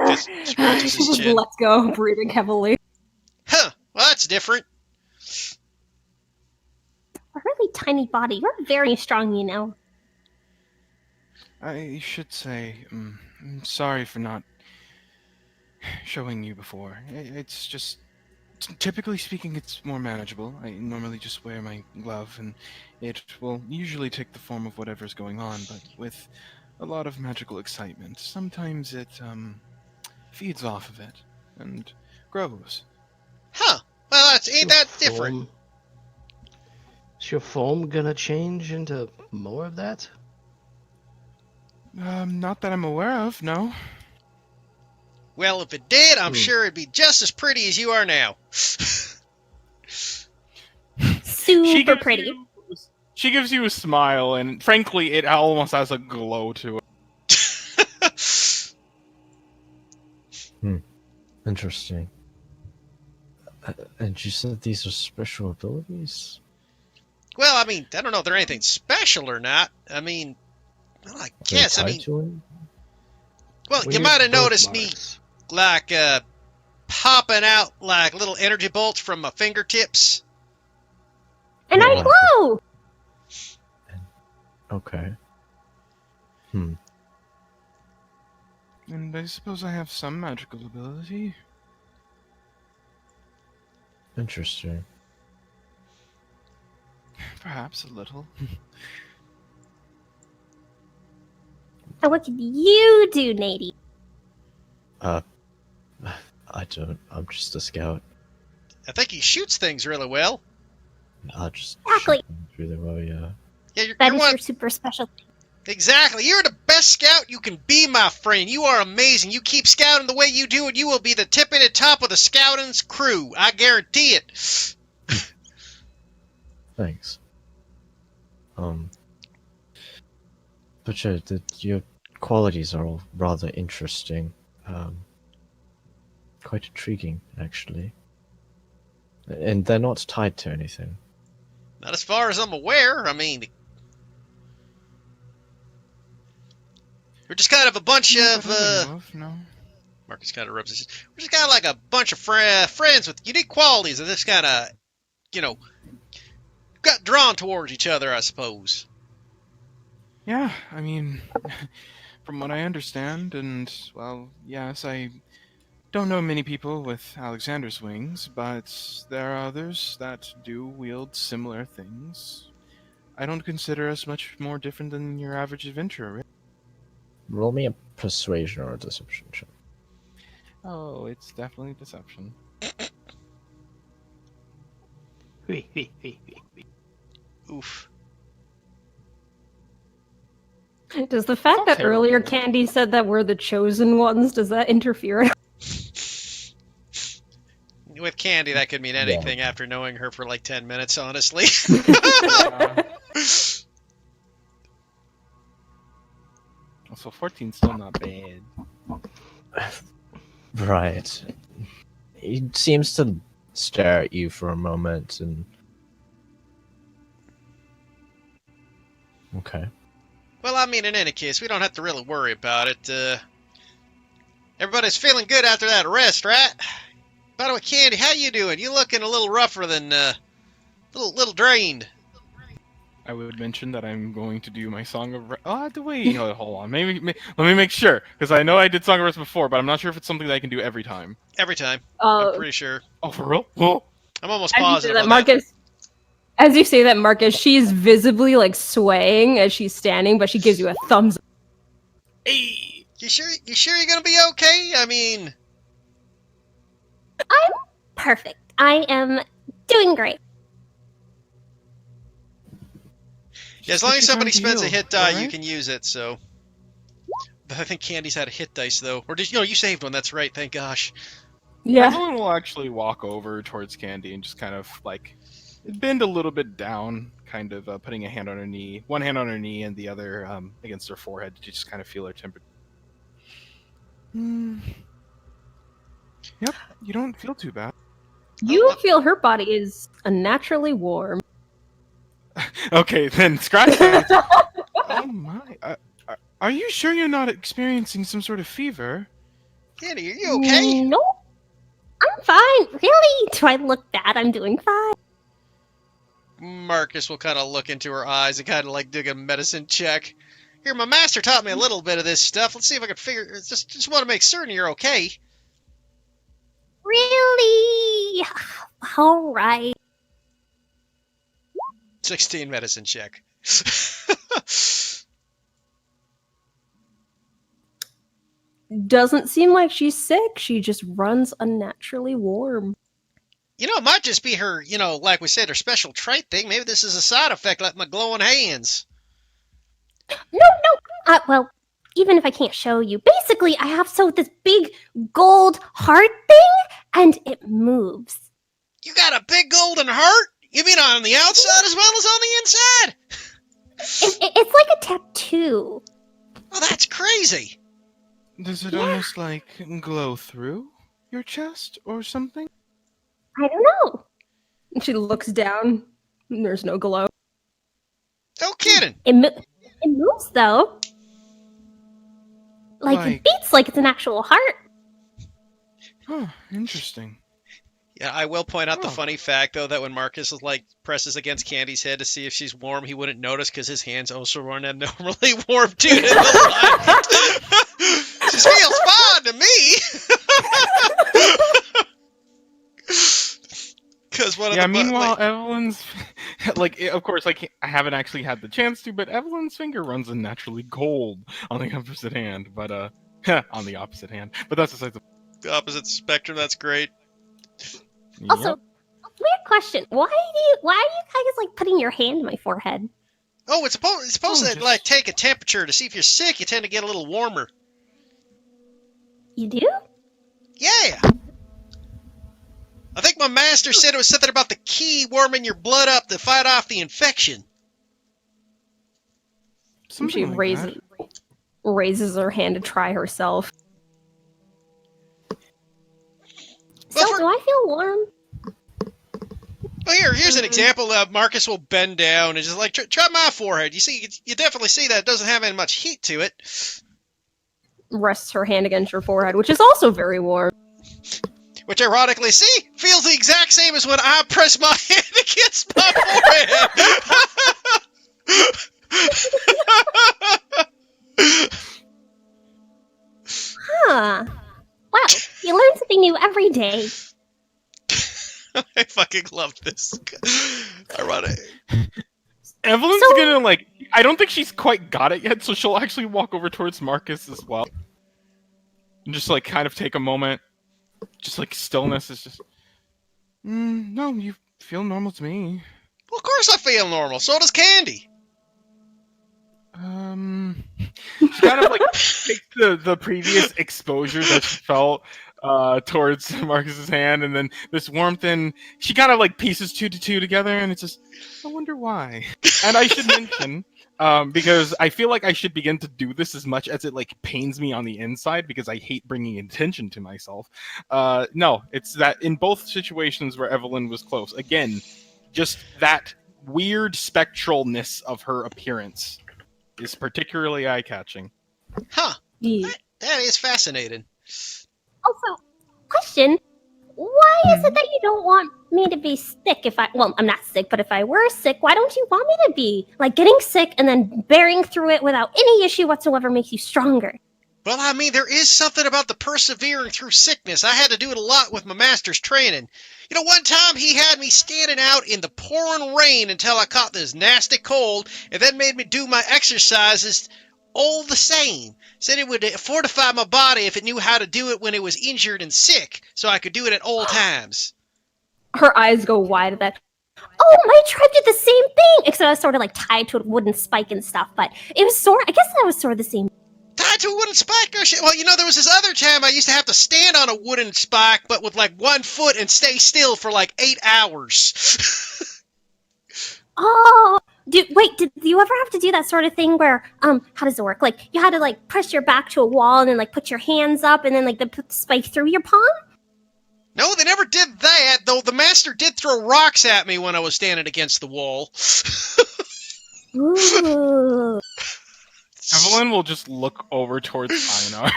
Just she scratches his just chin. lets go, breathing heavily. Huh. Well, that's different. A really tiny body. You're very strong, you know. I should say, I'm sorry for not showing you before. It's just, typically speaking, it's more manageable. I normally just wear my glove, and it will usually take the form of whatever's going on, but with a lot of magical excitement, sometimes it feeds off of it and grows. Huh. Well, ain't Your that different? form- Is your form gonna change into more of that? Not that I'm aware of, no. Well, if it did, I'm Hmm. sure it'd be just as pretty as you are now. Super pretty. She gives you a smile, and frankly, it almost has a glow to it. Interesting. And you said these are special abilities? Well, I mean, I don't know if they're anything special or not. I mean, well, I Are they guess, I tied mean, to it? well, you Weird might have noticed me, birthmarks. like, popping out, like, little energy bolts from my fingertips. And I Yeah. glow! Okay. And I suppose I have some magical ability. Interesting. Perhaps a little. And what can you do, Nady? I don't. I'm just a scout. I think he shoots things really well. I just Exactly. shoot things really well, yeah. Yeah, That you're is one. your super special thing. Exactly. You're the best scout you can be, my friend. You are amazing. You keep scouting the way you do, and you will be the tip at the top of the scouting's crew. I guarantee it. Thanks. But yeah, your qualities are all rather interesting. Quite intriguing, actually. And they're not tied to anything. Not as far as I'm aware. I mean, we're just kind of a bunch Not of, that I know of, no. Marcus kind of rubs his. We're just kind of like a bunch of friends with unique qualities, and just kind of, you know, got drawn towards each other, I suppose. Yeah, I mean, from what I understand, and, well, yes, I don't know many people with Alexander's wings, but there are others that do wield similar things. I don't consider us much more different than your average adventurer. Really. Roll me a persuasion or a deception check. Oh, it's definitely deception. Oof. Does the fact Not that earlier terrible. Candy said that we're the chosen ones, does that interfere? With Candy, that could mean anything after knowing her for like 10 minutes, honestly. So 14's still not bad. Right. He seems to stare at you for a moment and. Okay. Well, I mean, in any case, we don't have to really worry about it. Everybody's feeling good after that rest, right? By the way, Candy, how you doing? You looking a little rougher than, little drained. I would mention that I'm going to do my Song of Rest. Oh, wait, hold on. Let me make sure, because I know I did Song of Rest before, but I'm not sure if it's something that I can do every time. Every time. I'm pretty sure. Oh, for real? Oh. I'm almost As you say positive that, on that. Marcus. As you say that, Marcus, she's visibly like swaying as she's standing, but she gives you a thumbs up. Hey! You sure you're gonna be okay? I mean, I'm perfect. I am doing great. yeah, as long as somebody spends a heal, hit die, you alright? can use it, so. But I think Candy's had a hit dice, though. Or did you? No, you saved one, that's right, thank gosh. Yeah. Everyone will actually walk over towards Candy and just kind of like bend a little bit down, kind of putting a hand on her knee, one hand on her knee and the other against her forehead to just kind of feel her temperature. Yep, you don't feel too bad. You feel her body is unnaturally warm. Okay, then scratch that. Oh my. Are you sure you're not experiencing some sort of fever? Candy, are you okay? No, I'm fine. Really? Do I look bad? I'm doing fine. Marcus will kind of look into her eyes and kind of like dig a medicine check. Here, my master taught me a little bit of this stuff. Let's see if I can figure. Just want to make certain you're okay. Really? All right. 16 medicine check. Doesn't seem like she's sick. She just runs unnaturally warm. It might just be her, like we said, her special trait thing. Maybe this is a side effect like my glowing hands. No. Well, even if I can't show you, basically I have this big gold heart thing, and it moves. You got a big golden heart? You mean on the outside as well as on the inside? It's like a tattoo. Oh, that's crazy. Does it almost like glow through your chest or something? I don't know. She looks down. And there's no glow. No kidding. It moves though. Like it beats like it's an actual heart. Huh, interesting. Yeah, I will point out the funny fact, though, that when Marcus presses against Candy's head to see if she's warm, he wouldn't notice because his hands also weren't abnormally warm due to the light. She feels fine to me. Because meanwhile, Evelyn's of course, I haven't actually had the chance to, but Evelyn's finger runs unnaturally cold on the opposite hand. But on the opposite hand. But that's besides the opposite spectrum. That's great. Also, weird question. Why are you guys putting your hand in my forehead? Oh, it's supposed to take a temperature to see if you're sick. You tend to get a little warmer. You do? Yeah. I think my master said it was something about the key warming your blood up to fight off the infection. She raises her hand to try herself. So, do I feel warm? Well, here's an example. Marcus will bend down and just try my forehead. You definitely see that it doesn't have any much heat to it. Rests her hand against your forehead, which is also very warm. Which, ironically, feels the exact same as when I press my hand against my forehead. Huh. Wow, you learn something new every day. I fucking love this. Ironic. Evelyn's gonna I don't think she's quite got it yet, so she'll actually walk over towards Marcus as well. And just kind of take a moment. Just stillness is just no, you feel normal to me. Well, of course I feel normal. So does Candy. She kind of takes the previous exposure that she felt towards Marcus's hand, and then this warmth, and she kind of pieces 2 to 2 together, and it's just, I wonder why. And I should mention, because I feel like I should begin to do this as much as it pains me on the inside, because I hate bringing attention to myself. No, it's that in both situations where Evelyn was close, again, just that weird spectralness of her appearance is particularly eye-catching. Huh. Yeah. That is fascinating. Also, question. Why is it that you don't want me to be sick I'm not sick, but if I were sick, why don't you want me to be? Getting sick and then bearing through it without any issue whatsoever makes you stronger. Well, I mean, there is something about the persevering through sickness. I had to do it a lot with my master's training. One time he had me standing out in the pouring rain until I caught this nasty cold, and then made me do my exercises all the same. Said it would fortify my body if it knew how to do it when it was injured and sick, so I could do it at all times. Her eyes go wide at that. Oh, my tribe did the same thing! Except I was sort of tied to a wooden spike and stuff, but it was I guess that was sort of the same. Tied to a wooden spike? Oh, shit. Well, there was this other time I used to have to stand on a wooden spike, but with 1 foot and stay still for 8 hours. Oh, did you ever have to do that sort of thing where, how does it work? You had to, press your back to a wall and then, put your hands up and then, put the spike through your palm? No, they never did that, though the master did throw rocks at me when I was standing against the wall. Ooh. Evelyn will just look over towards Einar.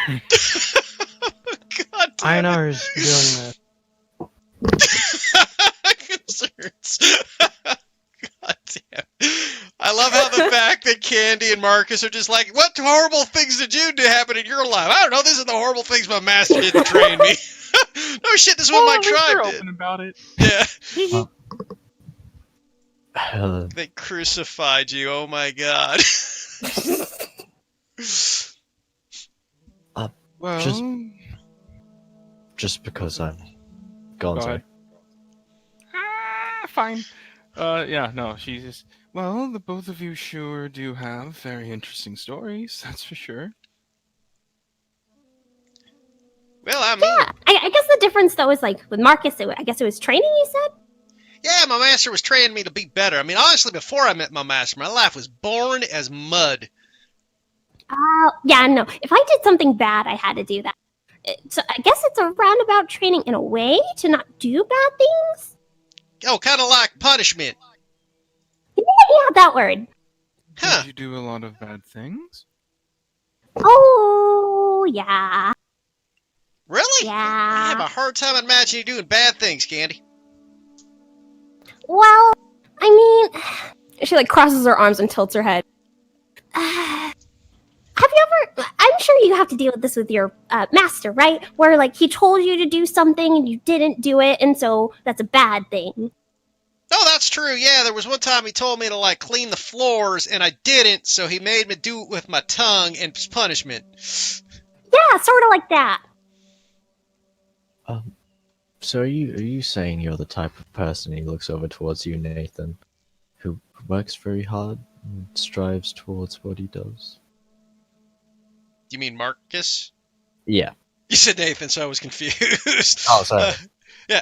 God damn Einar is doing Concerns. God damn. I love how the fact that Candy and Marcus are just what horrible things did you do happen in your life? I don't know. This is the horrible things my master did to train me. No shit, this is what my At least they're tribe did. open about it. Yeah. Uh, They crucified you. Oh my god. Well, just because I'm gone, Go sorry. ahead. Fine. Yeah, no, she's just. Well, the both of you sure do have very interesting stories. That's for sure. Well, I mean, Yeah, I guess the difference though is like with Marcus, I guess it was training. You said. yeah, my master was training me to be better. I mean, honestly, before I met my master, my life was boring as mud. Yeah, no. If I did something bad, I had to do that. So I guess it's a roundabout training in a way to not do bad things. Oh, kind of like punishment. Yeah, that word. Huh. Did you do a lot of bad things? Oh, yeah. Really? I have Yeah. a hard time imagining you doing bad things, Candy. Well, I mean, She like crosses her arms and tilts her head. have you ever? I'm sure you have to deal with this with your master, right? Where like he told you to do something and you didn't do it, and so that's a bad thing. Oh, that's true. Yeah, there was one time he told me to, like, clean the floors, and I didn't, so he made me do it with my tongue and punishment. Yeah, sort of like that. So are you saying you're the type of person, he looks over towards you, Nathan, who works very hard and strives towards what he does? You mean Marcus? Yeah. You said Nathan, so I was confused. Oh, sorry. Yeah.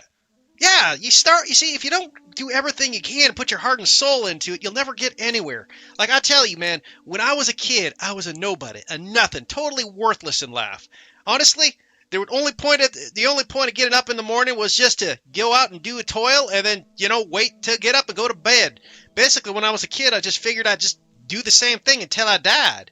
Yeah, you see, if you don't do everything you can and put your heart and soul into it, you'll never get anywhere. Like I tell you, man, when I was a kid, I was a nobody, a nothing, totally worthless in life. Honestly, the only point of getting up in the morning was just to go out and do a toil and then, wait to get up and go to bed. Basically, when I was a kid, I just figured I'd just do the same thing until I died.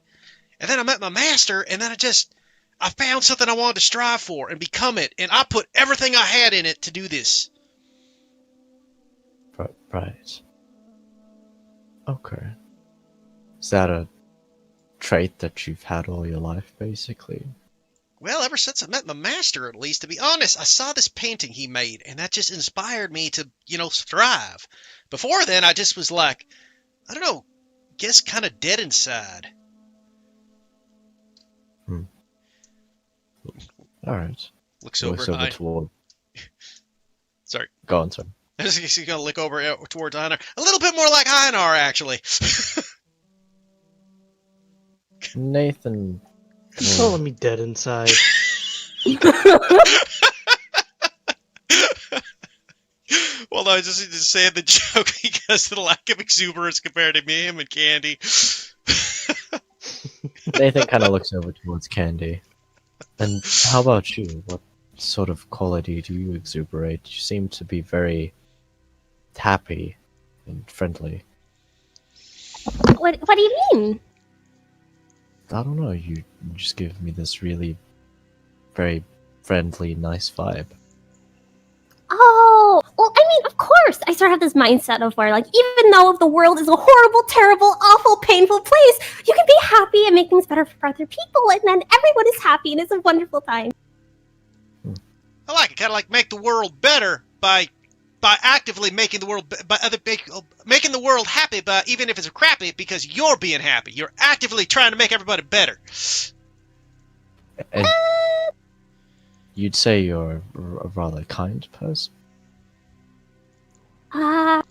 And then I met my master, and then I found something I wanted to strive for and become it, and I put everything I had in it to do this. Right. Okay. Is that a trait that you've had all your life, basically? Well, ever since I met my master, at least, to be honest, I saw this painting he made, and that just inspired me to, thrive. Before then, I just was like, I don't know, guess kind of dead inside. Alright. Looks He over looks at over Einar. toward... Sorry. Go on, sorry. He's going to look over towards Einar. A little bit more like Einar, actually. Nathan... Calling me dead inside. Well, no, I just need to say the joke because of the lack of exuberance compared to me, him, and Candy. Nathan kind of looks over towards Candy. And how about you? What sort of quality do you exuberate? You seem to be very happy and friendly. What do you mean? I don't know, you just give me this really very friendly, nice vibe. Oh, well, I mean, of course. I sort of have this mindset of where, like, even though the world is a horrible, terrible, awful, painful place, you can be happy and make things better for other people, and then everyone is happy, and it's a wonderful time. I like it, kind of like make the world better by actively making the world making the world happy, but even if it's crappy, because you're being happy, you're actively trying to make everybody better. And you'd say you're a rather kind person? Well,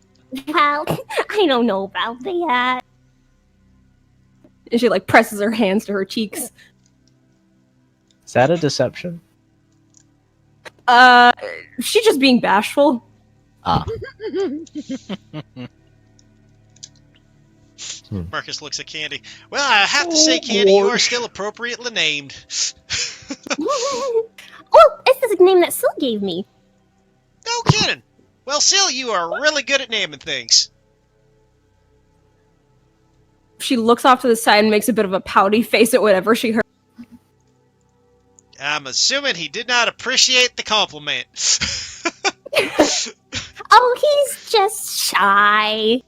I don't know about that. And she like presses her hands to her cheeks. Is that a deception? She's just being bashful. Ah. Marcus looks at Candy. Well, I have to say, Candy, you are still appropriately named. Oh, it's the name that Syl gave me. No kidding. Well, Syl, you are really good at naming things. She looks off to the side and makes a bit of a pouty face at whatever she heard. I'm assuming he did not appreciate the compliment. Oh, he's just shy.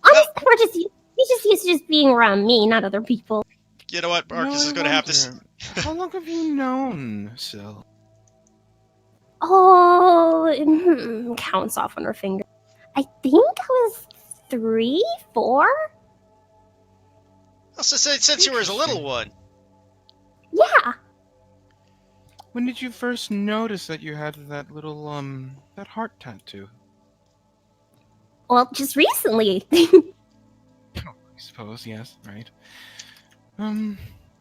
Honestly, he's just used to just being around me, not other people. You know what, Marcus is going to have to... How long have you known Syl? Oh, counts off on her finger. I think I was 3, 4? Well, since you were a little one. Yeah. When did you first notice that you had that little that heart tattoo? Well, just recently. I suppose, yes, right.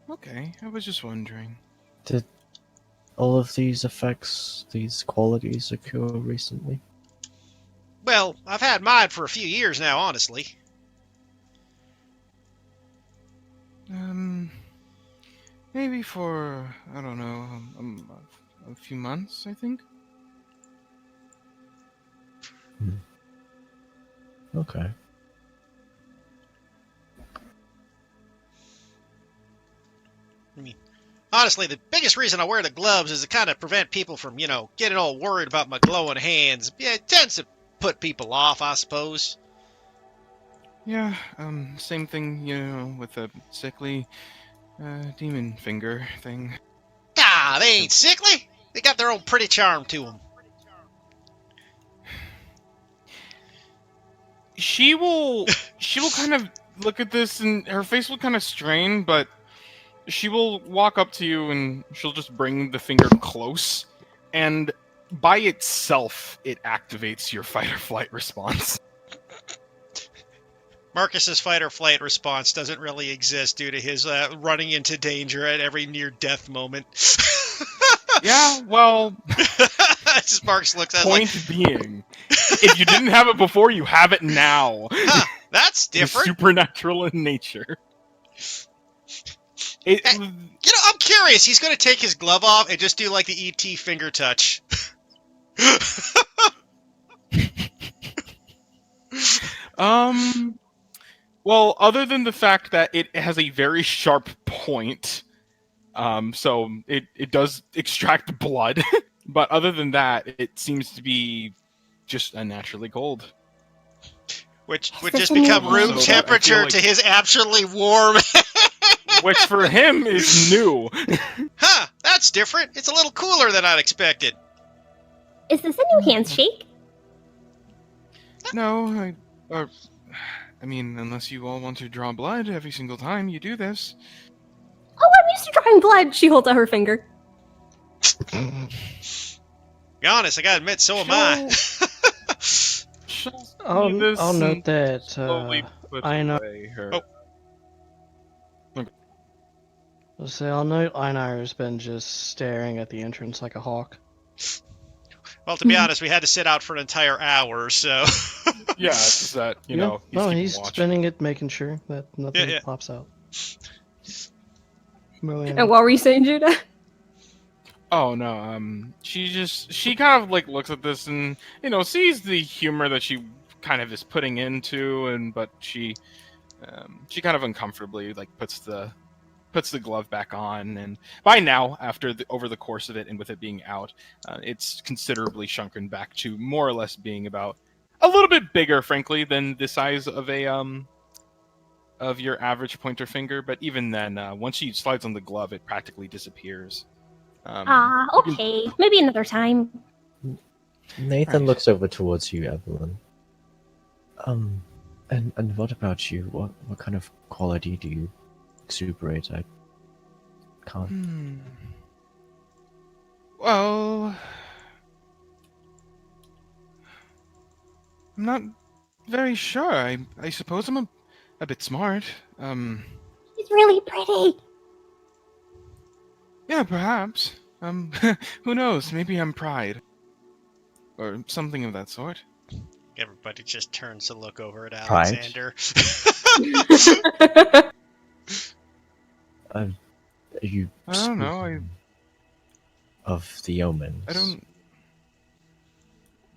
Okay, I was just wondering. Did all of these effects, these qualities occur recently? Well, I've had mine for a few years now, honestly. Maybe for, I don't know, a few months, I think. Okay. I mean, honestly, the biggest reason I wear the gloves is to kind of prevent people from, getting all worried about my glowing hands. Yeah, it tends to put people off, I suppose. Yeah, same thing, with the sickly demon finger thing. Ah, they ain't sickly. They got their own pretty charm to them. She will kind of look at this and her face will kind of strain, but she will walk up to you and she'll just bring the finger close, and by itself it activates your fight or flight response. Marcus's fight or flight response doesn't really exist due to his running into danger at every near-death moment. Yeah, well, just Marcus looks at it point being, if you didn't have it before, you have it now. huh, that's It's different. supernatural in nature. I'm curious. He's going to take his glove off and just do like the ET finger touch. Well, other than the fact that it has a very sharp point, so it does extract blood, but other than that, it seems to be just unnaturally cold. Which would Such just a new become room So that I feel temperature like- to his absolutely warm. Which for him is new. Huh, that's different. It's a little cooler than I'd expected. Is this a new handshake? No, I mean, unless you all want to draw blood every single time you do this. Oh, I'm used to drawing blood. She holds out her finger. Be honest, I gotta admit, so am I. She'll see I'll this note and that slowly put Einar. away her. Oh. I'll note Einar's been just staring at the entrance like a hawk. Well, to be honest, we had to sit out for an entire hour, so. Yeah, it's just that, you know, he's watch. spinning it, making sure that nothing Yeah. pops out. Really, And what were you saying, Judah? Oh no, she kind of like looks at this and, sees the humor that she kind of is putting into, but she kind of uncomfortably like puts the glove back on, and by now, over the course of it and with it being out, it's considerably shrunken back to more or less being about a little bit bigger, frankly, than the size of a of your average pointer finger. But even then, once she slides on the glove, it practically disappears. Okay. Maybe another time. Nathan Right. looks over towards you, Evelyn. And what about you? What kind of quality do you exuberate? I can't. Well, I'm not very sure. I suppose I'm a bit smart. She's really pretty. Yeah, perhaps. Who knows? Maybe I'm pride. Or something of that sort. Everybody just turns to look over at Pride? Alexander. Are you? I don't know, speaking of the omens. I don't...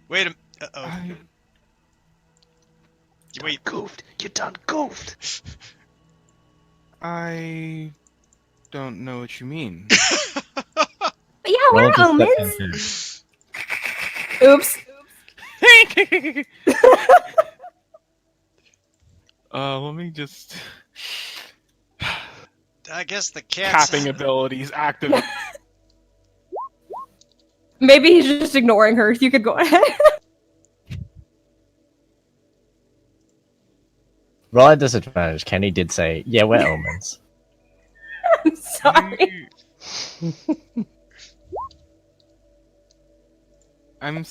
Wait a uh-oh. I... Wait. goofed. You done goofed. I don't know what you mean. But yeah, Roll we're omens. deception. Oops. Let me just... I guess the cat's... Capping abilities active. Maybe he's just ignoring her. You could go ahead. Roll at disadvantage. Kenny did say, "Yeah, we're omens." I'm sorry. I'm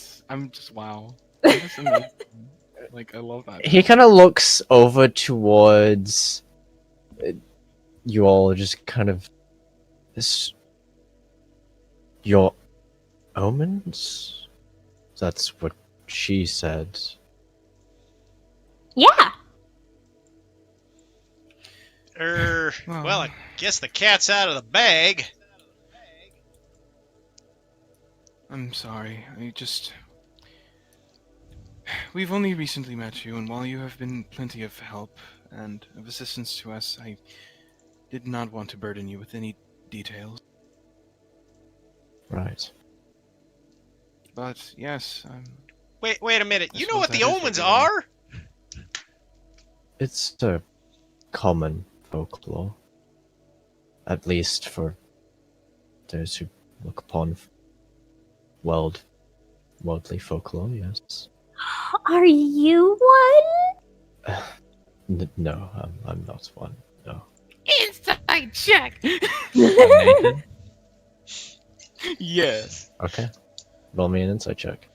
just wow. I'm just amazed. Like I love that. He kind of looks over towards you all, just kind of this. Your omens? That's what she said. Yeah. Well, I guess the cat's out of the bag. I'm sorry. We've only recently met you, and while you have been plenty of help and of assistance to us, I did not want to burden you with any details. Right. But yes, Wait a minute. You know suppose what the that is what omens you're doing. are? It's a common folklore. At least for those who look upon worldly folklore, yes. Are you one? No, I'm not one. No. Inside check. Nathan? Yes. Okay. Roll me an insight check.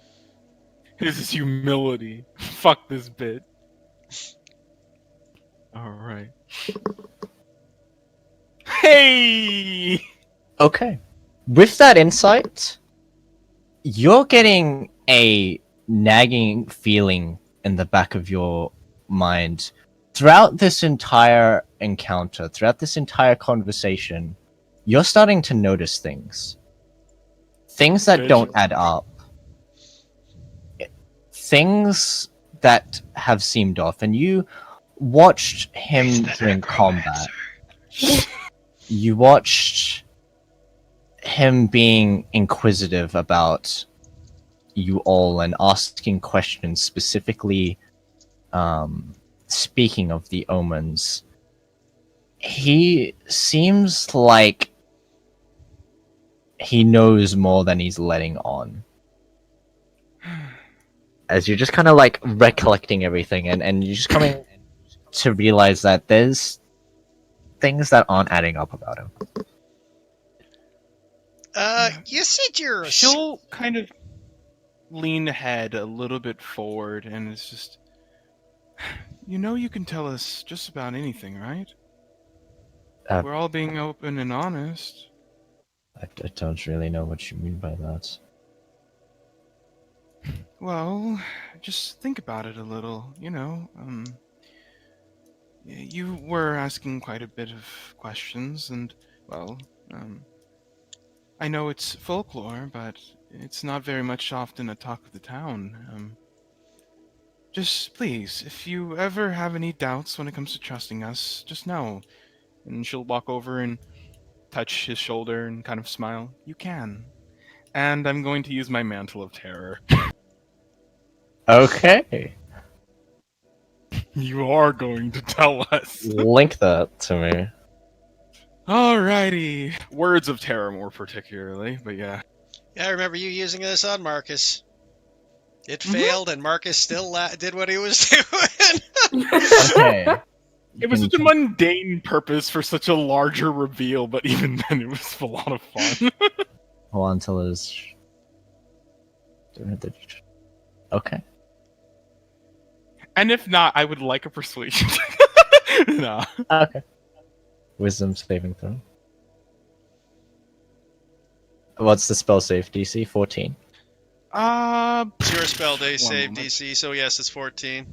This is humility. Fuck this bit. Alright. Hey! Okay. With that insight, you're getting a nagging feeling in the back of your mind throughout this entire encounter, throughout this entire conversation. You're starting to notice things. Things that don't add up. Things that have seemed off. And you watched him during combat. You watched him being inquisitive about you all and asking questions, specifically speaking of the omens. He seems like he knows more than he's letting on. As you're just kind of like recollecting everything, and you're just coming to realize that there's things that aren't adding up about him. You said you're a... She'll kind of lean ahead a little bit forward, and it's just... You know you can tell us just about anything, right? We're all being open and honest. I don't really know what you mean by that. Well, just think about it a little, you know. You were asking quite a bit of questions, and, well, I know it's folklore, but it's not very much often a talk of the town. Just please, if you ever have any doubts when it comes to trusting us, just know. And she'll walk over and touch his shoulder and kind of smile. You can. And I'm going to use my Mantle of Terror. Okay. You are going to tell us. Link that to me. Alrighty. Words of Terror more particularly, but yeah. Yeah, I remember you using this on Marcus. It failed, and Marcus still did what he was doing. Okay. It was such a mundane purpose for such a larger reveal, but even then it was a lot of fun. Hold on till his... Okay. And if not, I would like a persuasion. No. Okay. Wisdom saving throw. What's the spell save DC? 14. It's your spell day one save moment. DC, so yes, it's 14.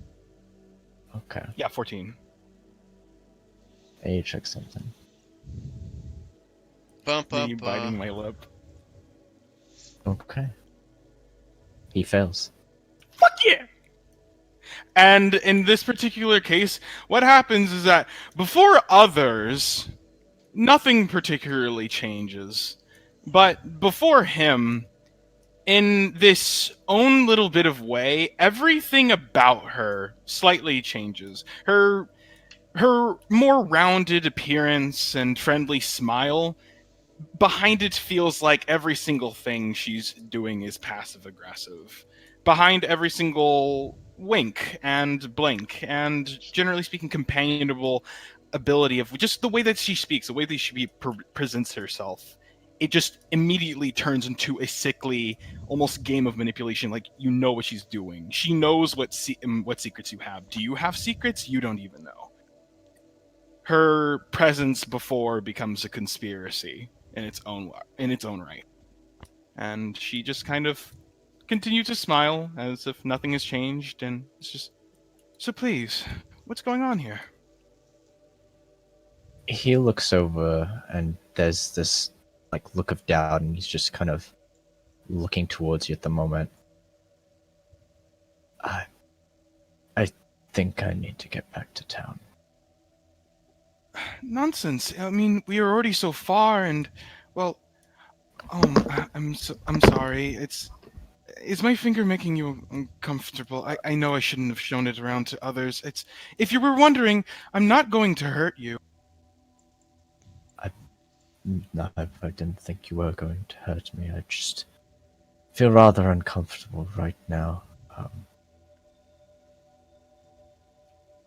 Okay. Yeah, 14. I need to check something. Bump up. Me biting my lip. Okay. He fails. Fuck yeah! And in this particular case, what happens is that before others, nothing particularly changes. But before him, in this own little bit of way, everything about her slightly changes. Her more rounded appearance and friendly smile behind it feels like every single thing she's doing is passive aggressive. Behind every single wink and blink and, generally speaking, companionable ability of just the way that she speaks, the way that she presents herself, it just immediately turns into a sickly, almost game of manipulation. Like, you know what she's doing. She knows what secrets you have. Do you have secrets? You don't even know. Her presence before becomes a conspiracy in its own right, and she just kind of continues to smile as if nothing has changed, and it's just, so please, what's going on here? He looks over, and there's this like look of doubt, and he's just kind of looking towards you at the moment. I think I need to get back to town. Nonsense. I mean, we are already so far, and, well, I'm sorry. Is my finger making you uncomfortable? I know I shouldn't have shown it around to others. If you were wondering, I'm not going to hurt you. No, I didn't think you were going to hurt me. I just feel rather uncomfortable right now.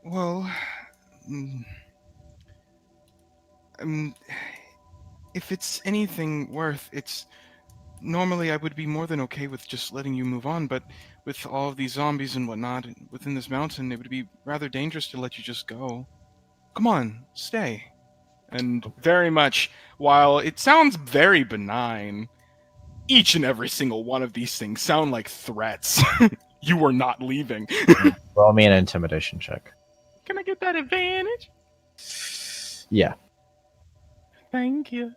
Well, if it's anything worth, normally I would be more than okay with just letting you move on, but with all of these zombies and whatnot within this mountain, it would be rather dangerous to let you just go. Come on, stay. And very much, while it sounds very benign, each and every single one of these things sound like threats. You are not leaving. Roll me an intimidation check. Can I get that advantage? Yeah. Thank you.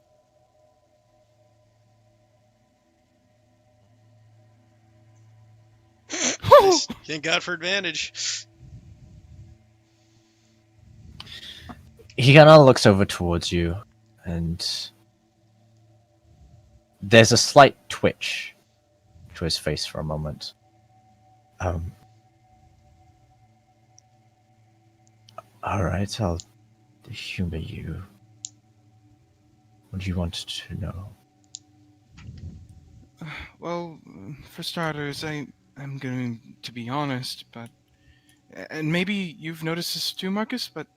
Thank God for advantage. He kind of looks over towards you, and there's a slight twitch to his face for a moment. Alright, I'll humor you. What do you want to know? Well, for starters, I'm going to be honest, but... And maybe you've noticed this too, Marcus, but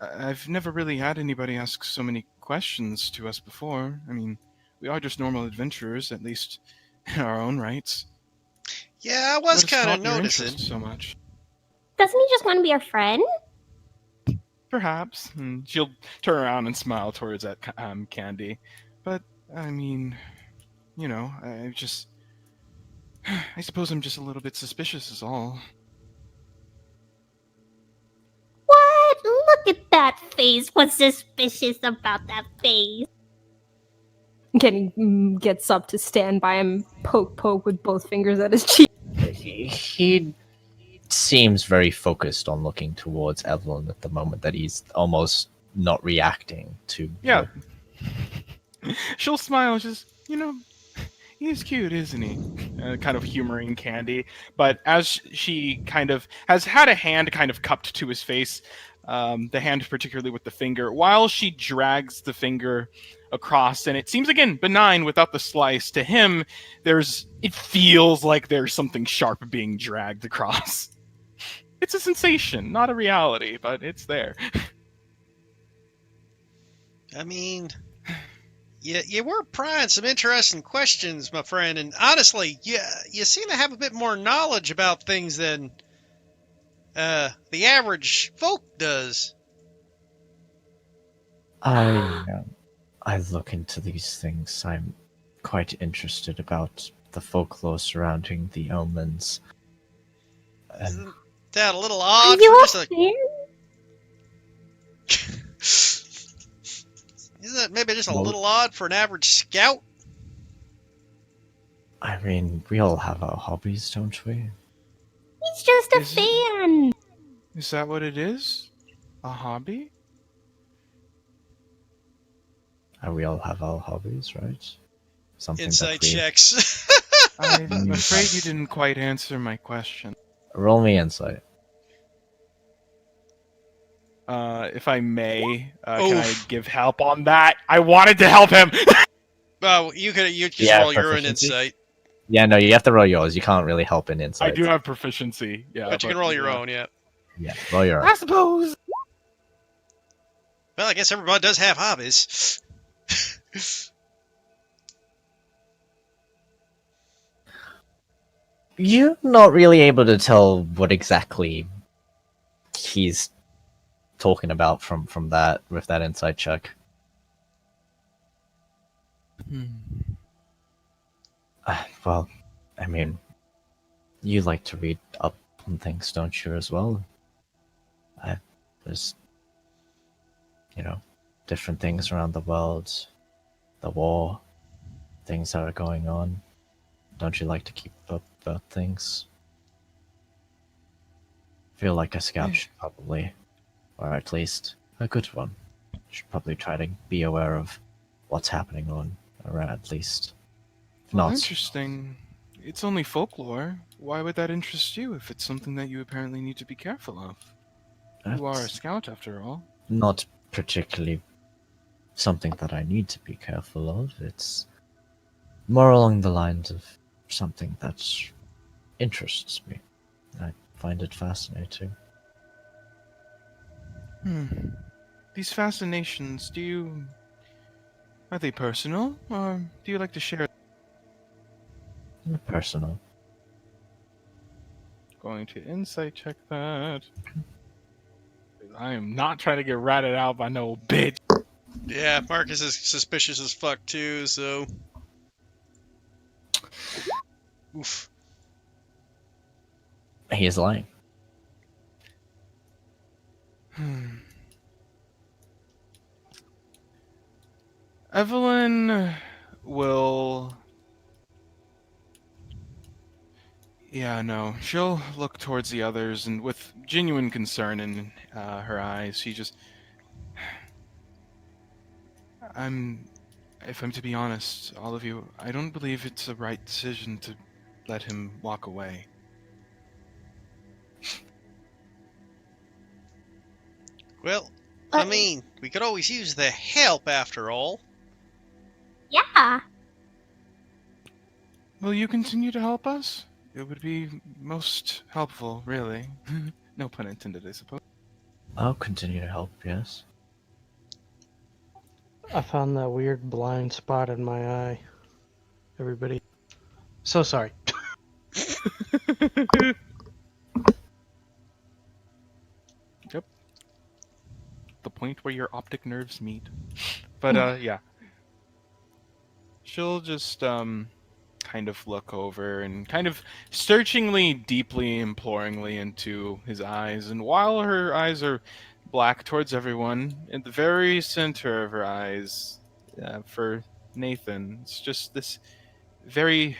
I've never really had anybody ask so many questions to us before. I mean, we are just normal adventurers, at least in our own rights. Yeah, I was What has kind of caught your noticing. interest so much? Doesn't he just want to be our friend? Perhaps. And she'll turn around and smile towards that Candy. But, I mean, you know, I suppose I'm just a little bit suspicious is all. What? Look at that face. What's suspicious about that face? Kenny gets up to stand by him, poke with both fingers at his cheek. He seems very focused on looking towards Evelyn at the moment, that he's almost not reacting to... Yeah. She'll smile, just, you know, he's cute, isn't he? Kind of humoring Candy. But as she kind of has had a hand kind of cupped to his face, the hand particularly with the finger, while she drags the finger across, and it seems, again, benign without the slice, to him, it feels like there's something sharp being dragged across. It's a sensation, not a reality, but it's there. I mean, you were prying some interesting questions, my friend, and honestly, you seem to have a bit more knowledge about things than the average folk does. I look into these things. I'm quite interested about the folklore surrounding the omens. Isn't that a little Are odd you for just a fan? Isn't that maybe just a little odd for an average scout? I mean, we all have our hobbies, don't we? He's just a fan. Is that what it is? A hobby? We all have our hobbies, right? Something Insight that we... checks. I'm afraid you didn't quite answer my question. Roll me insight. If I may, can I give help on that? I wanted to help him! Well, you just Yeah, roll your own proficiency? insight, Yeah, no, you have to roll yours. You can't really help in I insight. do have proficiency. Yeah, but you can roll your own. Yeah. Yeah, roll your I own. suppose. Well, I guess everybody does have hobbies. You're not really able to tell what exactly he's talking about from that with that inside check. Well, I mean, you like to read up on things, don't you, as well? There's, different things around the world, the war, things that are going on. Don't you like to keep up about things? Feel like a scout should probably, or at least a good one, should probably try to be aware of what's happening on around at least. If Well, not, interesting. It's only folklore. Why would that interest you if it's something that you apparently need to be careful of? You are a that's scout, after all. not particularly something that I need to be careful of. It's more along the lines of something that interests me. I find it fascinating. Hmm. These fascinations, are they personal, or do you like to share? Personal. Going to insight check that. I am not trying to get ratted out by no bitch. Yeah, Marcus is suspicious as fuck too. So, oof. He is lying. Evelyn will. Yeah, no. She'll look towards the others, and with genuine concern in her eyes, she just. I'm. If I'm to be honest, all of you, I don't believe it's the right decision to let him walk away. Well, I But- mean, we could always use the help after all. Yeah. Will you continue to help us? It would be most helpful, really. No pun intended, I suppose. I'll continue to help, yes. I found that weird blind spot in my eye. Everybody. So sorry. Yep. The point where your optic nerves meet. But yeah. She'll just kind of look over and kind of searchingly, deeply, imploringly into his eyes, and while her eyes are black towards everyone, in the very center of her eyes, for Nathan, it's just this very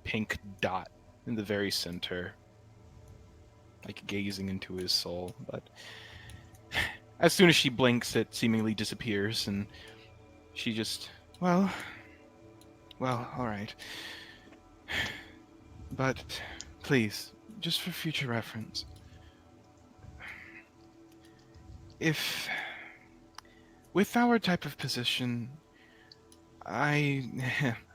pink dot in the very center, like gazing into his soul. But as soon as she blinks, it seemingly disappears, and she just, well, all right. But please, just for future reference, if with our type of position, I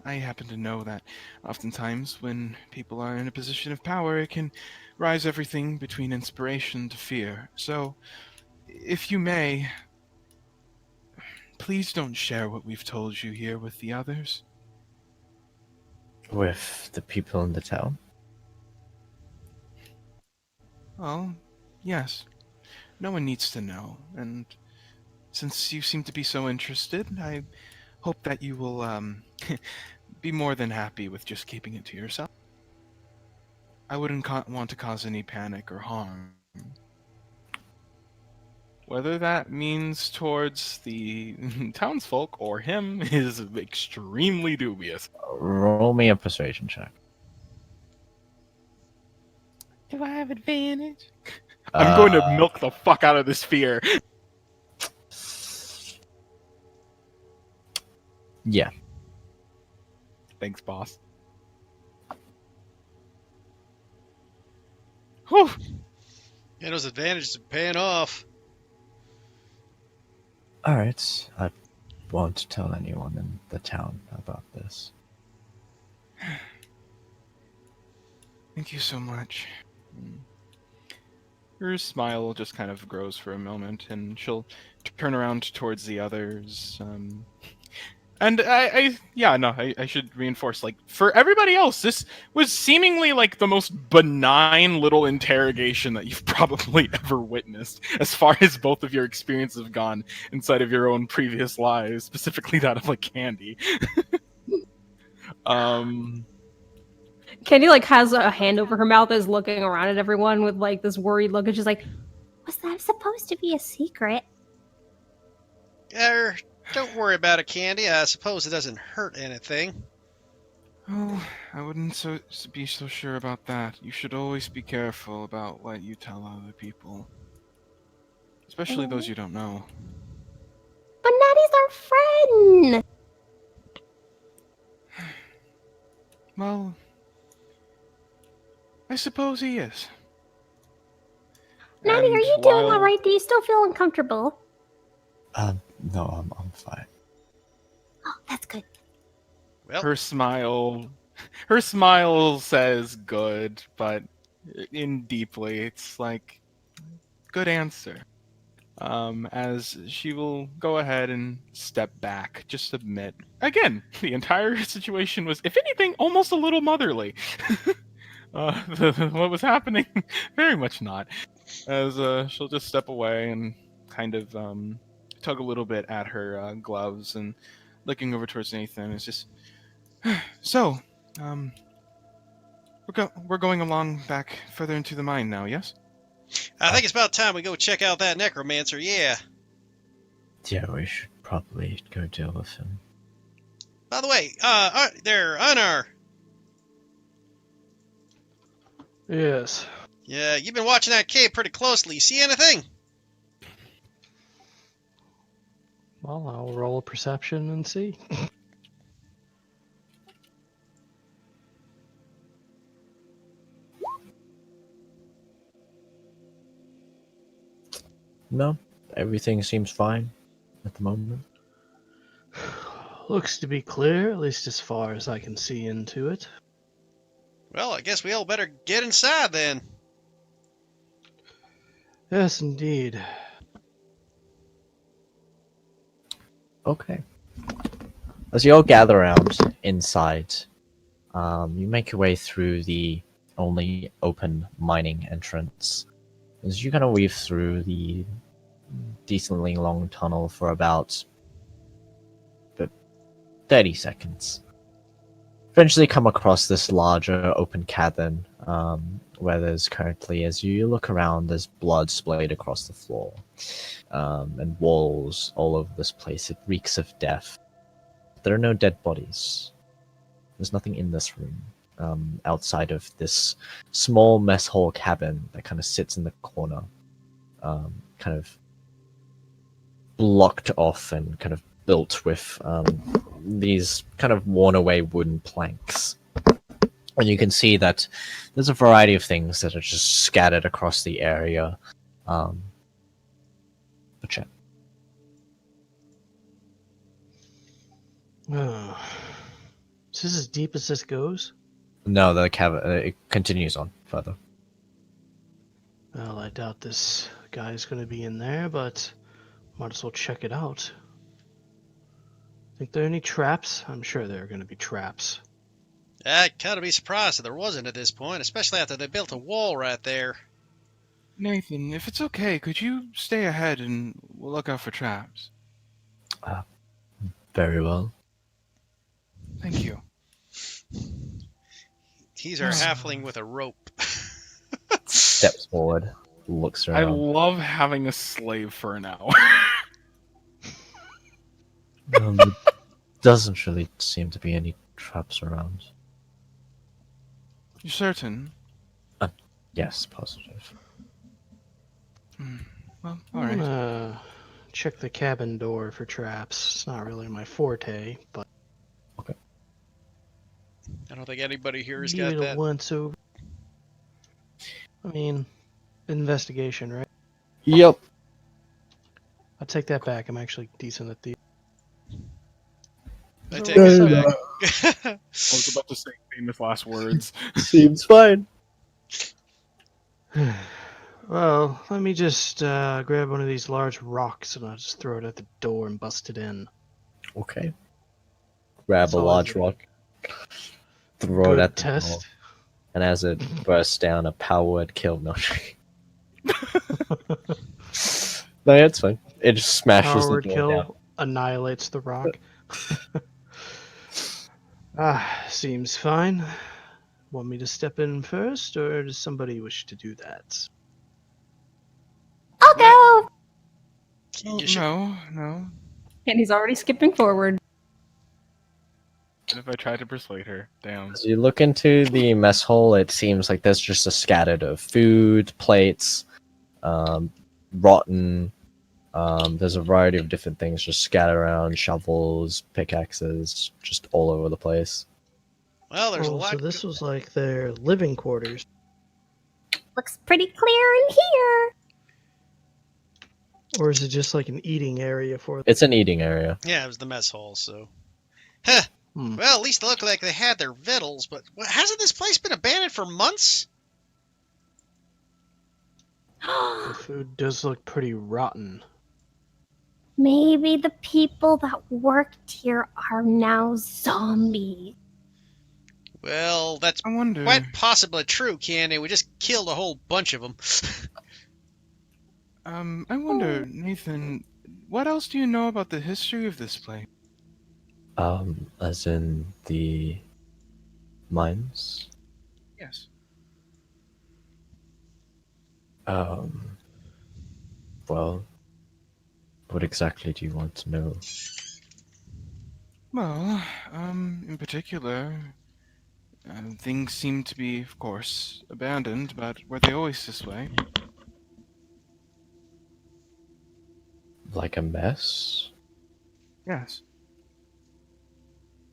I happen to know that oftentimes when people are in a position of power, it can rise everything between inspiration to fear. So, if you may, please don't share what we've told you here with the others. With the people in the town? Well, yes. No one needs to know, and since you seem to be so interested, I hope that you will be more than happy with just keeping it to yourself. I wouldn't want to cause any panic or harm. Whether that means towards the townsfolk or him is extremely dubious. Roll me a persuasion check. Do I have advantage? I'm going to milk the fuck out of this fear. Yeah. Thanks, boss. Whew. Yeah, those advantages are paying off. Alright. won't tell anyone in the town about this. Thank you so much. Mm. Her smile just kind of grows for a moment, and she'll turn around towards the others. And I should reinforce, like, for everybody else, this was seemingly like the most benign little interrogation that you've probably ever witnessed, as far as both of your experiences have gone inside of your own previous lives, specifically that of, like, Candy. Candy like has a hand over her mouth, is looking around at everyone with like this worried look, and she's like, Was that supposed to be a secret? Don't worry about it, Candy. I suppose it doesn't hurt anything. Oh, I wouldn't be so sure about that. You should always be careful about what you tell other people, especially those you don't know. But Natty's our friend! Well, I suppose he is. Natty, And are you doing alright? Do you still feel uncomfortable? No, I'm fine. Oh, that's good. Well, her smile says good, but in deeply, it's like, good answer. As she will go ahead and step back, just admit. Again, the entire situation was, if anything, almost a little motherly. What was happening? Very much not. As she'll just step away and kind of tug a little bit at her gloves, and looking over towards Nathan, is just, so, we're going along back further into the mine now, yes? I think it's about time we go check out that necromancer, yeah. Yeah, we should probably go deal with him. By the way, there, Anar. Yes. Yeah, you've been watching that cave pretty closely. You see anything? Well, I'll roll a perception and see. No, everything seems fine at the moment. Looks to be clear, at least as far as I can see into it. Well, I guess we all better get inside then. Yes, indeed. Okay. As you all gather around inside, you make your way through the only open mining entrance. As you kind of weave through the decently long tunnel for about 30 seconds. Eventually come across this larger open cavern, where there's currently, as you look around, there's blood splayed across the floor, and walls all over this place. It reeks of death. There are no dead bodies. There's nothing in this room, outside of this small mess hall cabin that kind of sits in the corner, kind of blocked off and kind of built with these kind of worn away wooden planks. And you can see that there's a variety of things that are just scattered across the area. But yeah. Oh. Is this as deep as this goes? No, the cavern it continues on further. Well, I doubt this guy's going to be in there, but might as well check it out. Think there are any traps? I'm sure there are going to be traps. I'd kind of be surprised if there wasn't at this point, especially after they built a wall right there. Nathan, if it's okay, could you stay ahead and we'll look out for traps? Very well. Thank you. He's our halfling with a rope. Steps forward, looks I around. love having a slave for an hour. There doesn't really seem to be any traps around. You certain? Yes, positive. Well, I'm alright. gonna check the cabin door for traps. It's not really my forte, but I don't think anybody here has give got it a that. once over. I mean, investigation, right? Yep. I'll take that back. I'm actually decent at the. I So take what's it up? back. I was about to say famous last words. Seems fine. Well, let me just grab one of these large rocks and I'll just throw it at the door and bust it in. Okay. Grab It's a always large a rock, throw it good at the door, test. and as it bursts down, a power word kill. No, no, it's fine. It just smashes Power the word door kill down. annihilates the rock. Seems fine. Want me to step in first, or does somebody wish to do that? I'll go. Oh, You should- no. And he's already skipping forward. And if I try to persuade her, damn. As you look into the mess hall, it seems like there's just a scattered of food, plates, rotten. There's a variety of different things just scattered around, shovels, pickaxes, just all over the place. Well, there's a Oh, lot. so this was like their living quarters. Looks pretty clear in here. Or is it just like an eating area for them? It's an eating area. Yeah, it was the mess hall, so. Huh. Well, at least it looked like they had their victuals, but hasn't this place been abandoned for months? The food does look pretty rotten. Maybe the people that worked here are now zombies. Well, that's I wonder. quite possibly true, Candy. We just killed a whole bunch of them. I wonder, Nathan, what else do you know about the history of this place? As in the mines. Yes. Well, what exactly do you want to know? Well, in particular, things seem to be, of course, abandoned, but were they always this way? Like a mess? Yes.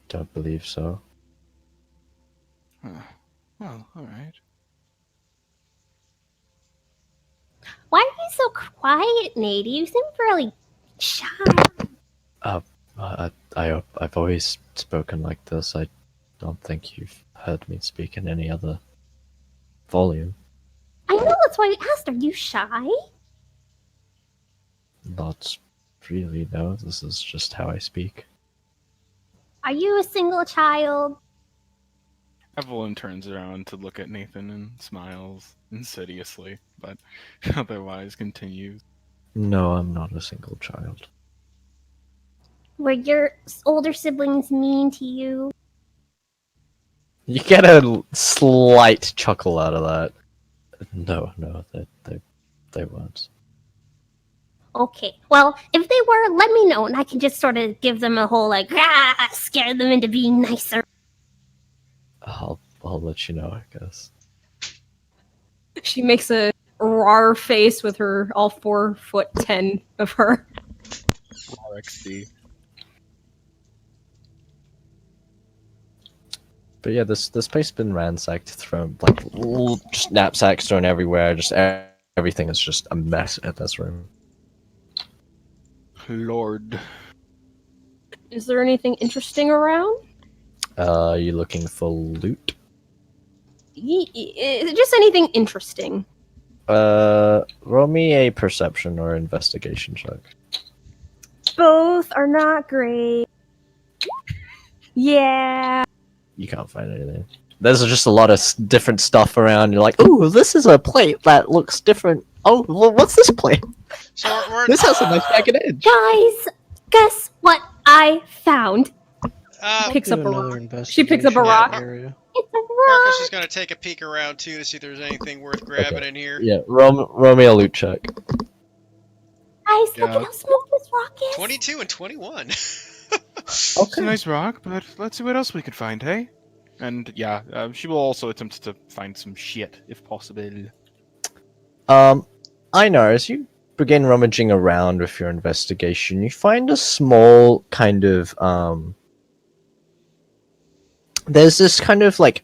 Don't believe so. Huh. Well, alright. Why are you so quiet, Nate? You seem really shy. I've always spoken like this. I don't think you've heard me speak in any other volume. I know that's why we asked. Are you shy? Not really, no. This is just how I speak. Are you a single child? Evelyn turns around to look at Nathan and smiles insidiously, but otherwise continues. No, I'm not a single child. Were your older siblings mean to you? You get a slight chuckle out of that. No, they weren't. Okay, well, if they were, let me know, and I can just sort of give them a whole, like, scare them into being nicer. I'll let you know, I guess. She makes a rar face with her all 4'10" of her. RXD. But yeah, this place has been ransacked, thrown like just knapsacks thrown everywhere. Just everything is just a mess in this room. Lord. Is there anything interesting around? You looking for loot? Just anything interesting. Roll me a perception or investigation check. Both are not great. Yeah. You can't find anything. There's just a lot of different stuff around. You're like, ooh, this is a plate that looks different. Oh, well, what's this plate? So we're This has a nice jagged edge. Guys, guess what I found? Picks Do up a another rock. She picks up a investigation rock. area. It's a Marcus is rock. going to take a peek around too to see if there's anything worth grabbing in here. Yeah, roll me a loot check. Guys, look Yeah. at how small this rock is. 22 and 21. It's a nice rock, but let's see what else we could find, hey? And yeah, she will also attempt to find some shit, if possible. I know, as you begin rummaging around with your investigation, you find a small kind of, there's this kind of, like,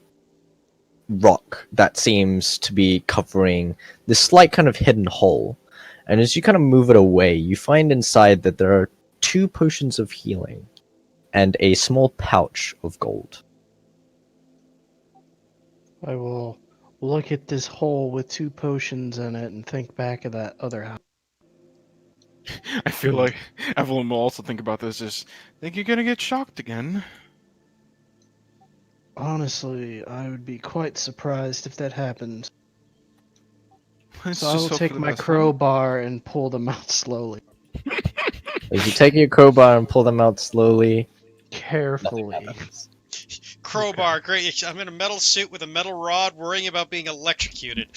rock that seems to be covering this slight kind of hidden hole. And as you kind of move it away, you find inside that there are 2 potions of healing. and a small pouch of gold. I will look at this hole with 2 potions in it and think back of that other house. I feel like Evelyn will also think about this. Think you're gonna get shocked again? Honestly, I would be quite surprised if that happened. Let's So I just will hope take for the my best, huh? crowbar and pull them out slowly. As you take your crowbar and pull them out slowly, nothing Carefully. happens. Crowbar, great. I'm in a metal suit with a metal rod, worrying about being electrocuted.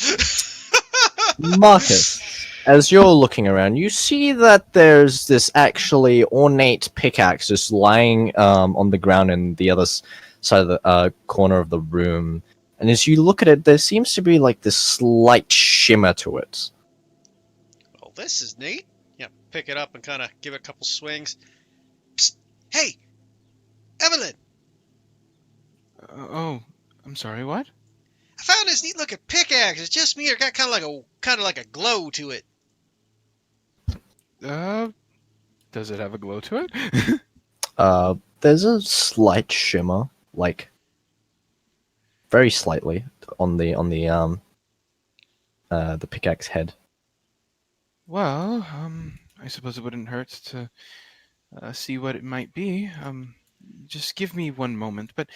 Marcus, as you're looking around, you see that there's this actually ornate pickaxe just lying on the ground in the other side of the corner of the room. And as you look at it, there seems to be like this slight shimmer to it. Well, this is neat. Yeah, pick it up and kind of give it a couple swings. Psst. Hey, Evelyn, Oh, I'm sorry. What? I found this neat looking pickaxe. It's just me. It got kind of like a glow to it. Does it have a glow to it? There's a slight shimmer, like very slightly on the pickaxe head. Well, I suppose it wouldn't hurt to see what it might be. Just give me one moment. But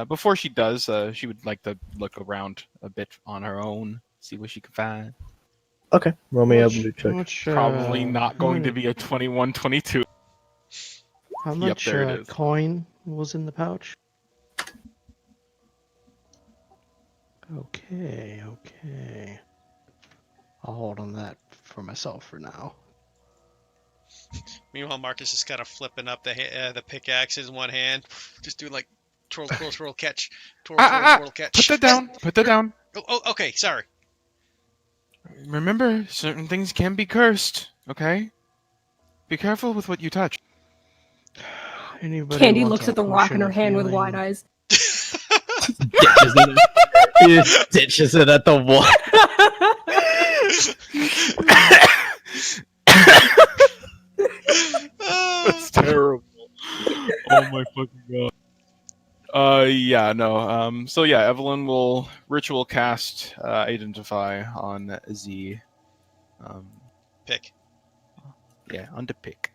before she does, she would like to look around a bit on her own, see what she can find. Okay, roll me a blue check. Probably not going to be a 21, 22. How Yep, much there it is. coin was in the pouch? Okay. I'll hold on that for myself for now. Meanwhile, Marcus is kind of flipping up the pickaxe in one hand, just doing like twirl, twirl, twirl, catch, twirl, twirl, twirl, catch. Put that down. Put that down. Oh, okay, sorry. Remember, certain things can be cursed. Okay. Be careful with what you touch. Anybody Candy want looks a at the rock in potion her of hand with healing? wide eyes. Ditches it at the wall. That's terrible. Oh my fucking god. Yeah, no. So yeah, Evelyn will ritual cast identify on Z. Pick. Yeah, on the pick.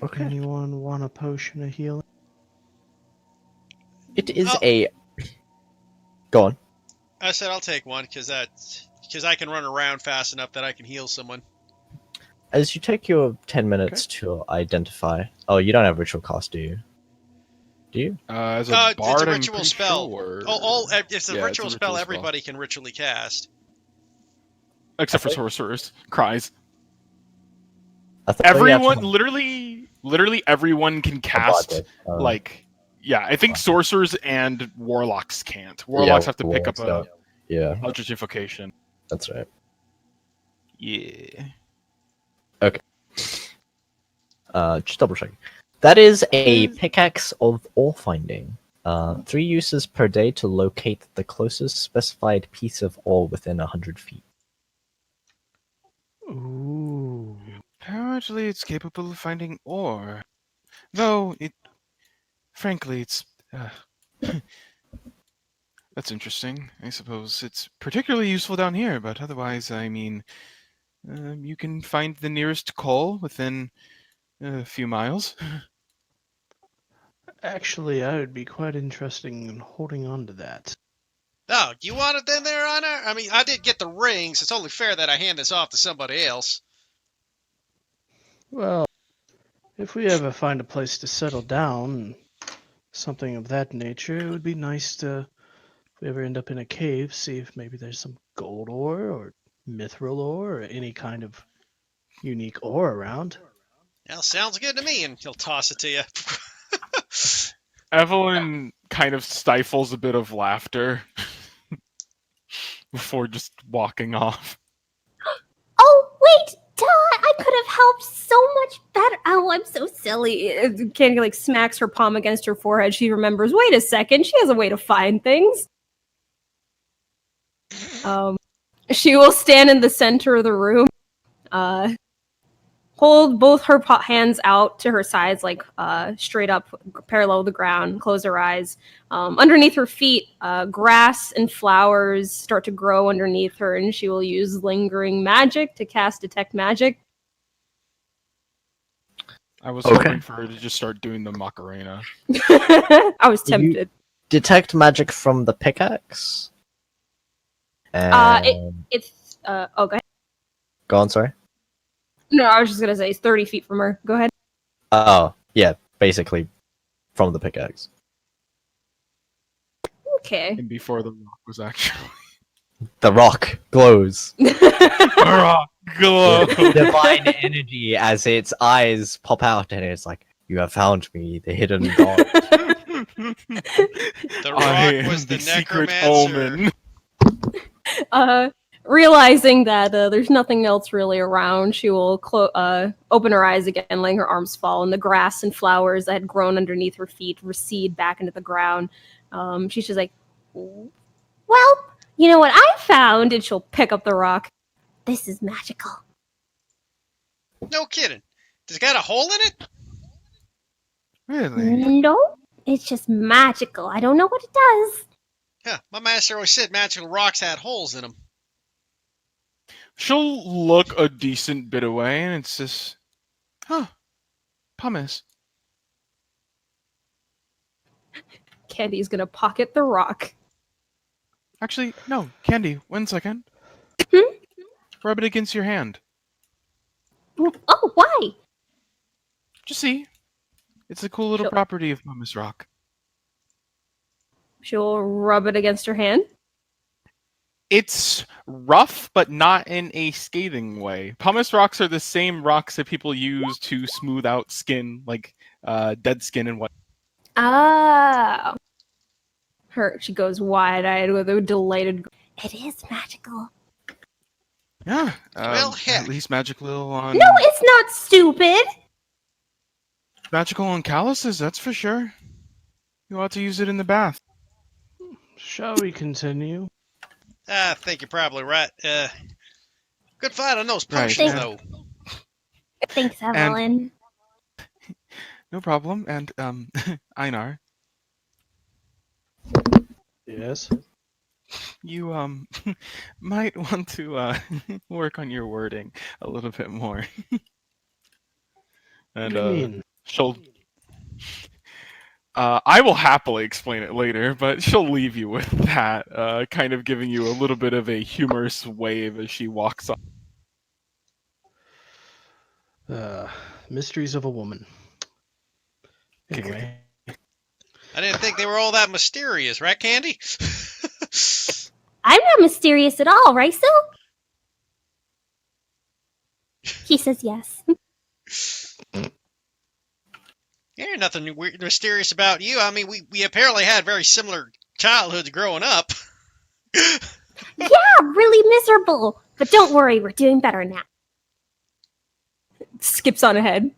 Okay. Anyone want a potion of healing? It is Oh. a. Go on. I said I'll take one because I can run around fast enough that I can heal someone. As you take your 10 minutes to identify. Oh, you don't have ritual cast, do you? Do you? As a bard, it's a I'm ritual pretty spell. sure. It's a Yeah, ritual spell. Everybody can ritually cast. Except for sorcerers. Cries. I thought you had Everyone, to- literally everyone can cast, Oh, like, yeah, I think sorcerers and warlocks can't. Warlocks have to pick up warlocks a yeah, Eldritch Invocation. that's right. Yeah. Just double checking. That is a pickaxe of ore finding. 3 uses per day to locate the closest specified piece of ore within 100 feet. Ooh. Apparently it's capable of finding ore. Though, frankly, it's, that's interesting. I suppose it's particularly useful down here, but otherwise, I mean, you can find the nearest coal within a few miles. Actually, I would be quite interested in holding on to that. Oh, you want it then there, Honor? I mean, I did get the rings. It's only fair that I hand this off to somebody else. Well, if we ever find a place to settle down, something of that nature, it would be nice to, if we ever end up in a cave, see if maybe there's some gold ore or mithril ore or any kind of unique ore around. Well, sounds good to me, and he'll toss it to you. Evelyn kind of stifles a bit of laughter before just walking off. Oh, wait! Duh! I could have helped so much better. Oh, I'm so silly. Candy like smacks her palm against her forehead. She remembers, wait a second, she has a way to find things. She will stand in the center of the room, hold both her hands out to her sides, like straight up, parallel to the ground. Close her eyes. Underneath her feet, grass and flowers start to grow underneath her, and she will use lingering magic to cast detect magic. I was Okay. hoping for her to just start doing the Macarena. I was Did you- tempted. Detect magic from the pickaxe. It's oh, go ahead. Go on, sorry. No, I was just gonna say it's 30 feet from her. Go ahead. Oh, yeah, basically from the pickaxe. Okay. And before the rock was actually The rock glows. rock glow. Divine energy as its eyes pop out, and it's like, "You have found me, the hidden god." The I rock am was the secret necromancer. omen. Realizing that there's nothing else really around, she will open her eyes again, letting her arms fall, and the grass and flowers that had grown underneath her feet recede back into the ground. She's just like, Well, you know what I found? And she'll pick up the rock. This is magical. No kidding. Does it got a hole in it? Really? No, it's just magical. I don't know what it does. Huh, my master always said magical rocks had holes in them. She'll look a decent bit away, and it's just, pumice. Candy's gonna pocket the rock. Actually, no, Candy. 1 second. Hmm? Rub it against your hand. Oh, why? Just see. It's a cool little Sure. property of pumice rock. She'll rub it against her hand. It's rough, but not in a scathing way. Pumice rocks are the same rocks that people use to smooth out skin, like dead skin and what. Oh. She goes wide-eyed with a delighted. It is magical. Yeah. Well, heck. At least magical on No, it's not stupid. magical on calluses. That's for sure. You ought to use it in the bath. Shall we continue? I think you're probably right. Good fight on those Right, potions, yeah. though. Thanks, Evelyn. No problem. And Einar, Yes. you might want to work on your wording a little bit more. And What do you mean? she'll. I will happily explain it later, but she'll leave you with that, kind of giving you a little bit of a humorous wave as she walks on. Mysteries of a woman. Anyway, I didn't think they were all that mysterious, right, Candy? I'm not mysterious at all, right, Sil? He says yes. Yeah, nothing weird, mysterious about you. I mean, we apparently had very similar childhoods growing up. Yeah, really miserable. But don't worry, we're doing better now. Skips on ahead.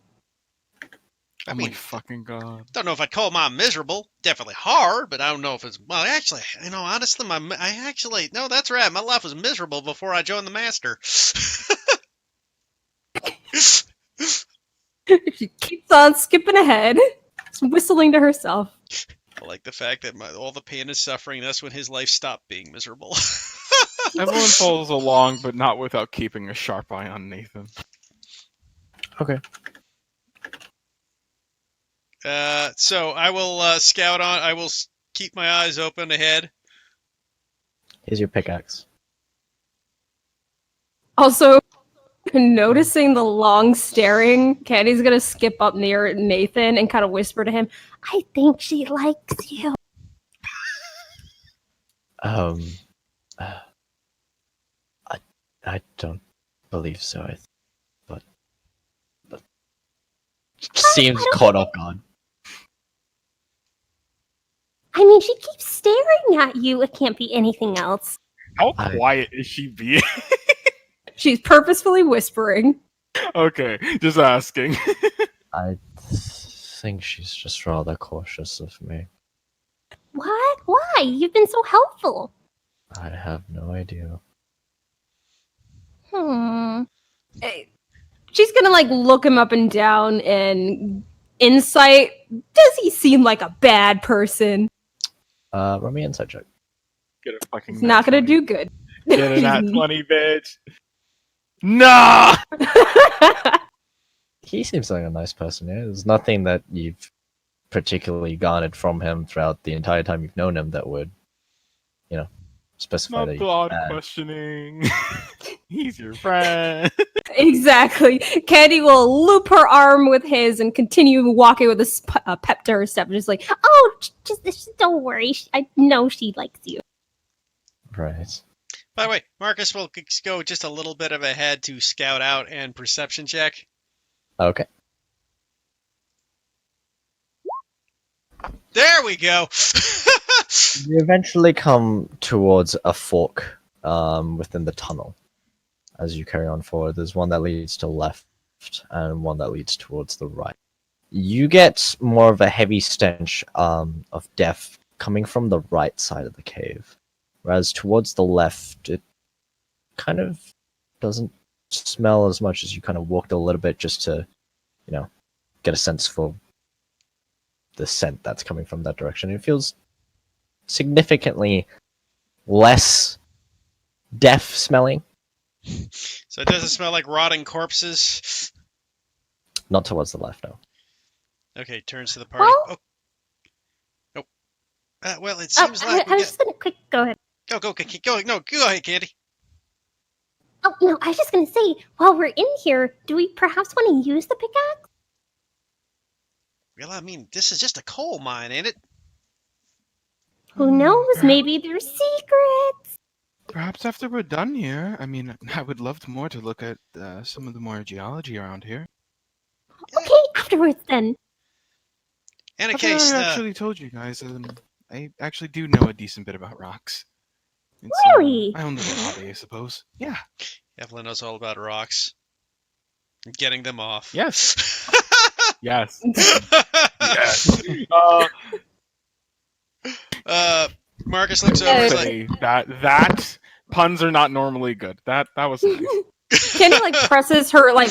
I Oh mean, my fucking god! don't know if I'd call mine miserable. Definitely hard, but I don't know if it's well. Actually, honestly, no, that's right. My life was miserable before I joined the master. She keeps on skipping ahead, whistling to herself. I like the fact that all the pain and suffering. That's when his life stopped being miserable. Everyone follows along, but not without keeping a sharp eye on Nathan. Okay. So I will scout on. I will keep my eyes open ahead. Here's your pickaxe. Also, noticing the long staring, Candy's gonna skip up near Nathan and kind of whisper to him, I think she likes you. I don't believe so. But seems caught off guard. I mean, she keeps staring at you. It can't be anything else. How I- quiet is she being? she's purposefully whispering. Okay, just asking. I think she's just rather cautious of me. What? Why? You've been so helpful. I have no idea. Hmm. she's gonna like look him up and down and insight. Does he seem like a bad person? Roll me insight check. Get a fucking. He's nat not gonna 20. do good. Get a nat 20, bitch. Nah. He seems like a nice person. Yeah, there's nothing that you've particularly garnered from him throughout the entire time you've known him that would, specify Not that the he's odd bad. questioning. He's your friend. Exactly. Candy will loop her arm with his and continue walking with a pep to her step, just like, Oh, just don't worry. I know she likes you. Right. By the way, Marcus will go just a little bit of ahead to scout out and perception check. Okay. There we go. You eventually come towards a fork within the tunnel. As you carry on forward, there's one that leads to the left and one that leads towards the right. You get more of a heavy stench of death coming from the right side of the cave, whereas towards the left, it kind of doesn't smell as much as you kind of walked a little bit just to, get a sense for the scent that's coming from that direction. It feels significantly less death smelling. So it doesn't smell like rotting corpses. Not towards the left, no. Okay, turns to the party. Oh. Well, it Oh, seems like I we was just gonna go ahead. Go, no, go ahead, Candy. Oh no, I was just gonna say, while we're in here, do we perhaps want to use the pickaxe? Well, I mean, this is just a coal mine, ain't it? Who knows? Maybe there's secrets. Perhaps after we're done here, I mean, I would love more to look at some of the more geology around here. Okay, afterwards then. In a I case, actually told you guys, I actually do know a decent bit about rocks. It's, Really? my own little hobby, I suppose. Yeah. Evelyn knows all about rocks. And getting them off. Yes. Yes. Marcus looks over. He's like, Say that puns are not normally good. That was nice. Candy like presses her like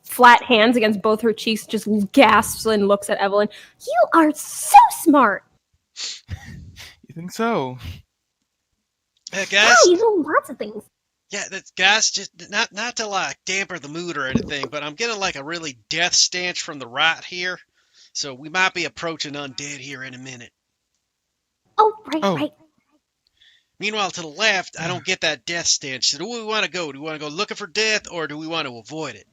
flat hands against both her cheeks, just gasps and looks at Evelyn. You are so smart. You think so? guys. Yeah, you know lots of things. Yeah, that's guys. Just not to like damper the mood or anything, but I'm getting like a really death stench from the right here, so we might be approaching undead here in a minute. Oh, Oh. right. Meanwhile, to the left, I don't get that death stench. So do we want to go? Do we want to go looking for death, or do we want to avoid it?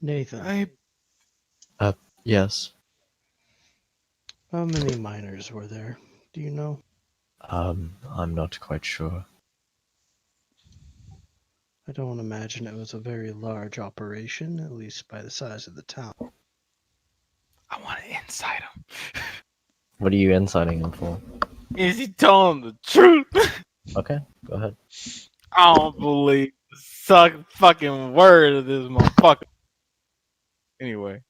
Nathan, Yes. how many miners were there? Do you know? I'm not quite sure. I don't imagine it was a very large operation, at least by the size of the town. I want to inside him. What are you inciting him for? Is he telling the truth? Okay, go ahead. I don't believe the fucking word of this motherfucker. Anyway.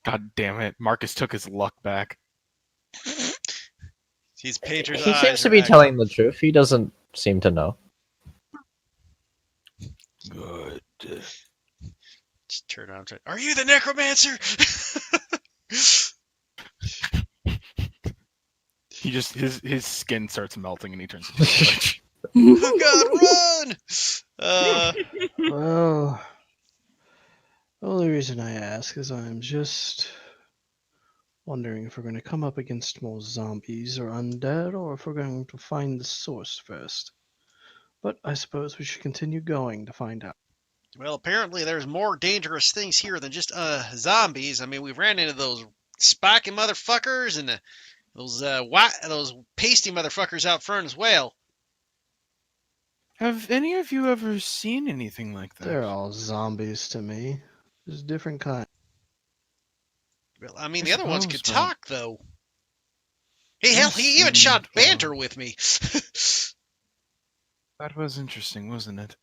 God damn it. Marcus took his luck back. He's Patriots. He seems to be telling the truth. He doesn't seem to know. Good. Just turn around. Are you the necromancer? He just his skin starts melting and he turns into a witch. Oh God, run! Well, the only reason I ask is I'm just wondering if we're going to come up against more zombies or undead, or if we're going to find the source first. But I suppose we should continue going to find out. Well, apparently there's more dangerous things here than just zombies. I mean, we've ran into those spiky motherfuckers and those pasty motherfuckers out front as well. Have any of you ever seen anything like that? They're all zombies to me. There's different kinds. Well, I mean, I the other ones suppose, could but- talk though. Hey, hell, Yes, he even and, shot banter with me. That was interesting, wasn't it?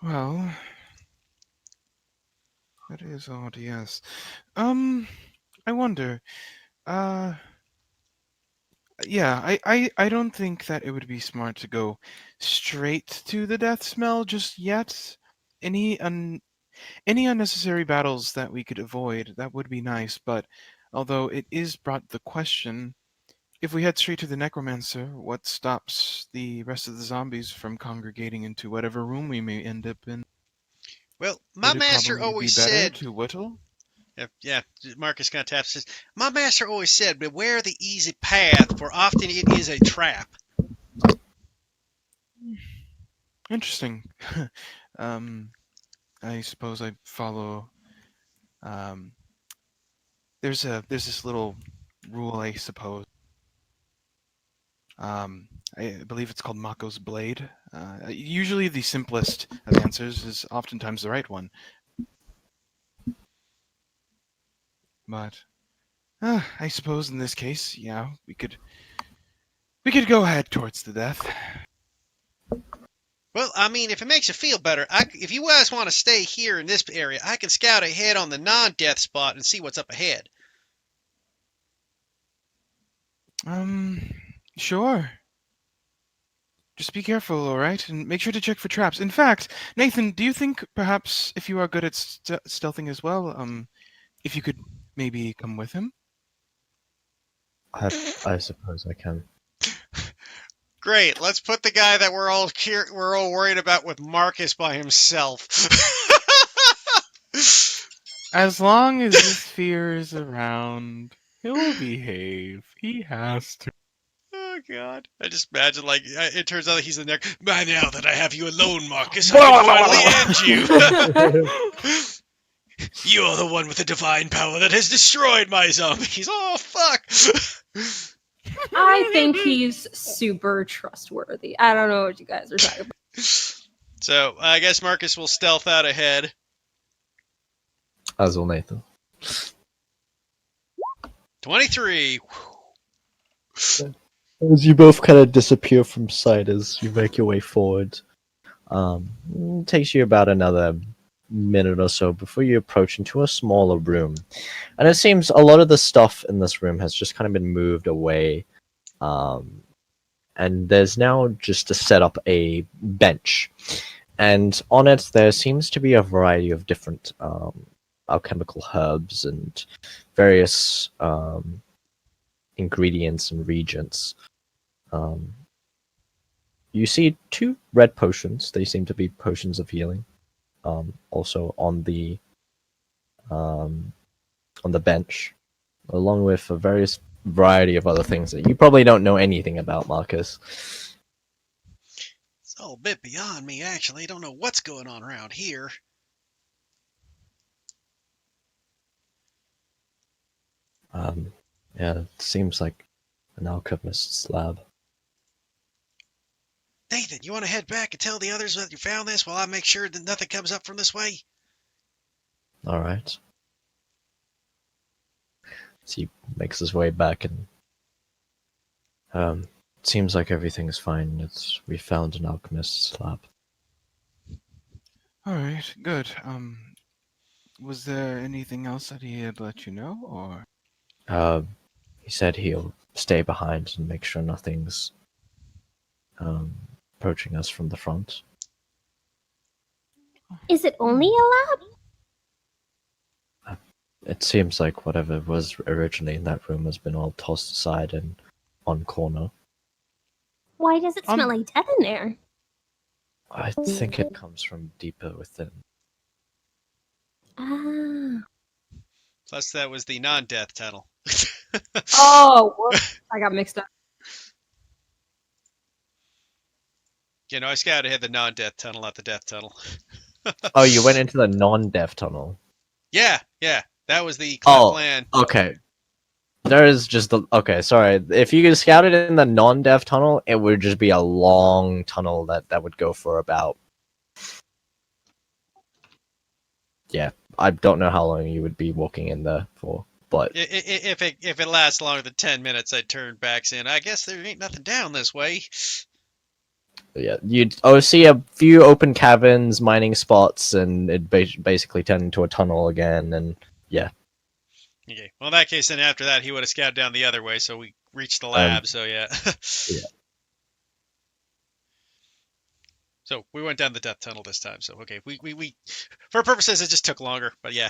Well, that is odd, yes. I wonder, Yeah, I don't think that it would be smart to go straight to the death smell just yet. Any any unnecessary battles that we could avoid, that would be nice, but although it is brought the question, if we head straight to the necromancer, what stops the rest of the zombies from congregating into whatever room we may end up in? Well, my Would it master probably be always better said. to whittle? Yeah, Marcus kind of taps says, my master always said, beware the easy path, for often it is a trap. Interesting. um, I suppose I follow. Um, there's this little rule, I suppose. Um, I believe it's called Mako's Blade. Usually, the simplest of answers is oftentimes the right one. But I suppose in this case, yeah, we could go ahead towards the death. Well, I mean, if it makes you feel better, if you guys want to stay here in this area, I can scout ahead on the non-death spot and see what's up ahead. Sure. Just be careful, all right, and make sure to check for traps. In fact, Nathan, do you think perhaps if you are good at stealthing as well, if you could maybe come with him? I suppose I can. Great. Let's put the guy that we're all worried about with Marcus by himself. As long as his fear is around, he'll behave. He has to. Oh God! I just imagine it turns out that he's in there. By now that I have you alone, Marcus, I can finally end you. You're the one with the divine power that has destroyed my zombies. Oh fuck! I think he's super trustworthy. I don't know what you guys are talking about. So I guess Marcus will stealth out ahead. As will Nathan. 23. As you both kind of disappear from sight as you make your way forward, it takes you about another minute or so before you approach into a smaller room. And it seems a lot of the stuff in this room has just kind of been moved away. And there's now just to set up a bench. And on it, there seems to be a variety of different alchemical herbs and various ingredients and reagents. You see 2 red potions. They seem to be potions of healing. Also on the bench, along with a various variety of other things that you probably don't know anything about, Marcus. It's all a bit beyond me, actually. I don't know what's going on around here. Yeah, it seems like an alchemist's lab. Nathan, you want to head back and tell the others that you found this while I make sure that nothing comes up from this way? All right. So he makes his way back, and it seems like everything's fine. We found an alchemist's lab. All right, good. Was there anything else that he had let you know, or? He said he'll stay behind and make sure nothing's approaching us from the front. Is it only a lab? It seems like whatever was originally in that room has been all tossed aside and on corner. Why does it smell like death in there? I think it comes from deeper within. Ah. Plus, that was the non-death tunnel. Oh, whoops. I got mixed up. You know, I scouted ahead the non-death tunnel, not the death tunnel. Oh, you went into the non-death tunnel. Yeah. That was the plan. Okay. There is just the... Okay, sorry. If you could scout it in the non-death tunnel, it would just be a long tunnel that would go for about... Yeah, I don't know how long you would be walking in there for, but... If it lasts longer than 10 minutes, I'd turn back saying, I guess there ain't nothing down this way. Yeah, you'd see a few open caverns, mining spots, and it basically turn into a tunnel again, and yeah. Okay. Well, in that case, then after that, he would have scouted down the other way, so we reached the lab. So yeah. Yeah. So we went down the death tunnel this time. So okay, we for purposes it just took longer, but yeah.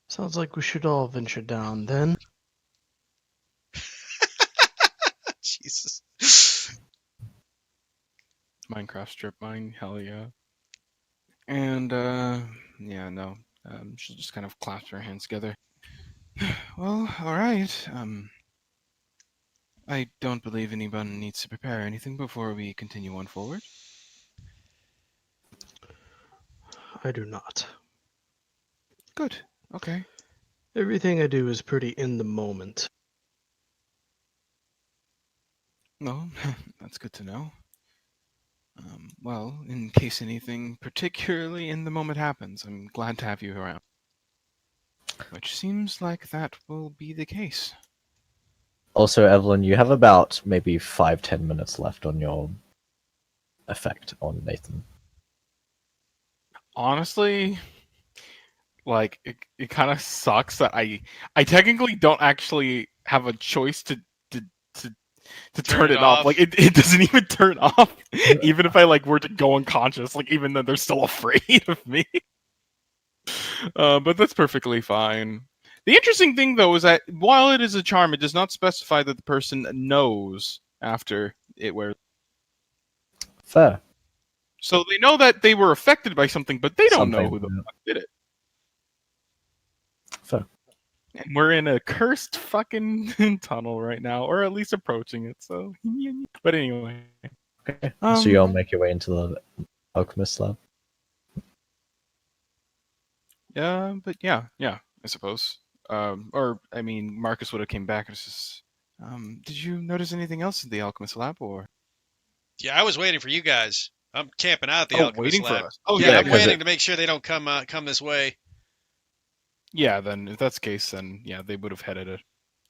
Sounds like we should all venture down then. Jesus. Minecraft strip mine, hell yeah. And yeah, no. She'll just kind of clasp her hands together. Well, all right. I don't believe anyone needs to prepare anything before we continue on forward. I do not. Good. Okay. Everything I do is pretty in the moment. No, that's good to know. Well, in case anything particularly in the moment happens, I'm glad to have you around. Which seems like that will be the case. Also, Evelyn, you have about maybe 5-10 minutes left on your effect on Nathan. Honestly, like it kind of sucks that I technically don't actually have a choice to turn it off. Like it doesn't even turn off, even if I like were to go unconscious. Like even then, they're still afraid of me. But that's perfectly fine. The interesting thing, though, is that while it is a charm, it does not specify that the person knows after it wears. Fair. So they know that they were affected by something, but they don't know who the fuck did it. Fair. And we're in a cursed fucking tunnel right now, or at least approaching it. So, but anyway. Okay. So you all make your way into the alchemist lab. Yeah, but yeah, I suppose. Or I mean, Marcus would have came back and just. Did you notice anything else in the alchemist lab, or? Yeah, I was waiting for you guys. I'm camping out at the alchemist waiting lab. for us. Oh yeah, yeah, I'm waiting to make sure they don't come this way. Yeah, then if that's the case, then yeah, they would have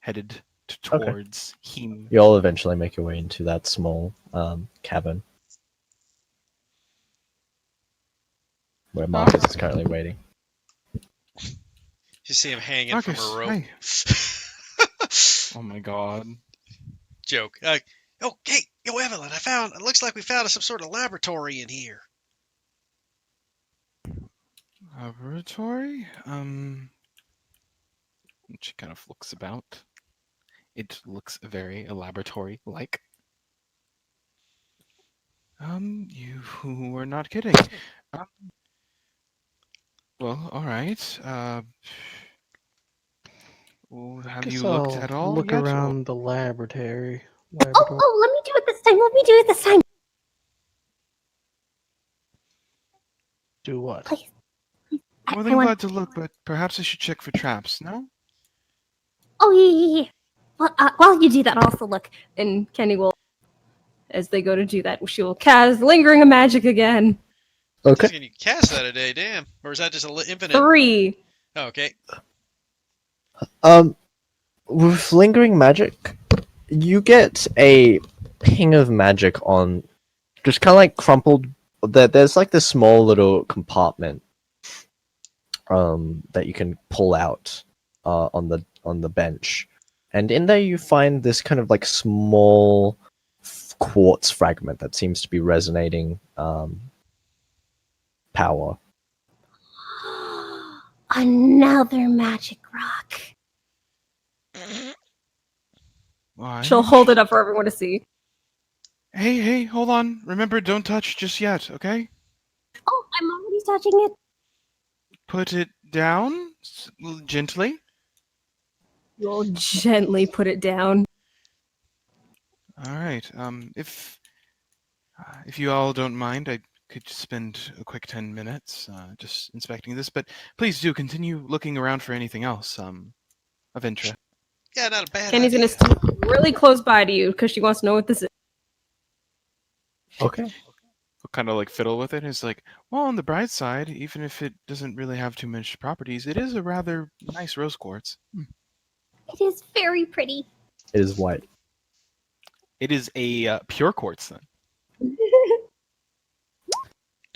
headed towards him. You all eventually make your way into that small cabin where Marcus is currently waiting. You see him hanging Marcus, from a rope. Oh my god. Joke. Oh, hey, yo, Evelyn, it looks like we found some sort of laboratory in here. Laboratory? She kind of looks about. It looks very laboratory-like. You were not kidding. Well, all right. Well, have you looked at all look yet? around the laboratory. Oh, let me do it this time. Let me do it this time. Do what? Please. More than glad to look, but perhaps I should check for traps, no? Oh, yeah. Well, while you do that, also look. And Kenny will, as they go to do that, she will cast Lingering of Magic again. Okay. Can you cast that a day? Damn. Or is that just infinite? 3. Oh, okay. With lingering magic, you get a ping of magic on just kind of like crumpled. There's like this small little compartment that you can pull out on the bench, and in there you find this kind of like small quartz fragment that seems to be resonating power. Another magic rock. Why? She'll hold it up for everyone to see. Hey, hold on. Remember, don't touch just yet, okay? Oh, I'm already touching it. Put it down gently. You'll gently put it down. All right. If you all don't mind, I could spend a quick 10 minutes just inspecting this, but please do continue looking around for anything else of interest. Yeah, not a bad Kenny's idea. gonna stand really close by to you because she wants to know what this is. Okay. He'll kind of like fiddle with it. It's like, well, on the bright side, even if it doesn't really have too much properties, it is a rather nice rose quartz. It is very pretty. It is white. It is a pure quartz then.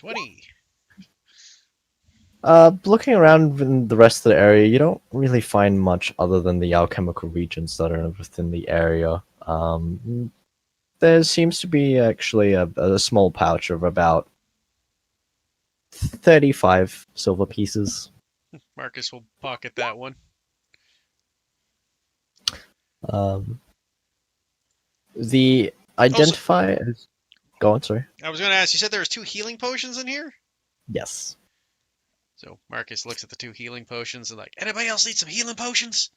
20. Looking around in the rest of the area, you don't really find much other than the alchemical regions that are within the area. There seems to be actually a small pouch of about 35 silver pieces. Marcus will pocket that one. Um, the identify is... Go on, sorry. I was going to ask, you said there was 2 healing potions in here? Yes. So Marcus looks at the 2 healing potions and like, anybody else need some healing potions?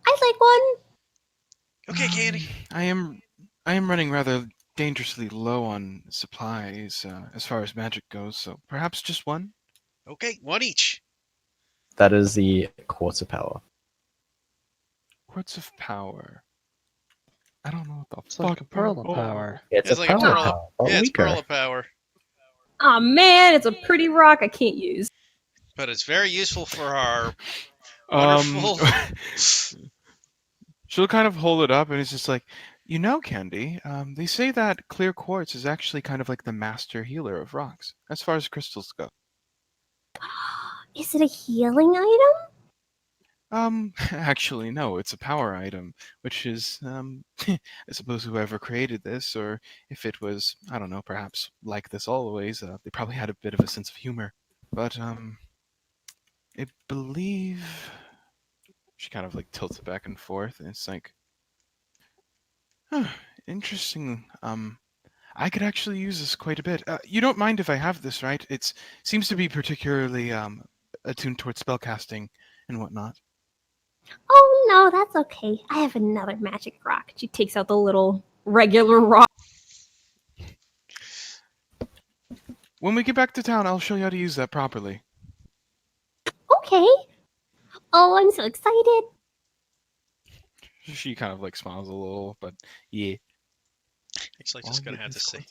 I'd like one. Okay, Candy. I am running rather dangerously low on supplies as far as magic goes, so perhaps just one? Okay, 1 each. That is the quartz of power. Quartz of power. I don't know what the It's fuck. like a pearl of oh. power. It's It's a like a pearl pearl of of- power, but Yeah, it's weaker. Pearl of Power. Oh man, it's a pretty rock I can't use. But it's very useful for our Um, wonderful... she'll kind of hold it up and it's just like, you know, Candy, they say that clear quartz is actually kind of like the master healer of rocks, as far as crystals go. Is it a healing item? Actually, no, it's a power item, which is, I suppose whoever created this, or if it was, I don't know, perhaps like this always, they probably had a bit of a sense of humor. But, I believe... She kind of, like, tilts it back and forth, and it's like, huh, interesting, I could actually use this quite a bit. You don't mind if I have this, right? It seems to be particularly, attuned towards spellcasting and whatnot. Oh no, that's okay. I have another magic rock. She takes out the little regular rock. When we get back to town, I'll show you how to use that properly. Okay. Oh, I'm so excited. She kind of like smiles a little, but yeah. Actually, just going to have to say.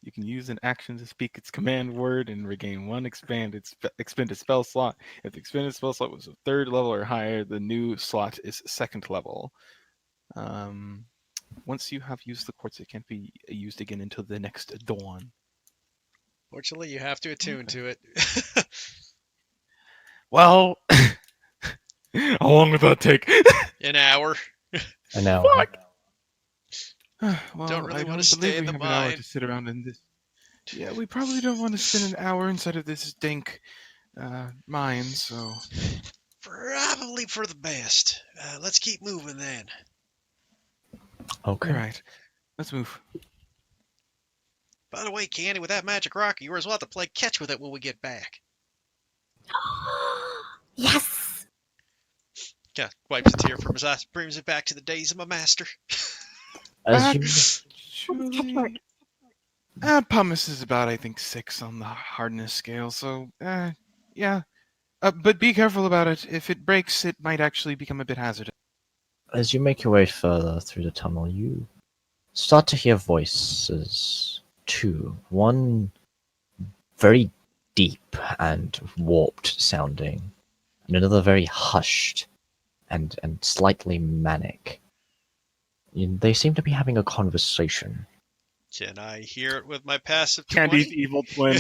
You can use an action to speak its command word and regain 1 expended spell slot. If the expended spell slot was a 3rd level or higher, the new slot is 2nd level. Once you have used the quartz, it can't be used again until the next dawn. Fortunately, you have to attune to it. Well, how long would that take? An hour. And now, Well, Don't really I wanna don't stay believe in we the have an hour mine. to sit around in this. Yeah, we probably don't want to spend an hour inside of this dank mine, so... Probably for the best. Let's keep moving then. okay. Alright, let's move. By the way, Candy, with that magic rock of yours, we'll have to play catch with it when we get back. Yes. Yeah, wipes a tear from his eyes, brings it back to the days of my master. As you Actually, pumice is about, I think, 6 on the hardness scale, so, yeah. But be careful about it. If it breaks, it might actually become a bit hazardous. As you make your way further through the tunnel, you start to hear voices. 2. One very deep and warped sounding, and another very hushed and slightly manic. They seem to be having a conversation. Can I hear it with my passive 20? Candy's evil twin.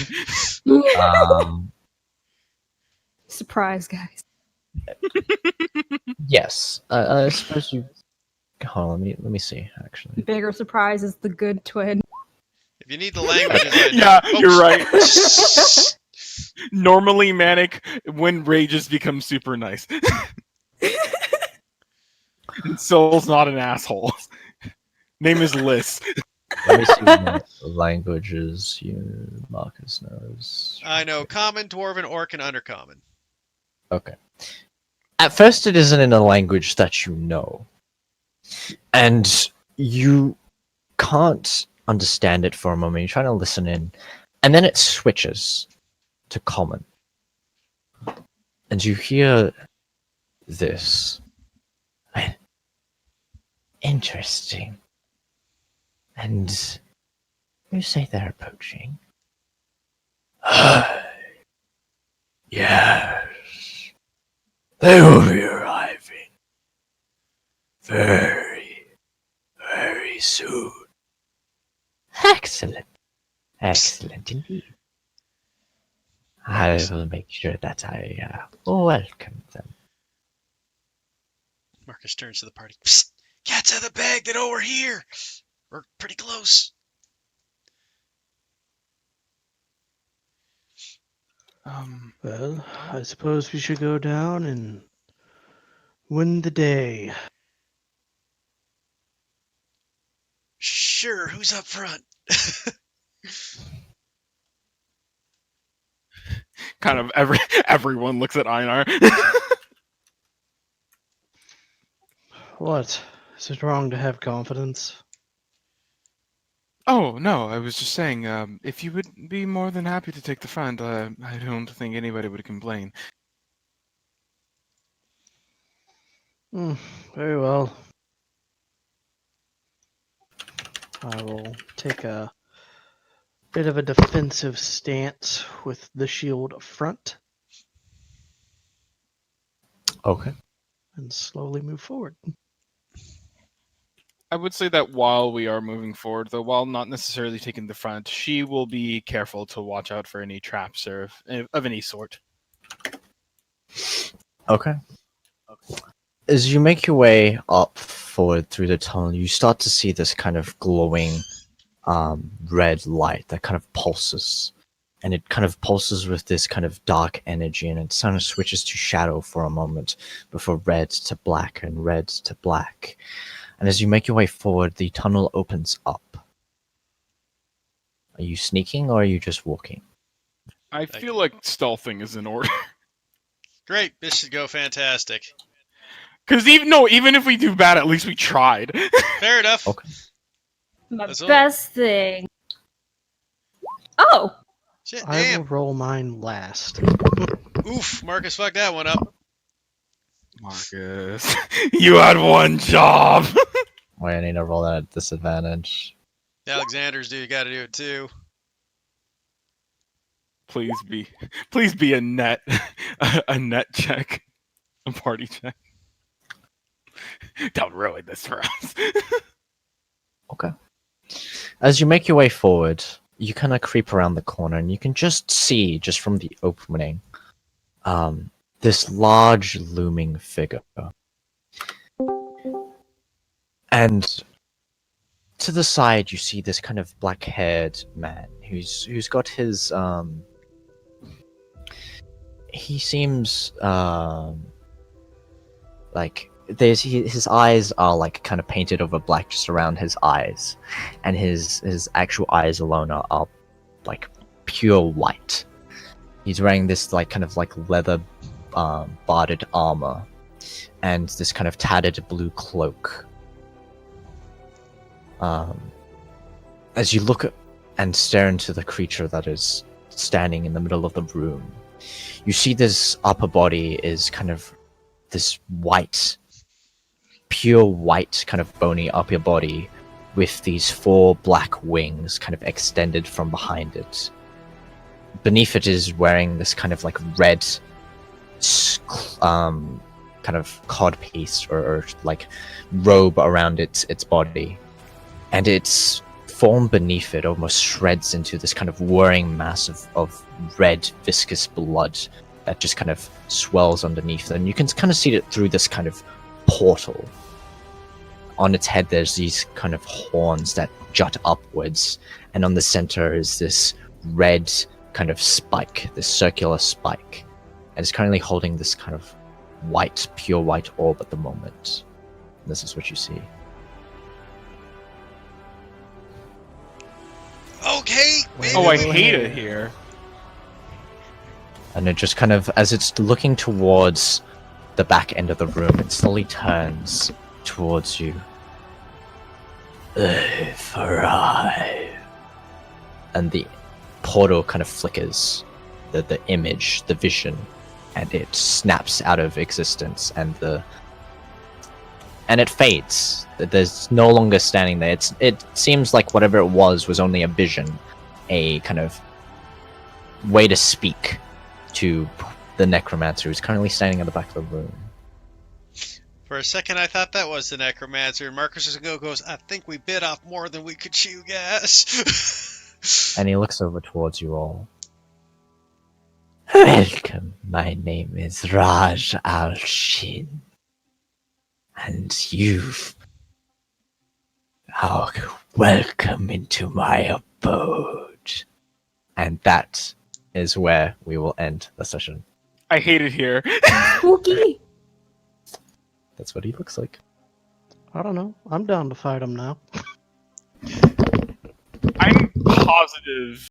Surprise, guys. Yes. I suppose you... Hold on, let me see, actually. Bigger surprise is the good twin. If you need the languages, I know. Yeah, Oh, you're right. Normally manic, when rages become super nice. Soul's not an asshole. Name is Liz. Let me see what languages Marcus knows. I know Common, Dwarven, Orc, and Undercommon. Okay. At first, it isn't in a language that you know. And you can't understand it for a moment. You're trying to listen in. And then it switches to common. And you hear this. Interesting. And you say they're approaching. Yes. They will be arriving very, very soon. Excellent. Excellent indeed. I will make sure that I welcome them. Marcus turns to the party. Psst! Cat's out of the bag. They know we're here. We're pretty close. Well, I suppose we should go down and win the day. Sure. Who's up front? Kind of everyone looks at Einar. What? Is it wrong to have confidence? Oh, no, I was just saying, if you would be more than happy to take the front, I don't think anybody would complain. Very well. I will take a bit of a defensive stance with the shield up front Okay. and slowly move forward. I would say that while we are moving forward, though, while not necessarily taking the front, she will be careful to watch out for any traps or of any sort. Okay. As you make your way up forward through the tunnel, you start to see this kind of glowing red light that kind of pulses. And it kind of pulses with this kind of dark energy, and it kind of switches to shadow for a moment before red to black and red to black. And as you make your way forward, the tunnel opens up. Are you sneaking or are you just walking? I feel like stealthing is in order. Great. This should go fantastic. Because even if we do bad, at least we tried. Fair enough. Okay. My That's all. best thing. Oh, Shit, I will damn. roll mine last. Oof. Marcus fucked that one up. Marcus, you had one job. Wait, I need to roll that at disadvantage. Alexander's do. You got to do it too. Please be a net check, a party check. Don't ruin this for us. Okay. As you make your way forward, you kind of creep around the corner, and you can just see, just from the opening, this large looming figure. And to the side, you see this kind of black-haired man who's got his he seems like his eyes are like kind of painted over black just around his eyes, and his actual eyes alone are like pure white. He's wearing this like kind of like leather barded armor and this kind of tattered blue cloak. As you look at and stare into the creature that is standing in the middle of the room, you see this upper body is kind of this white, pure white, kind of bony upper body with these 4 black wings kind of extended from behind it. Beneath it is wearing this kind of like red kind of codpiece or like robe around its body, and its form beneath it almost shreds into this kind of whirring mass of red viscous blood that just kind of swells underneath it, and you can kind of see it through this kind of portal. On its head there's these kind of horns that jut upwards, and on the center is this red kind of spike, this circular spike, and it's currently holding this kind of white, pure white orb at the moment. And this is what you see. Okay. Oh, I hate it here. And it just kind of, as it's looking towards the back end of the room, it slowly turns towards you. And the portal kind of flickers, the image, the vision, and it snaps out of existence, and it fades. There's no longer standing there. It seems like whatever it was only a vision, a kind of way to speak to the necromancer who's currently standing at the back of the room. For a second, I thought that was the necromancer, and Marcus goes, I think we bit off more than we could chew, guys. And he looks over towards you all. Welcome, my name is Raj Al-Shin. And you are welcome into my abode. And that is where we will end the session. I hate it here. Spooky. That's what he looks like. I don't know. I'm down to fight him now. I'm positive